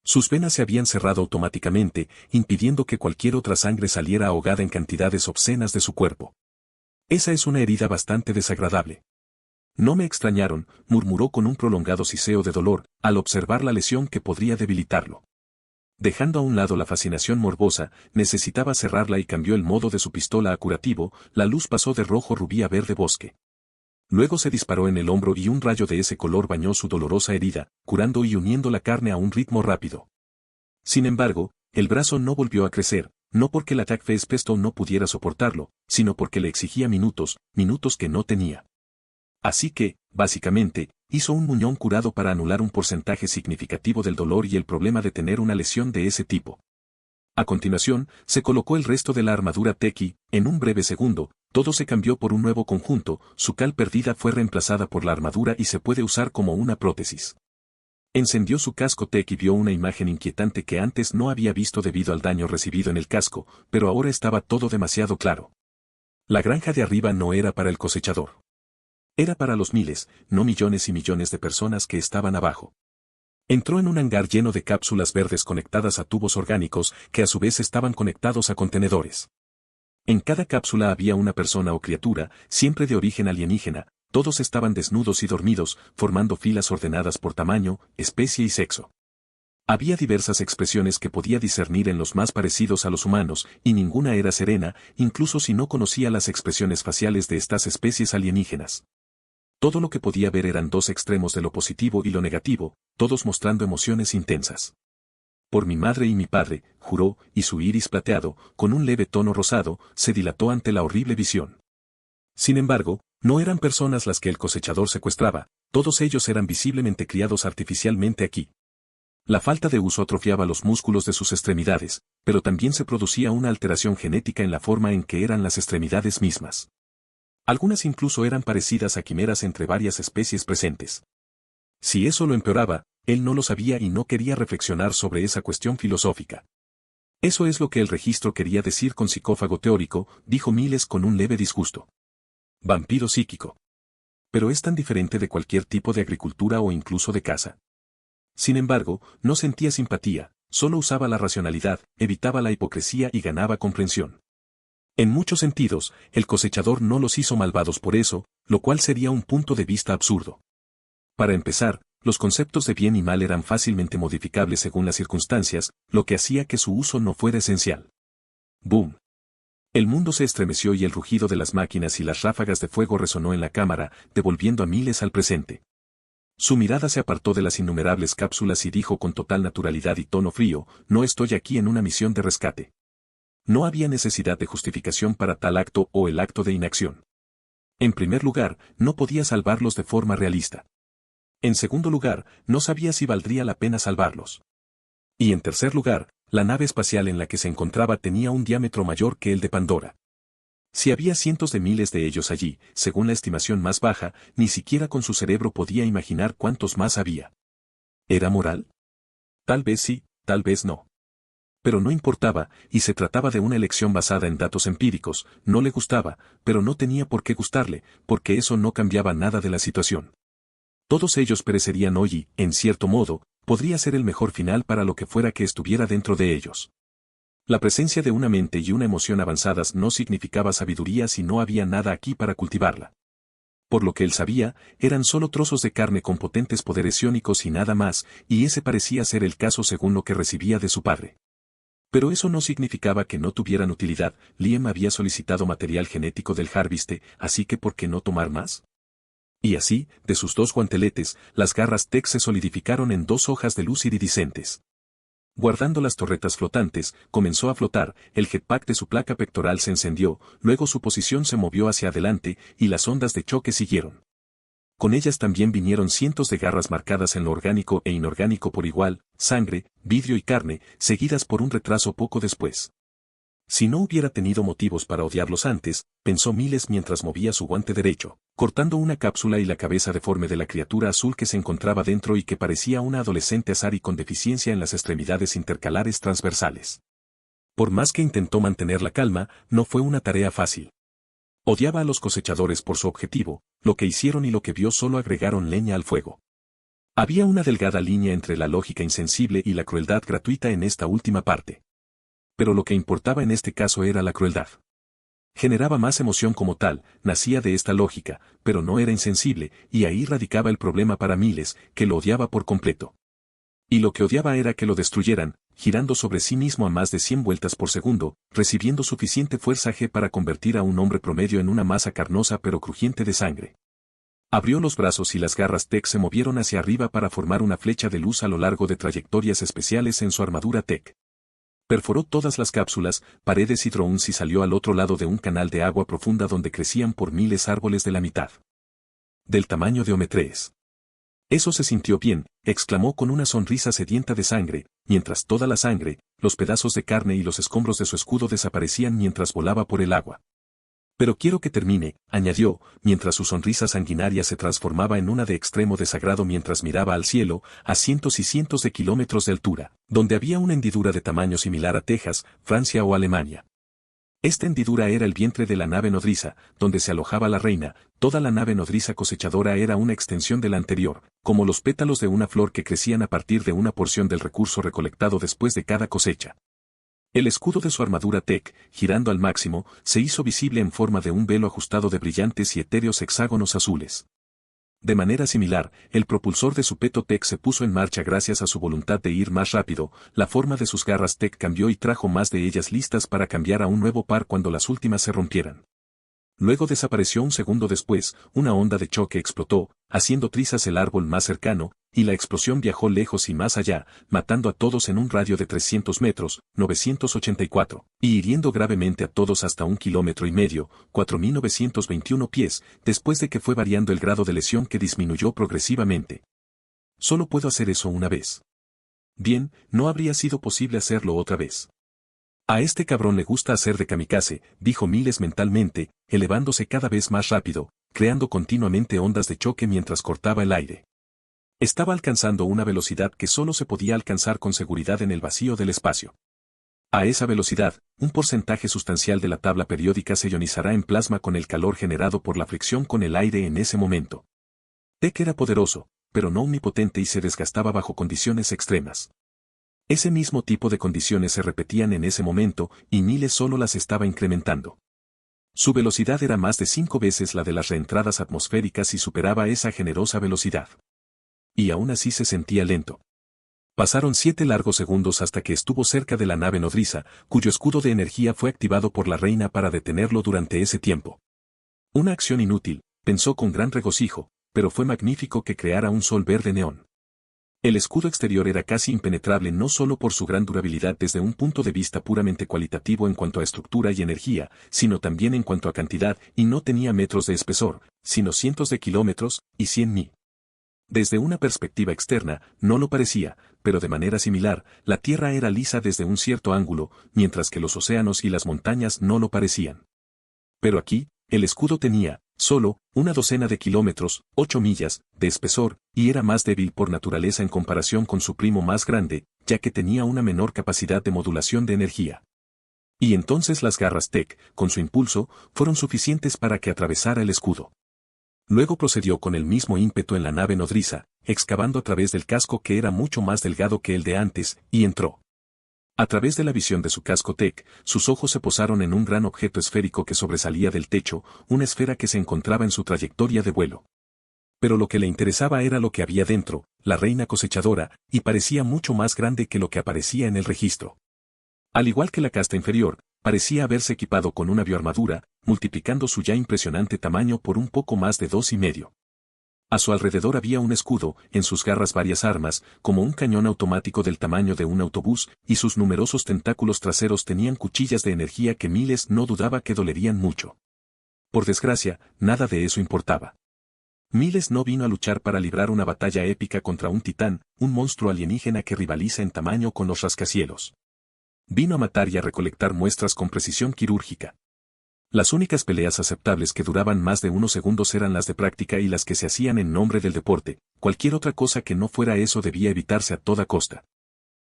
[SPEAKER 1] Sus venas se habían cerrado automáticamente, impidiendo que cualquier otra sangre saliera ahogada en cantidades obscenas de su cuerpo. Esa es una herida bastante desagradable. No me extrañaron, murmuró con un prolongado siseo de dolor, al observar la lesión que podría debilitarlo. Dejando a un lado la fascinación morbosa, necesitaba cerrarla y cambió el modo de su pistola a curativo, la luz pasó de rojo rubí a verde bosque. Luego se disparó en el hombro y un rayo de ese color bañó su dolorosa herida, curando y uniendo la carne a un ritmo rápido. Sin embargo, el brazo no volvió a crecer, no porque el ataque Spesto no pudiera soportarlo, sino porque le exigía minutos que no tenía. Así que, básicamente, hizo un muñón curado para anular un porcentaje significativo del dolor y el problema de tener una lesión de ese tipo. A continuación, se colocó el resto de la armadura Tech y, en un breve segundo, todo se cambió por un nuevo conjunto, su cal perdida fue reemplazada por la armadura y se puede usar como una prótesis. Encendió su casco Tech y vio una imagen inquietante que antes no había visto debido al daño recibido en el casco, pero ahora estaba todo demasiado claro. La granja de arriba no era para el cosechador. Era para los miles, no millones y millones de personas que estaban abajo. Entró en un hangar lleno de cápsulas verdes conectadas a tubos orgánicos que a su vez estaban conectados a contenedores. En cada cápsula había una persona o criatura, siempre de origen alienígena, todos estaban desnudos y dormidos, formando filas ordenadas por tamaño, especie y sexo. Había diversas expresiones que podía discernir en los más parecidos a los humanos, y ninguna era serena, incluso si no conocía las expresiones faciales de estas especies alienígenas. Todo lo que podía ver eran dos extremos de lo positivo y lo negativo, todos mostrando emociones intensas. Por mi madre y mi padre, juró, y su iris plateado, con un leve tono rosado, se dilató ante la horrible visión. Sin embargo, no eran personas las que el cosechador secuestraba, todos ellos eran visiblemente criados artificialmente aquí. La falta de uso atrofiaba los músculos de sus extremidades, pero también se producía una alteración genética en la forma en que eran las extremidades mismas. Algunas incluso eran parecidas a quimeras entre varias especies presentes. Si eso lo empeoraba, él no lo sabía y no quería reflexionar sobre esa cuestión filosófica. Eso es lo que el registro quería decir con psicófago teórico, dijo Miles con un leve disgusto. Vampiro psíquico. Pero es tan diferente de cualquier tipo de agricultura o incluso de caza. Sin embargo, no sentía simpatía, solo usaba la racionalidad, evitaba la hipocresía y ganaba comprensión. En muchos sentidos, el cosechador no los hizo malvados por eso, lo cual sería un punto de vista absurdo. Para empezar, los conceptos de bien y mal eran fácilmente modificables según las circunstancias, lo que hacía que su uso no fuera esencial. ¡Boom! El mundo se estremeció y el rugido de las máquinas y las ráfagas de fuego resonó en la cámara, devolviendo a Miles al presente. Su mirada se apartó de las innumerables cápsulas y dijo con total naturalidad y tono frío, no estoy aquí en una misión de rescate. No había necesidad de justificación para tal acto o el acto de inacción. En primer lugar, no podía salvarlos de forma realista. En segundo lugar, no sabía si valdría la pena salvarlos. Y en tercer lugar, la nave espacial en la que se encontraba tenía un diámetro mayor que el de Pandora. Si había cientos de miles de ellos allí, según la estimación más baja, ni siquiera con su cerebro podía imaginar cuántos más había. ¿Era moral? Tal vez sí, tal vez no. Pero no importaba, y se trataba de una elección basada en datos empíricos, no le gustaba, pero no tenía por qué gustarle, porque eso no cambiaba nada de la situación. Todos ellos perecerían hoy y, en cierto modo, podría ser el mejor final para lo que fuera que estuviera dentro de ellos. La presencia de una mente y una emoción avanzadas no significaba sabiduría si no había nada aquí para cultivarla. Por lo que él sabía, eran solo trozos de carne con potentes poderes psiónicos y nada más, y ese parecía ser el caso según lo que recibía de su padre. Pero eso no significaba que no tuvieran utilidad. Liam había solicitado material genético del Harviste, así que ¿por qué no tomar más? Y así, de sus dos guanteletes, las garras Tech se solidificaron en dos hojas de luz iridiscentes. Guardando las torretas flotantes, comenzó a flotar, el jetpack de su placa pectoral se encendió, luego su posición se movió hacia adelante, y las ondas de choque siguieron. Con ellas también vinieron cientos de garras marcadas en lo orgánico e inorgánico por igual, sangre, vidrio y carne, seguidas por un retraso poco después. Si no hubiera tenido motivos para odiarlos antes, pensó Miles mientras movía su guante derecho, cortando una cápsula y la cabeza deforme de la criatura azul que se encontraba dentro y que parecía una adolescente Asari con deficiencia en las extremidades intercalares transversales. Por más que intentó mantener la calma, no fue una tarea fácil. Odiaba a los cosechadores por su objetivo, lo que hicieron y lo que vio solo agregaron leña al fuego. Había una delgada línea entre la lógica insensible y la crueldad gratuita en esta última parte. Pero lo que importaba en este caso era la crueldad. Generaba más emoción como tal, nacía de esta lógica, pero no era insensible, y ahí radicaba el problema para Miles, que lo odiaba por completo. Y lo que odiaba era que lo destruyeran, girando sobre sí mismo a más de 100 vueltas por segundo, recibiendo suficiente fuerza G para convertir a un hombre promedio en una masa carnosa pero crujiente de sangre. Abrió los brazos y las garras Tech se movieron hacia arriba para formar una flecha de luz a lo largo de trayectorias especiales en su armadura Tech. Perforó todas las cápsulas, paredes y drones y salió al otro lado de un canal de agua profunda donde crecían por miles árboles de la mitad del tamaño de Ometrees. Eso se sintió bien, exclamó con una sonrisa sedienta de sangre, mientras toda la sangre, los pedazos de carne y los escombros de su escudo desaparecían mientras volaba por el agua. Pero quiero que termine, añadió, mientras su sonrisa sanguinaria se transformaba en una de extremo desagrado mientras miraba al cielo, a cientos y cientos de kilómetros de altura, donde había una hendidura de tamaño similar a Texas, Francia o Alemania. Esta hendidura era el vientre de la nave nodriza, donde se alojaba la reina. Toda la nave nodriza cosechadora era una extensión de la anterior, como los pétalos de una flor que crecían a partir de una porción del recurso recolectado después de cada cosecha. El escudo de su armadura Tech, girando al máximo, se hizo visible en forma de un velo ajustado de brillantes y etéreos hexágonos azules. De manera similar, el propulsor de su peto Tech se puso en marcha gracias a su voluntad de ir más rápido. La forma de sus garras Tech cambió y trajo más de ellas listas para cambiar a un nuevo par cuando las últimas se rompieran. Luego desapareció un segundo después, una onda de choque explotó, haciendo trizas el árbol más cercano, y la explosión viajó lejos y más allá, matando a todos en un radio de 300 metros, 984, y hiriendo gravemente a todos hasta 1,5 km, 4.921 pies, después de que fue variando el grado de lesión que disminuyó progresivamente. Solo puedo hacer eso una vez. Bien, no habría sido posible hacerlo otra vez. A este cabrón le gusta hacer de kamikaze, dijo Miles mentalmente, elevándose cada vez más rápido, creando continuamente ondas de choque mientras cortaba el aire. Estaba alcanzando una velocidad que solo se podía alcanzar con seguridad en el vacío del espacio. A esa velocidad, un porcentaje sustancial de la tabla periódica se ionizará en plasma con el calor generado por la fricción con el aire en ese momento. Tech era poderoso, pero no omnipotente y se desgastaba bajo condiciones extremas. Ese mismo tipo de condiciones se repetían en ese momento, y Miles solo las estaba incrementando. Su velocidad era más de 5 veces la de las reentradas atmosféricas y superaba esa generosa velocidad. Y aún así se sentía lento. Pasaron 7 largos segundos hasta que estuvo cerca de la nave nodriza, cuyo escudo de energía fue activado por la reina para detenerlo durante ese tiempo. Una acción inútil, pensó con gran regocijo, pero fue magnífico que creara un sol verde neón. El escudo exterior era casi impenetrable no solo por su gran durabilidad desde un punto de vista puramente cualitativo en cuanto a estructura y energía, sino también en cuanto a cantidad, y no tenía metros de espesor, sino cientos de kilómetros, y 100 mi. Desde una perspectiva externa, no lo parecía, pero de manera similar, la Tierra era lisa desde un cierto ángulo, mientras que los océanos y las montañas no lo parecían. Pero aquí, el escudo tenía, solo, una docena de kilómetros, 8 millas, de espesor, y era más débil por naturaleza en comparación con su primo más grande, ya que tenía una menor capacidad de modulación de energía. Y entonces las garras Tech, con su impulso, fueron suficientes para que atravesara el escudo. Luego procedió con el mismo ímpetu en la nave nodriza, excavando a través del casco que era mucho más delgado que el de antes, y entró. A través de la visión de su casco Tech, sus ojos se posaron en un gran objeto esférico que sobresalía del techo, una esfera que se encontraba en su trayectoria de vuelo. Pero lo que le interesaba era lo que había dentro, la reina cosechadora, y parecía mucho más grande que lo que aparecía en el registro. Al igual que la casta inferior, parecía haberse equipado con una bioarmadura, multiplicando su ya impresionante tamaño por un poco más de 2,5. A su alrededor había un escudo, en sus garras varias armas, como un cañón automático del tamaño de un autobús, y sus numerosos tentáculos traseros tenían cuchillas de energía que Miles no dudaba que dolerían mucho. Por desgracia, nada de eso importaba. Miles no vino a luchar para librar una batalla épica contra un titán, un monstruo alienígena que rivaliza en tamaño con los rascacielos. Vino a matar y a recolectar muestras con precisión quirúrgica. Las únicas peleas aceptables que duraban más de unos segundos eran las de práctica y las que se hacían en nombre del deporte, cualquier otra cosa que no fuera eso debía evitarse a toda costa.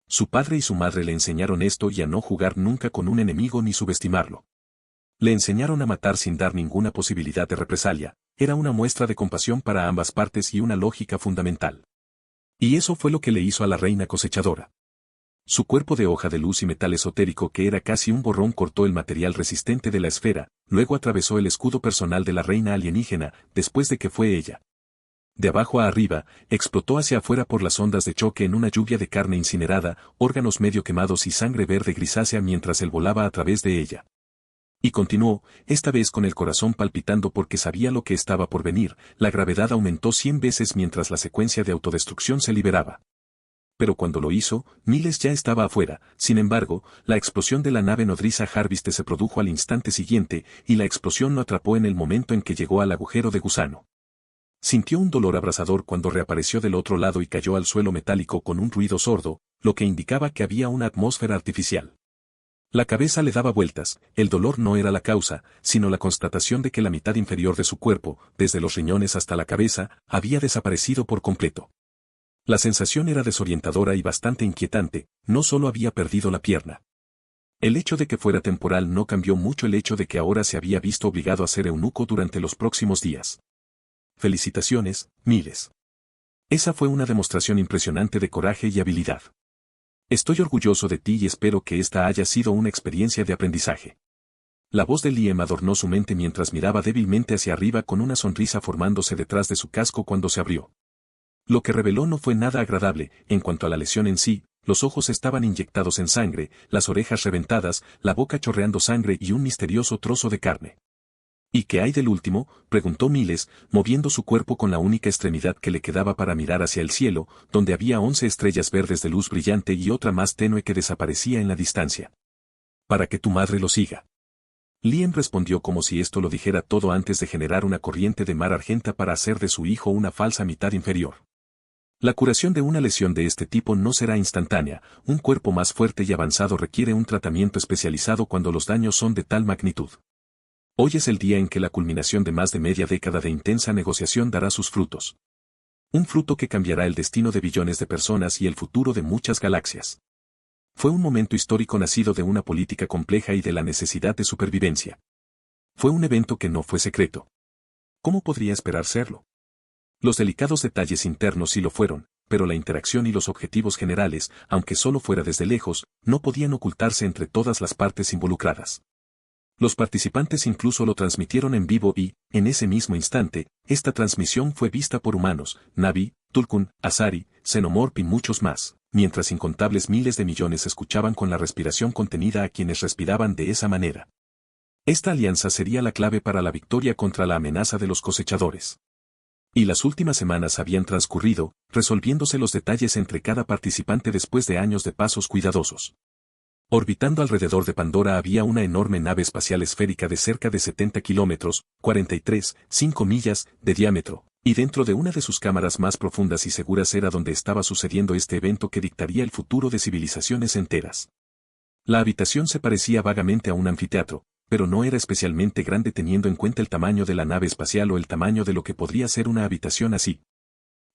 [SPEAKER 1] Su padre y su madre le enseñaron esto y a no jugar nunca con un enemigo ni subestimarlo. Le enseñaron a matar sin dar ninguna posibilidad de represalia, era una muestra de compasión para ambas partes y una lógica fundamental. Y eso fue lo que le hizo a la reina cosechadora. Su cuerpo de hoja de luz y metal esotérico que era casi un borrón cortó el material resistente de la esfera, luego atravesó el escudo personal de la reina alienígena, después de que fue ella. De abajo a arriba, explotó hacia afuera por las ondas de choque en una lluvia de carne incinerada, órganos medio quemados y sangre verde grisácea mientras él volaba a través de ella. Y continuó, esta vez con el corazón palpitando porque sabía lo que estaba por venir, la gravedad aumentó 100 veces mientras la secuencia de autodestrucción se liberaba. Pero cuando lo hizo, Miles ya estaba afuera. Sin embargo, la explosión de la nave nodriza Harviste se produjo al instante siguiente, y la explosión lo atrapó en el momento en que llegó al agujero de gusano. Sintió un dolor abrasador cuando reapareció del otro lado y cayó al suelo metálico con un ruido sordo, lo que indicaba que había una atmósfera artificial. La cabeza le daba vueltas, el dolor no era la causa, sino la constatación de que la mitad inferior de su cuerpo, desde los riñones hasta la cabeza, había desaparecido por completo. La sensación era desorientadora y bastante inquietante, no solo había perdido la pierna. El hecho de que fuera temporal no cambió mucho el hecho de que ahora se había visto obligado a ser eunuco durante los próximos días. Felicitaciones, Miles. Esa fue una demostración impresionante de coraje y habilidad. Estoy orgulloso de ti y espero que esta haya sido una experiencia de aprendizaje. La voz de Liam adornó su mente mientras miraba débilmente hacia arriba con una sonrisa formándose detrás de su casco cuando se abrió. Lo que reveló no fue nada agradable. En cuanto a la lesión en sí, los ojos estaban inyectados en sangre, las orejas reventadas, la boca chorreando sangre y un misterioso trozo de carne. ¿Y qué hay del último?, preguntó Miles, moviendo su cuerpo con la única extremidad que le quedaba para mirar hacia el cielo, donde había 11 estrellas verdes de luz brillante y otra más tenue que desaparecía en la distancia. Para que tu madre lo siga. Liam respondió como si esto lo dijera todo antes de generar una corriente de mar argenta para hacer de su hijo una falsa mitad inferior. La curación de una lesión de este tipo no será instantánea, un cuerpo más fuerte y avanzado requiere un tratamiento especializado cuando los daños son de tal magnitud. Hoy es el día en que la culminación de más de media década de intensa negociación dará sus frutos. Un fruto que cambiará el destino de billones de personas y el futuro de muchas galaxias. Fue un momento histórico nacido de una política compleja y de la necesidad de supervivencia. Fue un evento que no fue secreto. ¿Cómo podría esperar serlo? Los delicados detalles internos sí lo fueron, pero la interacción y los objetivos generales, aunque solo fuera desde lejos, no podían ocultarse entre todas las partes involucradas. Los participantes incluso lo transmitieron en vivo y, en ese mismo instante, esta transmisión fue vista por humanos, Na'vi, Tulkun, Asari, Xenomorph y muchos más, mientras incontables miles de millones escuchaban con la respiración contenida a quienes respiraban de esa manera. Esta alianza sería la clave para la victoria contra la amenaza de los cosechadores. Y las últimas semanas habían transcurrido, resolviéndose los detalles entre cada participante después de años de pasos cuidadosos. Orbitando alrededor de Pandora había una enorme nave espacial esférica de cerca de 70 kilómetros, 43,5 millas, de diámetro, y dentro de una de sus cámaras más profundas y seguras era donde estaba sucediendo este evento que dictaría el futuro de civilizaciones enteras. La habitación se parecía vagamente a un anfiteatro, pero no era especialmente grande teniendo en cuenta el tamaño de la nave espacial o el tamaño de lo que podría ser una habitación así.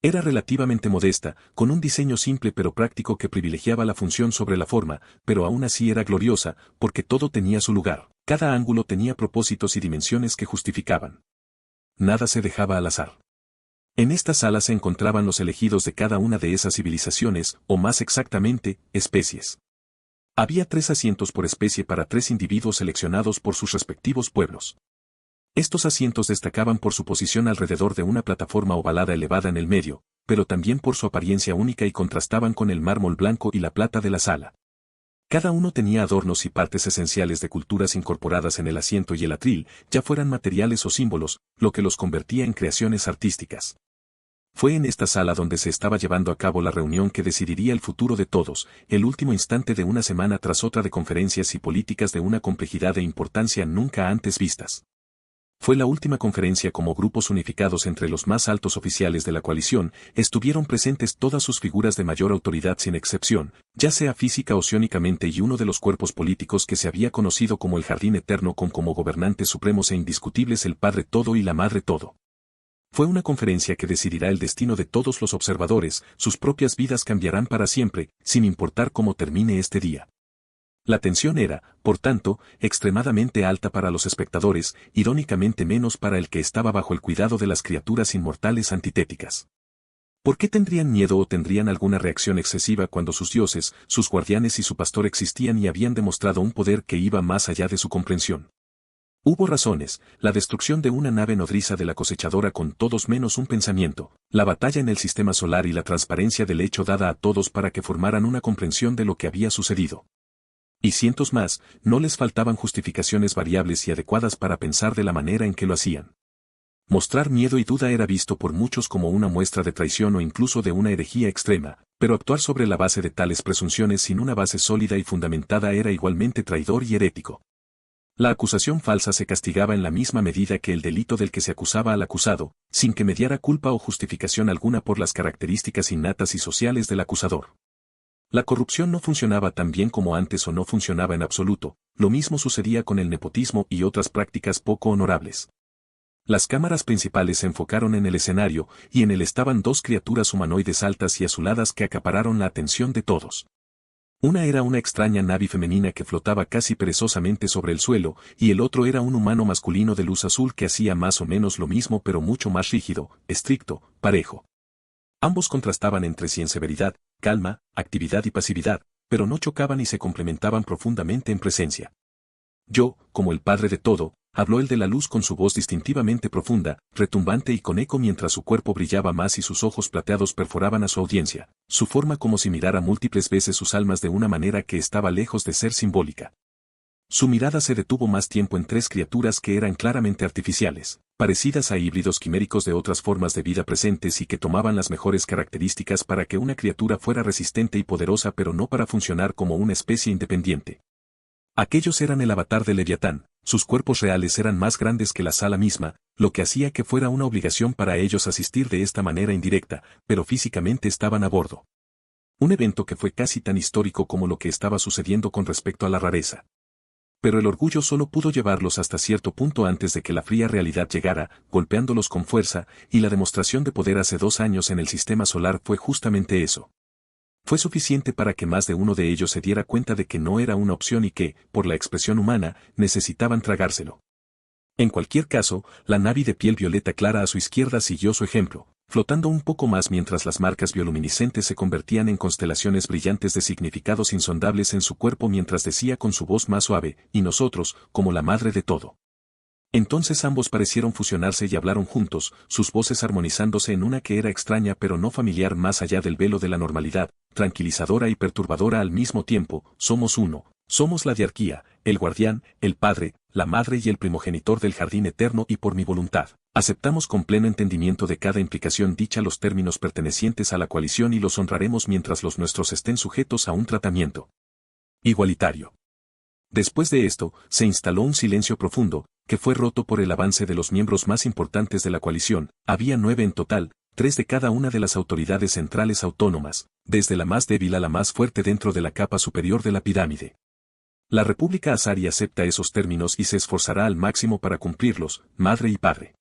[SPEAKER 1] Era relativamente modesta, con un diseño simple pero práctico que privilegiaba la función sobre la forma, pero aún así era gloriosa, porque todo tenía su lugar, cada ángulo tenía propósitos y dimensiones que justificaban. Nada se dejaba al azar. En esta sala se encontraban los elegidos de cada una de esas civilizaciones, o más exactamente, especies. Había 3 asientos por especie para 3 individuos seleccionados por sus respectivos pueblos. Estos asientos destacaban por su posición alrededor de una plataforma ovalada elevada en el medio, pero también por su apariencia única y contrastaban con el mármol blanco y la plata de la sala. Cada uno tenía adornos y partes esenciales de culturas incorporadas en el asiento y el atril, ya fueran materiales o símbolos, lo que los convertía en creaciones artísticas. Fue en esta sala donde se estaba llevando a cabo la reunión que decidiría el futuro de todos, el último instante de una semana tras otra de conferencias y políticas de una complejidad e importancia nunca antes vistas. Fue la última conferencia como grupos unificados entre los más altos oficiales de la coalición, estuvieron presentes todas sus figuras de mayor autoridad sin excepción, ya sea física o psiónicamente y uno de los cuerpos políticos que se había conocido como el Jardín Eterno con como gobernantes supremos e indiscutibles el Padre Todo y la Madre Todo. Fue una conferencia que decidirá el destino de todos los observadores, sus propias vidas cambiarán para siempre, sin importar cómo termine este día. La tensión era, por tanto, extremadamente alta para los espectadores, irónicamente menos para el que estaba bajo el cuidado de las criaturas inmortales antitéticas. ¿Por qué tendrían miedo o tendrían alguna reacción excesiva cuando sus dioses, sus guardianes y su pastor existían y habían demostrado un poder que iba más allá de su comprensión? Hubo razones, la destrucción de una nave nodriza de la cosechadora con todos menos un pensamiento, la batalla en el sistema solar y la transparencia del hecho dada a todos para que formaran una comprensión de lo que había sucedido. Y cientos más, no les faltaban justificaciones variables y adecuadas para pensar de la manera en que lo hacían. Mostrar miedo y duda era visto por muchos como una muestra de traición o incluso de una herejía extrema, pero actuar sobre la base de tales presunciones sin una base sólida y fundamentada era igualmente traidor y herético. La acusación falsa se castigaba en la misma medida que el delito del que se acusaba al acusado, sin que mediara culpa o justificación alguna por las características innatas y sociales del acusador. La corrupción no funcionaba tan bien como antes o no funcionaba en absoluto, lo mismo sucedía con el nepotismo y otras prácticas poco honorables. Las cámaras principales se enfocaron en el escenario, y en él estaban 2 criaturas humanoides altas y azuladas que acapararon la atención de todos. Una era una extraña nave femenina que flotaba casi perezosamente sobre el suelo, y el otro era un humano masculino de luz azul que hacía más o menos lo mismo pero mucho más rígido, estricto, parejo. Ambos contrastaban entre sí en severidad, calma, actividad y pasividad, pero no chocaban y se complementaban profundamente en presencia. Yo, como el padre de todo, habló el de la luz con su voz distintivamente profunda, retumbante y con eco mientras su cuerpo brillaba más y sus ojos plateados perforaban a su audiencia, su forma como si mirara múltiples veces sus almas de una manera que estaba lejos de ser simbólica. Su mirada se detuvo más tiempo en tres criaturas que eran claramente artificiales, parecidas a híbridos quiméricos de otras formas de vida presentes y que tomaban las mejores características para que una criatura fuera resistente y poderosa pero no para funcionar como una especie independiente. Aquellos eran el avatar de Leviatán, sus cuerpos reales eran más grandes que la sala misma, lo que hacía que fuera una obligación para ellos asistir de esta manera indirecta, pero físicamente estaban a bordo. Un evento que fue casi tan histórico como lo que estaba sucediendo con respecto a la rareza. Pero el orgullo solo pudo llevarlos hasta cierto punto antes de que la fría realidad llegara, golpeándolos con fuerza, y la demostración de poder hace 2 años en el sistema solar fue justamente eso. Fue suficiente para que más de uno de ellos se diera cuenta de que no era una opción y que, por la expresión humana, necesitaban tragárselo. En cualquier caso, la nave de piel violeta clara a su izquierda siguió su ejemplo, flotando un poco más mientras las marcas bioluminiscentes se convertían en constelaciones brillantes de significados insondables en su cuerpo mientras decía con su voz más suave, y nosotros, como la madre de todo. Entonces ambos parecieron fusionarse y hablaron juntos, sus voces armonizándose en una que era extraña pero no familiar más allá del velo de la normalidad, tranquilizadora y perturbadora al mismo tiempo. Somos uno, somos la diarquía, el guardián, el padre, la madre y el primogenitor del jardín eterno y por mi voluntad. Aceptamos con pleno entendimiento de cada implicación dicha los términos pertenecientes a la coalición y los honraremos mientras los nuestros estén sujetos a un tratamiento igualitario. Después de esto, se instaló un silencio profundo, que fue roto por el avance de los miembros más importantes de la coalición. Había 9 en total, 3 de cada una de las autoridades centrales autónomas, desde la más débil a la más fuerte dentro de la capa superior de la pirámide. La República Azari acepta esos términos y se esforzará al máximo para cumplirlos, madre y padre.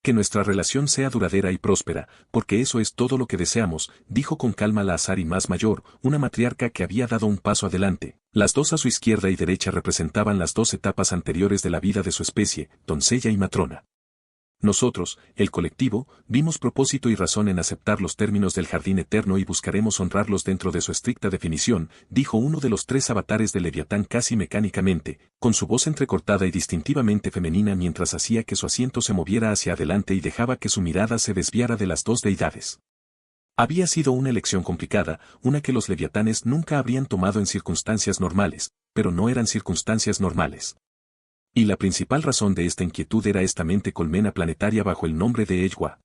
[SPEAKER 1] Que nuestra relación sea duradera y próspera, porque eso es todo lo que deseamos, dijo con calma la Azari más mayor, una matriarca que había dado un paso adelante. Las dos a su izquierda y derecha representaban las 2 etapas anteriores de la vida de su especie, doncella y matrona. Nosotros, el colectivo, vimos propósito y razón en aceptar los términos del jardín eterno y buscaremos honrarlos dentro de su estricta definición, dijo uno de los 3 avatares de Leviatán casi mecánicamente, con su voz entrecortada y distintivamente femenina mientras hacía que su asiento se moviera hacia adelante y dejaba que su mirada se desviara de las 2 deidades. Había sido una elección complicada, una que los leviatanes nunca habrían tomado en circunstancias normales, pero no eran circunstancias normales. Y la principal razón de esta inquietud era esta mente colmena planetaria bajo el nombre de Ejwa.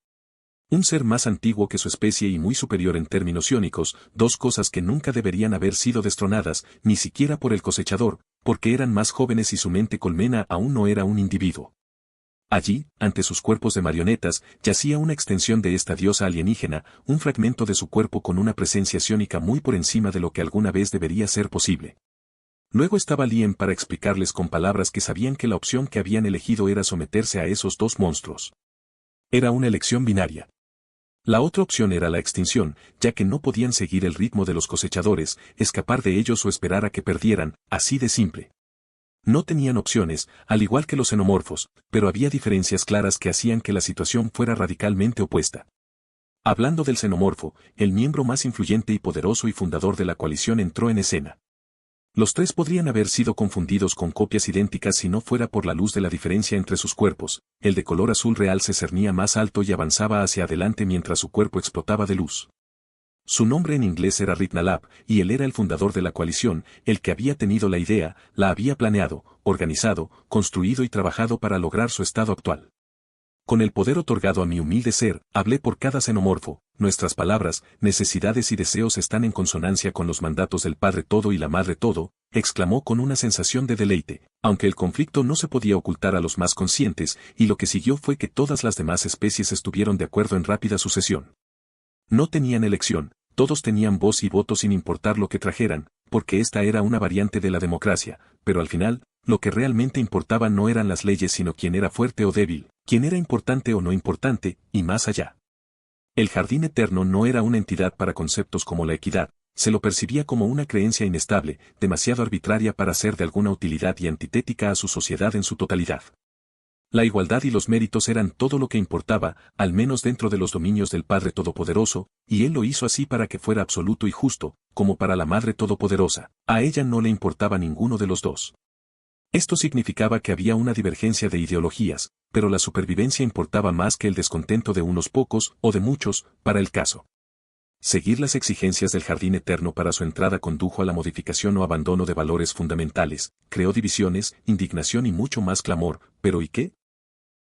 [SPEAKER 1] Un ser más antiguo que su especie y muy superior en términos iónicos, 2 cosas que nunca deberían haber sido destronadas, ni siquiera por el cosechador, porque eran más jóvenes y su mente colmena aún no era un individuo. Allí, ante sus cuerpos de marionetas, yacía una extensión de esta diosa alienígena, un fragmento de su cuerpo con una presencia psiónica muy por encima de lo que alguna vez debería ser posible. Luego estaba Lien para explicarles con palabras que sabían que la opción que habían elegido era someterse a esos 2 monstruos. Era una elección binaria. La otra opción era la extinción, ya que no podían seguir el ritmo de los cosechadores, escapar de ellos o esperar a que perdieran, así de simple. No tenían opciones, al igual que los xenomorfos, pero había diferencias claras que hacían que la situación fuera radicalmente opuesta. Hablando del xenomorfo, el miembro más influyente y poderoso y fundador de la coalición entró en escena. Los 3 podrían haber sido confundidos con copias idénticas si no fuera por la luz de la diferencia entre sus cuerpos. El de color azul real se cernía más alto y avanzaba hacia adelante mientras su cuerpo explotaba de luz. Su nombre en inglés era Ritnalab, y él era el fundador de la coalición, el que había tenido la idea, la había planeado, organizado, construido y trabajado para lograr su estado actual. Con el poder otorgado a mi humilde ser, hablé por cada xenomorfo. Nuestras palabras, necesidades y deseos están en consonancia con los mandatos del Padre Todo y la Madre Todo, exclamó con una sensación de deleite, aunque el conflicto no se podía ocultar a los más conscientes, y lo que siguió fue que todas las demás especies estuvieron de acuerdo en rápida sucesión. No tenían elección, todos tenían voz y voto sin importar lo que trajeran, porque esta era una variante de la democracia, pero al final, lo que realmente importaba no eran las leyes sino quién era fuerte o débil, quién era importante o no importante, y más allá. El jardín eterno no era una entidad para conceptos como la equidad, se lo percibía como una creencia inestable, demasiado arbitraria para ser de alguna utilidad y antitética a su sociedad en su totalidad. La igualdad y los méritos eran todo lo que importaba, al menos dentro de los dominios del Padre Todopoderoso, y él lo hizo así para que fuera absoluto y justo, como para la Madre Todopoderosa. A ella no le importaba ninguno de los dos. Esto significaba que había una divergencia de ideologías, pero la supervivencia importaba más que el descontento de unos pocos, o de muchos, para el caso. Seguir las exigencias del jardín eterno para su entrada condujo a la modificación o abandono de valores fundamentales, creó divisiones, indignación y mucho más clamor, pero ¿y qué?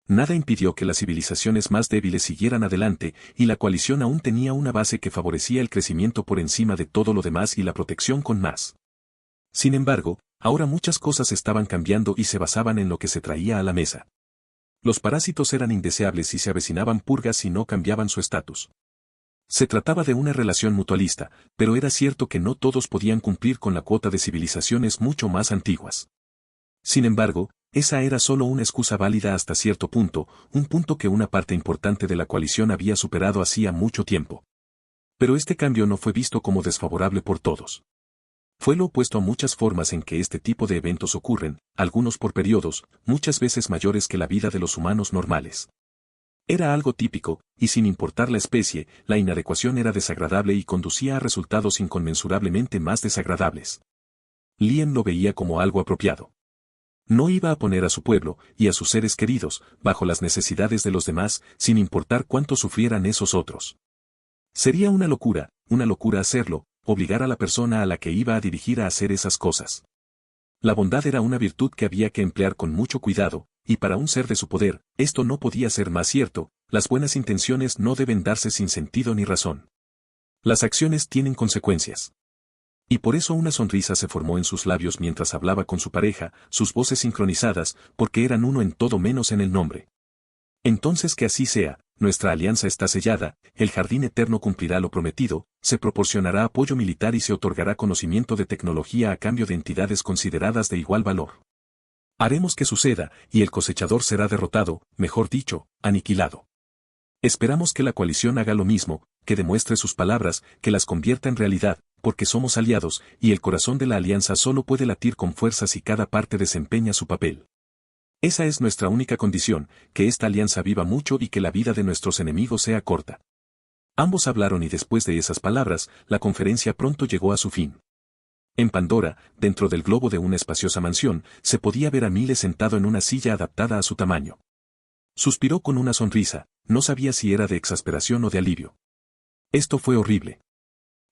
[SPEAKER 1] Nada impidió que las civilizaciones más débiles siguieran adelante, y la coalición aún tenía una base que favorecía el crecimiento por encima de todo lo demás y la protección con más. Sin embargo, ahora muchas cosas estaban cambiando y se basaban en lo que se traía a la mesa. Los parásitos eran indeseables y se avecinaban purgas si no cambiaban su estatus. Se trataba de una relación mutualista, pero era cierto que no todos podían cumplir con la cuota de civilizaciones mucho más antiguas. Sin embargo, esa era solo una excusa válida hasta cierto punto, un punto que una parte importante de la coalición había superado hacía mucho tiempo. Pero este cambio no fue visto como desfavorable por todos. Fue lo opuesto a muchas formas en que este tipo de eventos ocurren, algunos por periodos, muchas veces mayores que la vida de los humanos normales. Era algo típico, y sin importar la especie, la inadecuación era desagradable y conducía a resultados inconmensurablemente más desagradables. Lien lo veía como algo apropiado. No iba a poner a su pueblo, y a sus seres queridos, bajo las necesidades de los demás, sin importar cuánto sufrieran esos otros. Sería una locura hacerlo, obligar a la persona a la que iba a dirigir a hacer esas cosas. La bondad era una virtud que había que emplear con mucho cuidado, y para un ser de su poder, esto no podía ser más cierto, las buenas intenciones no deben darse sin sentido ni razón. Las acciones tienen consecuencias. Y por eso una sonrisa se formó en sus labios mientras hablaba con su pareja, sus voces sincronizadas, porque eran uno en todo menos en el nombre. Entonces que así sea, nuestra alianza está sellada, el jardín eterno cumplirá lo prometido, se proporcionará apoyo militar y se otorgará conocimiento de tecnología a cambio de entidades consideradas de igual valor. Haremos que suceda, y el cosechador será derrotado, mejor dicho, aniquilado. Esperamos que la coalición haga lo mismo, que demuestre sus palabras, que las convierta en realidad, porque somos aliados, y el corazón de la alianza solo puede latir con fuerza si cada parte desempeña su papel. Esa es nuestra única condición, que esta alianza viva mucho y que la vida de nuestros enemigos sea corta. Ambos hablaron y después de esas palabras, la conferencia pronto llegó a su fin. En Pandora, dentro del globo de una espaciosa mansión, se podía ver a Miles sentado en una silla adaptada a su tamaño. Suspiró con una sonrisa, no sabía si era de exasperación o de alivio. Esto fue horrible.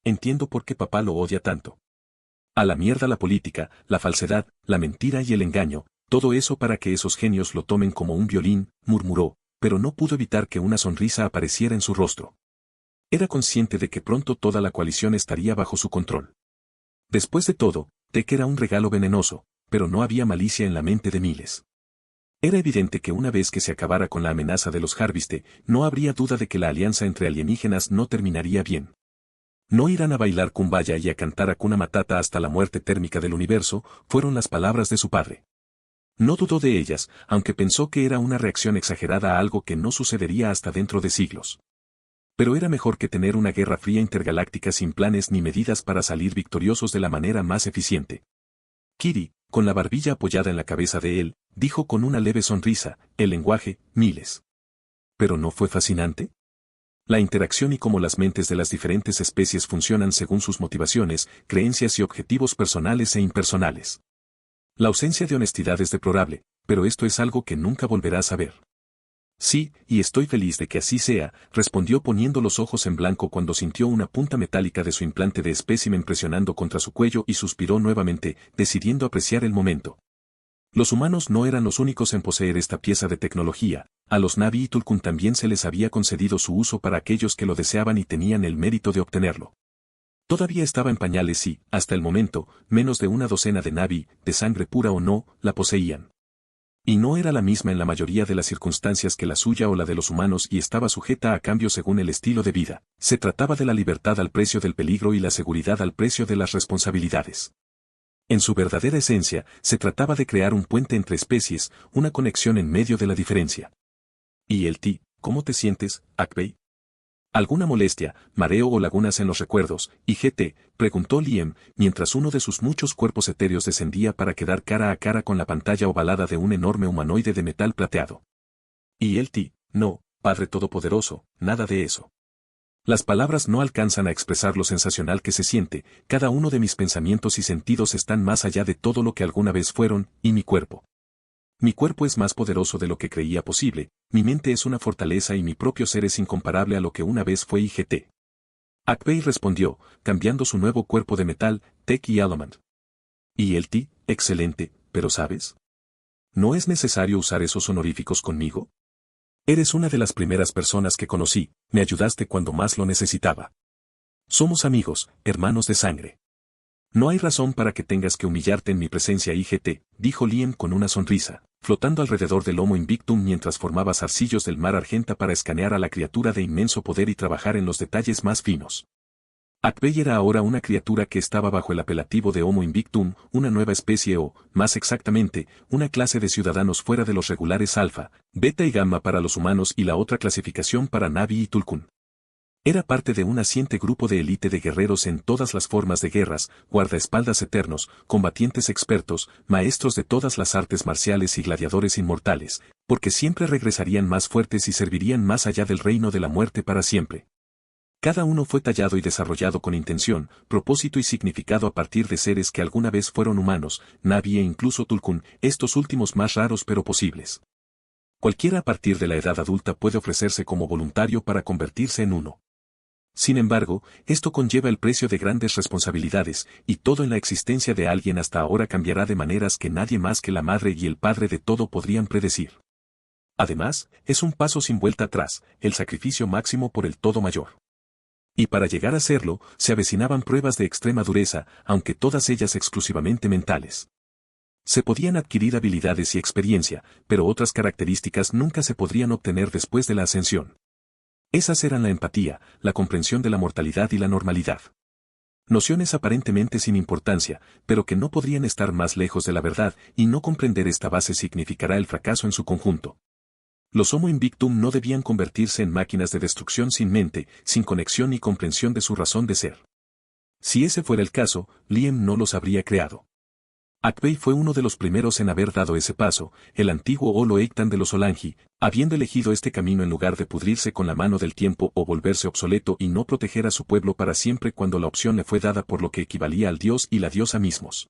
[SPEAKER 1] Entiendo por qué papá lo odia tanto. A la mierda la política, la falsedad, la mentira y el engaño, todo eso para que esos genios lo tomen como un violín, murmuró, pero no pudo evitar que una sonrisa apareciera en su rostro. Era consciente de que pronto toda la coalición estaría bajo su control. Después de todo, Tech era un regalo venenoso, pero no había malicia en la mente de Miles. Era evidente que una vez que se acabara con la amenaza de los Harviste, no habría duda de que la alianza entre alienígenas no terminaría bien. No irán a bailar Kumbaya y a cantar Hakuna Matata hasta la muerte térmica del universo, fueron las palabras de su padre. No dudó de ellas, aunque pensó que era una reacción exagerada a algo que no sucedería hasta dentro de siglos. Pero era mejor que tener una guerra fría intergaláctica sin planes ni medidas para salir victoriosos de la manera más eficiente. Kiri, con la barbilla apoyada en la cabeza de él, dijo con una leve sonrisa, el lenguaje, Miles. ¿Pero no fue fascinante? La interacción y cómo las mentes de las diferentes especies funcionan según sus motivaciones, creencias y objetivos personales e impersonales. La ausencia de honestidad es deplorable, pero esto es algo que nunca volverás a ver. Sí, y estoy feliz de que así sea, respondió poniendo los ojos en blanco cuando sintió una punta metálica de su implante de espécimen presionando contra su cuello y suspiró nuevamente, decidiendo apreciar el momento. Los humanos no eran los únicos en poseer esta pieza de tecnología, a los Navi y Tulkun también se les había concedido su uso para aquellos que lo deseaban y tenían el mérito de obtenerlo. Todavía estaba en pañales y, hasta el momento, menos de una docena de Navi, de sangre pura o no, la poseían. Y no era la misma en la mayoría de las circunstancias que la suya o la de los humanos y estaba sujeta a cambios según el estilo de vida. Se trataba de la libertad al precio del peligro y la seguridad al precio de las responsabilidades. En su verdadera esencia, se trataba de crear un puente entre especies, una conexión en medio de la diferencia. ¿Y el ti, cómo te sientes, Akbei? ¿Alguna molestia, mareo o lagunas en los recuerdos, IGT? Preguntó Liam, mientras uno de sus muchos cuerpos etéreos descendía para quedar cara a cara con la pantalla ovalada de un enorme humanoide de metal plateado. Y él no, Padre Todopoderoso, nada de eso. Las palabras no alcanzan a expresar lo sensacional que se siente, cada uno de mis pensamientos y sentidos están más allá de todo lo que alguna vez fueron, y mi cuerpo. Mi cuerpo es más poderoso de lo que creía posible, mi mente es una fortaleza y mi propio ser es incomparable a lo que una vez fue IGT. Akbei respondió, cambiando su nuevo cuerpo de metal, Tech y Element. Y excelente, pero ¿sabes? ¿No es necesario usar esos honoríficos conmigo? Eres una de las primeras personas que conocí, me ayudaste cuando más lo necesitaba. Somos amigos, hermanos de sangre. No hay razón para que tengas que humillarte en mi presencia IGT, dijo Liam con una sonrisa, flotando alrededor del Homo Invictum mientras formaba zarcillos del mar argenta para escanear a la criatura de inmenso poder y trabajar en los detalles más finos. Akbei era ahora una criatura que estaba bajo el apelativo de Homo Invictum, una nueva especie o, más exactamente, una clase de ciudadanos fuera de los regulares alfa, beta y gamma para los humanos y la otra clasificación para Navi y Tulkun. Era parte de un naciente grupo de élite de guerreros en todas las formas de guerras, guardaespaldas eternos, combatientes expertos, maestros de todas las artes marciales y gladiadores inmortales, porque siempre regresarían más fuertes y servirían más allá del reino de la muerte para siempre. Cada uno fue tallado y desarrollado con intención, propósito y significado a partir de seres que alguna vez fueron humanos, Navi e incluso Tulkun, estos últimos más raros pero posibles. Cualquiera a partir de la edad adulta puede ofrecerse como voluntario para convertirse en uno. Sin embargo, esto conlleva el precio de grandes responsabilidades, y todo en la existencia de alguien hasta ahora cambiará de maneras que nadie más que la Madre y el Padre de todo podrían predecir. Además, es un paso sin vuelta atrás, el sacrificio máximo por el todo mayor. Y para llegar a serlo, se avecinaban pruebas de extrema dureza, aunque todas ellas exclusivamente mentales. Se podían adquirir habilidades y experiencia, pero otras características nunca se podrían obtener después de la ascensión. Esas eran la empatía, la comprensión de la mortalidad y la normalidad. Nociones aparentemente sin importancia, pero que no podrían estar más lejos de la verdad, y no comprender esta base significará el fracaso en su conjunto. Los Homo Invictum no debían convertirse en máquinas de destrucción sin mente, sin conexión ni comprensión de su razón de ser. Si ese fuera el caso, Liam no los habría creado. Akbei fue uno de los primeros en haber dado ese paso, el antiguo Olo Eiktan de los Olangi, habiendo elegido este camino en lugar de pudrirse con la mano del tiempo o volverse obsoleto y no proteger a su pueblo para siempre cuando la opción le fue dada por lo que equivalía al dios y la diosa mismos.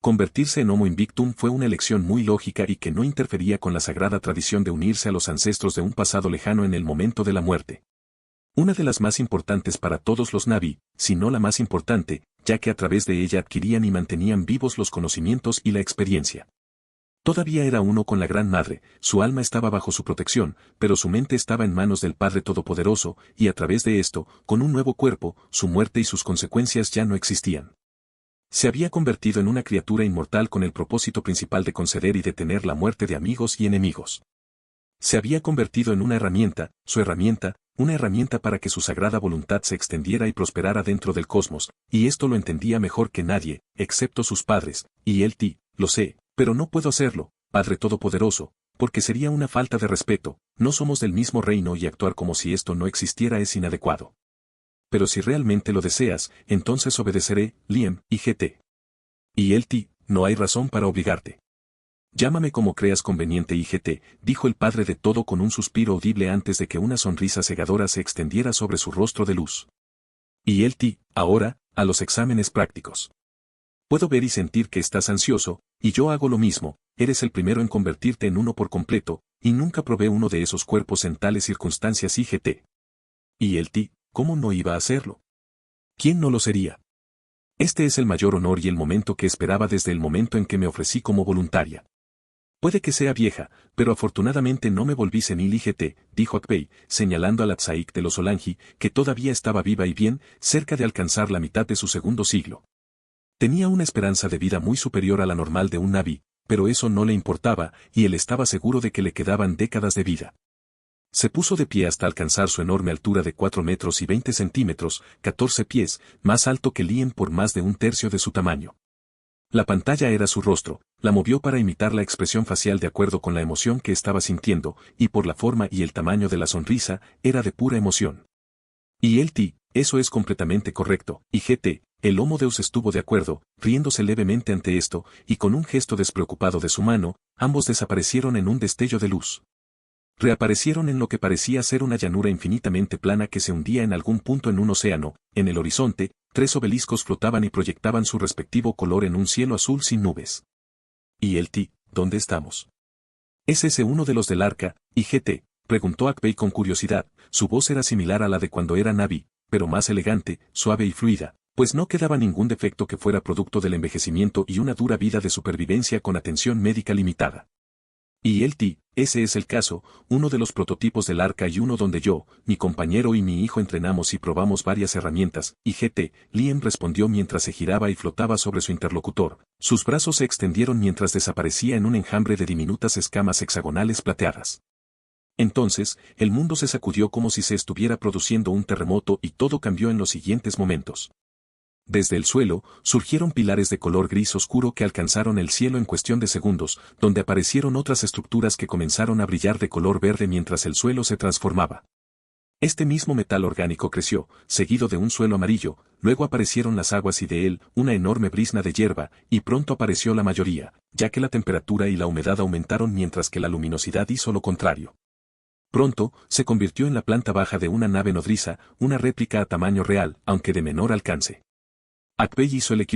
[SPEAKER 1] Convertirse en Homo Invictum fue una elección muy lógica y que no interfería con la sagrada tradición de unirse a los ancestros de un pasado lejano en el momento de la muerte. Una de las más importantes para todos los Navi, si no la más importante, ya que a través de ella adquirían y mantenían vivos los conocimientos y la experiencia. Todavía era uno con la Gran Madre, su alma estaba bajo su protección, pero su mente estaba en manos del Padre Todopoderoso, y a través de esto, con un nuevo cuerpo, su muerte y sus consecuencias ya no existían. Se había convertido en una criatura inmortal con el propósito principal de conceder y detener la muerte de amigos y enemigos. Se había convertido en una herramienta, su herramienta, una herramienta para que su sagrada voluntad se extendiera y prosperara dentro del cosmos, y esto lo entendía mejor que nadie, excepto sus padres, y él lo sé, pero no puedo hacerlo, Padre Todopoderoso, porque sería una falta de respeto, no somos del mismo reino y actuar como si esto no existiera es inadecuado. Pero si realmente lo deseas, entonces obedeceré, Liam, IGT. Y él no hay razón para obligarte. Llámame como creas conveniente IGT, dijo el Padre de todo con un suspiro audible antes de que una sonrisa cegadora se extendiera sobre su rostro de luz. Y él ahora, a los exámenes prácticos. Puedo ver y sentir que estás ansioso, y yo hago lo mismo, eres el primero en convertirte en uno por completo, y nunca probé uno de esos cuerpos en tales circunstancias IGT. Y él ¿cómo no iba a hacerlo? ¿Quién no lo sería? Este es el mayor honor y el momento que esperaba desde el momento en que me ofrecí como voluntaria. Puede que sea vieja, pero afortunadamente no me volví senil IGT, dijo Akbei, señalando a la Tzaik de los Olangi, que todavía estaba viva y bien, cerca de alcanzar la mitad de su segundo siglo. Tenía una esperanza de vida muy superior a la normal de un Navi, pero eso no le importaba, y él estaba seguro de que le quedaban décadas de vida. Se puso de pie hasta alcanzar su enorme altura de 4 metros y 20 centímetros, 14 pies, más alto que Liam por más de un tercio de su tamaño. La pantalla era su rostro, la movió para imitar la expresión facial de acuerdo con la emoción que estaba sintiendo, y por la forma y el tamaño de la sonrisa, era de pura emoción. Y el T, eso es completamente correcto, y GT, el Homo Deus estuvo de acuerdo, riéndose levemente ante esto, y con un gesto despreocupado de su mano, ambos desaparecieron en un destello de luz. Reaparecieron en lo que parecía ser una llanura infinitamente plana que se hundía en algún punto en un océano. En el horizonte, 3 obeliscos flotaban y proyectaban su respectivo color en un cielo azul sin nubes. ¿Y el T, dónde estamos? ¿Es ese uno de los del arca, y GT? Preguntó Akbei con curiosidad. Su voz era similar a la de cuando era Navi, pero más elegante, suave y fluida, pues no quedaba ningún defecto que fuera producto del envejecimiento y una dura vida de supervivencia con atención médica limitada. Y el T, ese es el caso, uno de los prototipos del arca y uno donde yo, mi compañero y mi hijo entrenamos y probamos varias herramientas, y GT, Liam respondió mientras se giraba y flotaba sobre su interlocutor. Sus brazos se extendieron mientras desaparecía en un enjambre de diminutas escamas hexagonales plateadas. Entonces, el mundo se sacudió como si se estuviera produciendo un terremoto y todo cambió en los siguientes momentos. Desde el suelo, surgieron pilares de color gris oscuro que alcanzaron el cielo en cuestión de segundos, donde aparecieron otras estructuras que comenzaron a brillar de color verde mientras el suelo se transformaba. Este mismo metal orgánico creció, seguido de un suelo amarillo, luego aparecieron las aguas y de él, una enorme brizna de hierba, y pronto apareció la mayoría, ya que la temperatura y la humedad aumentaron mientras que la luminosidad hizo lo contrario. Pronto, se convirtió en la planta baja de una nave nodriza, una réplica a tamaño real, aunque de menor alcance. Akbei hizo el equivalente.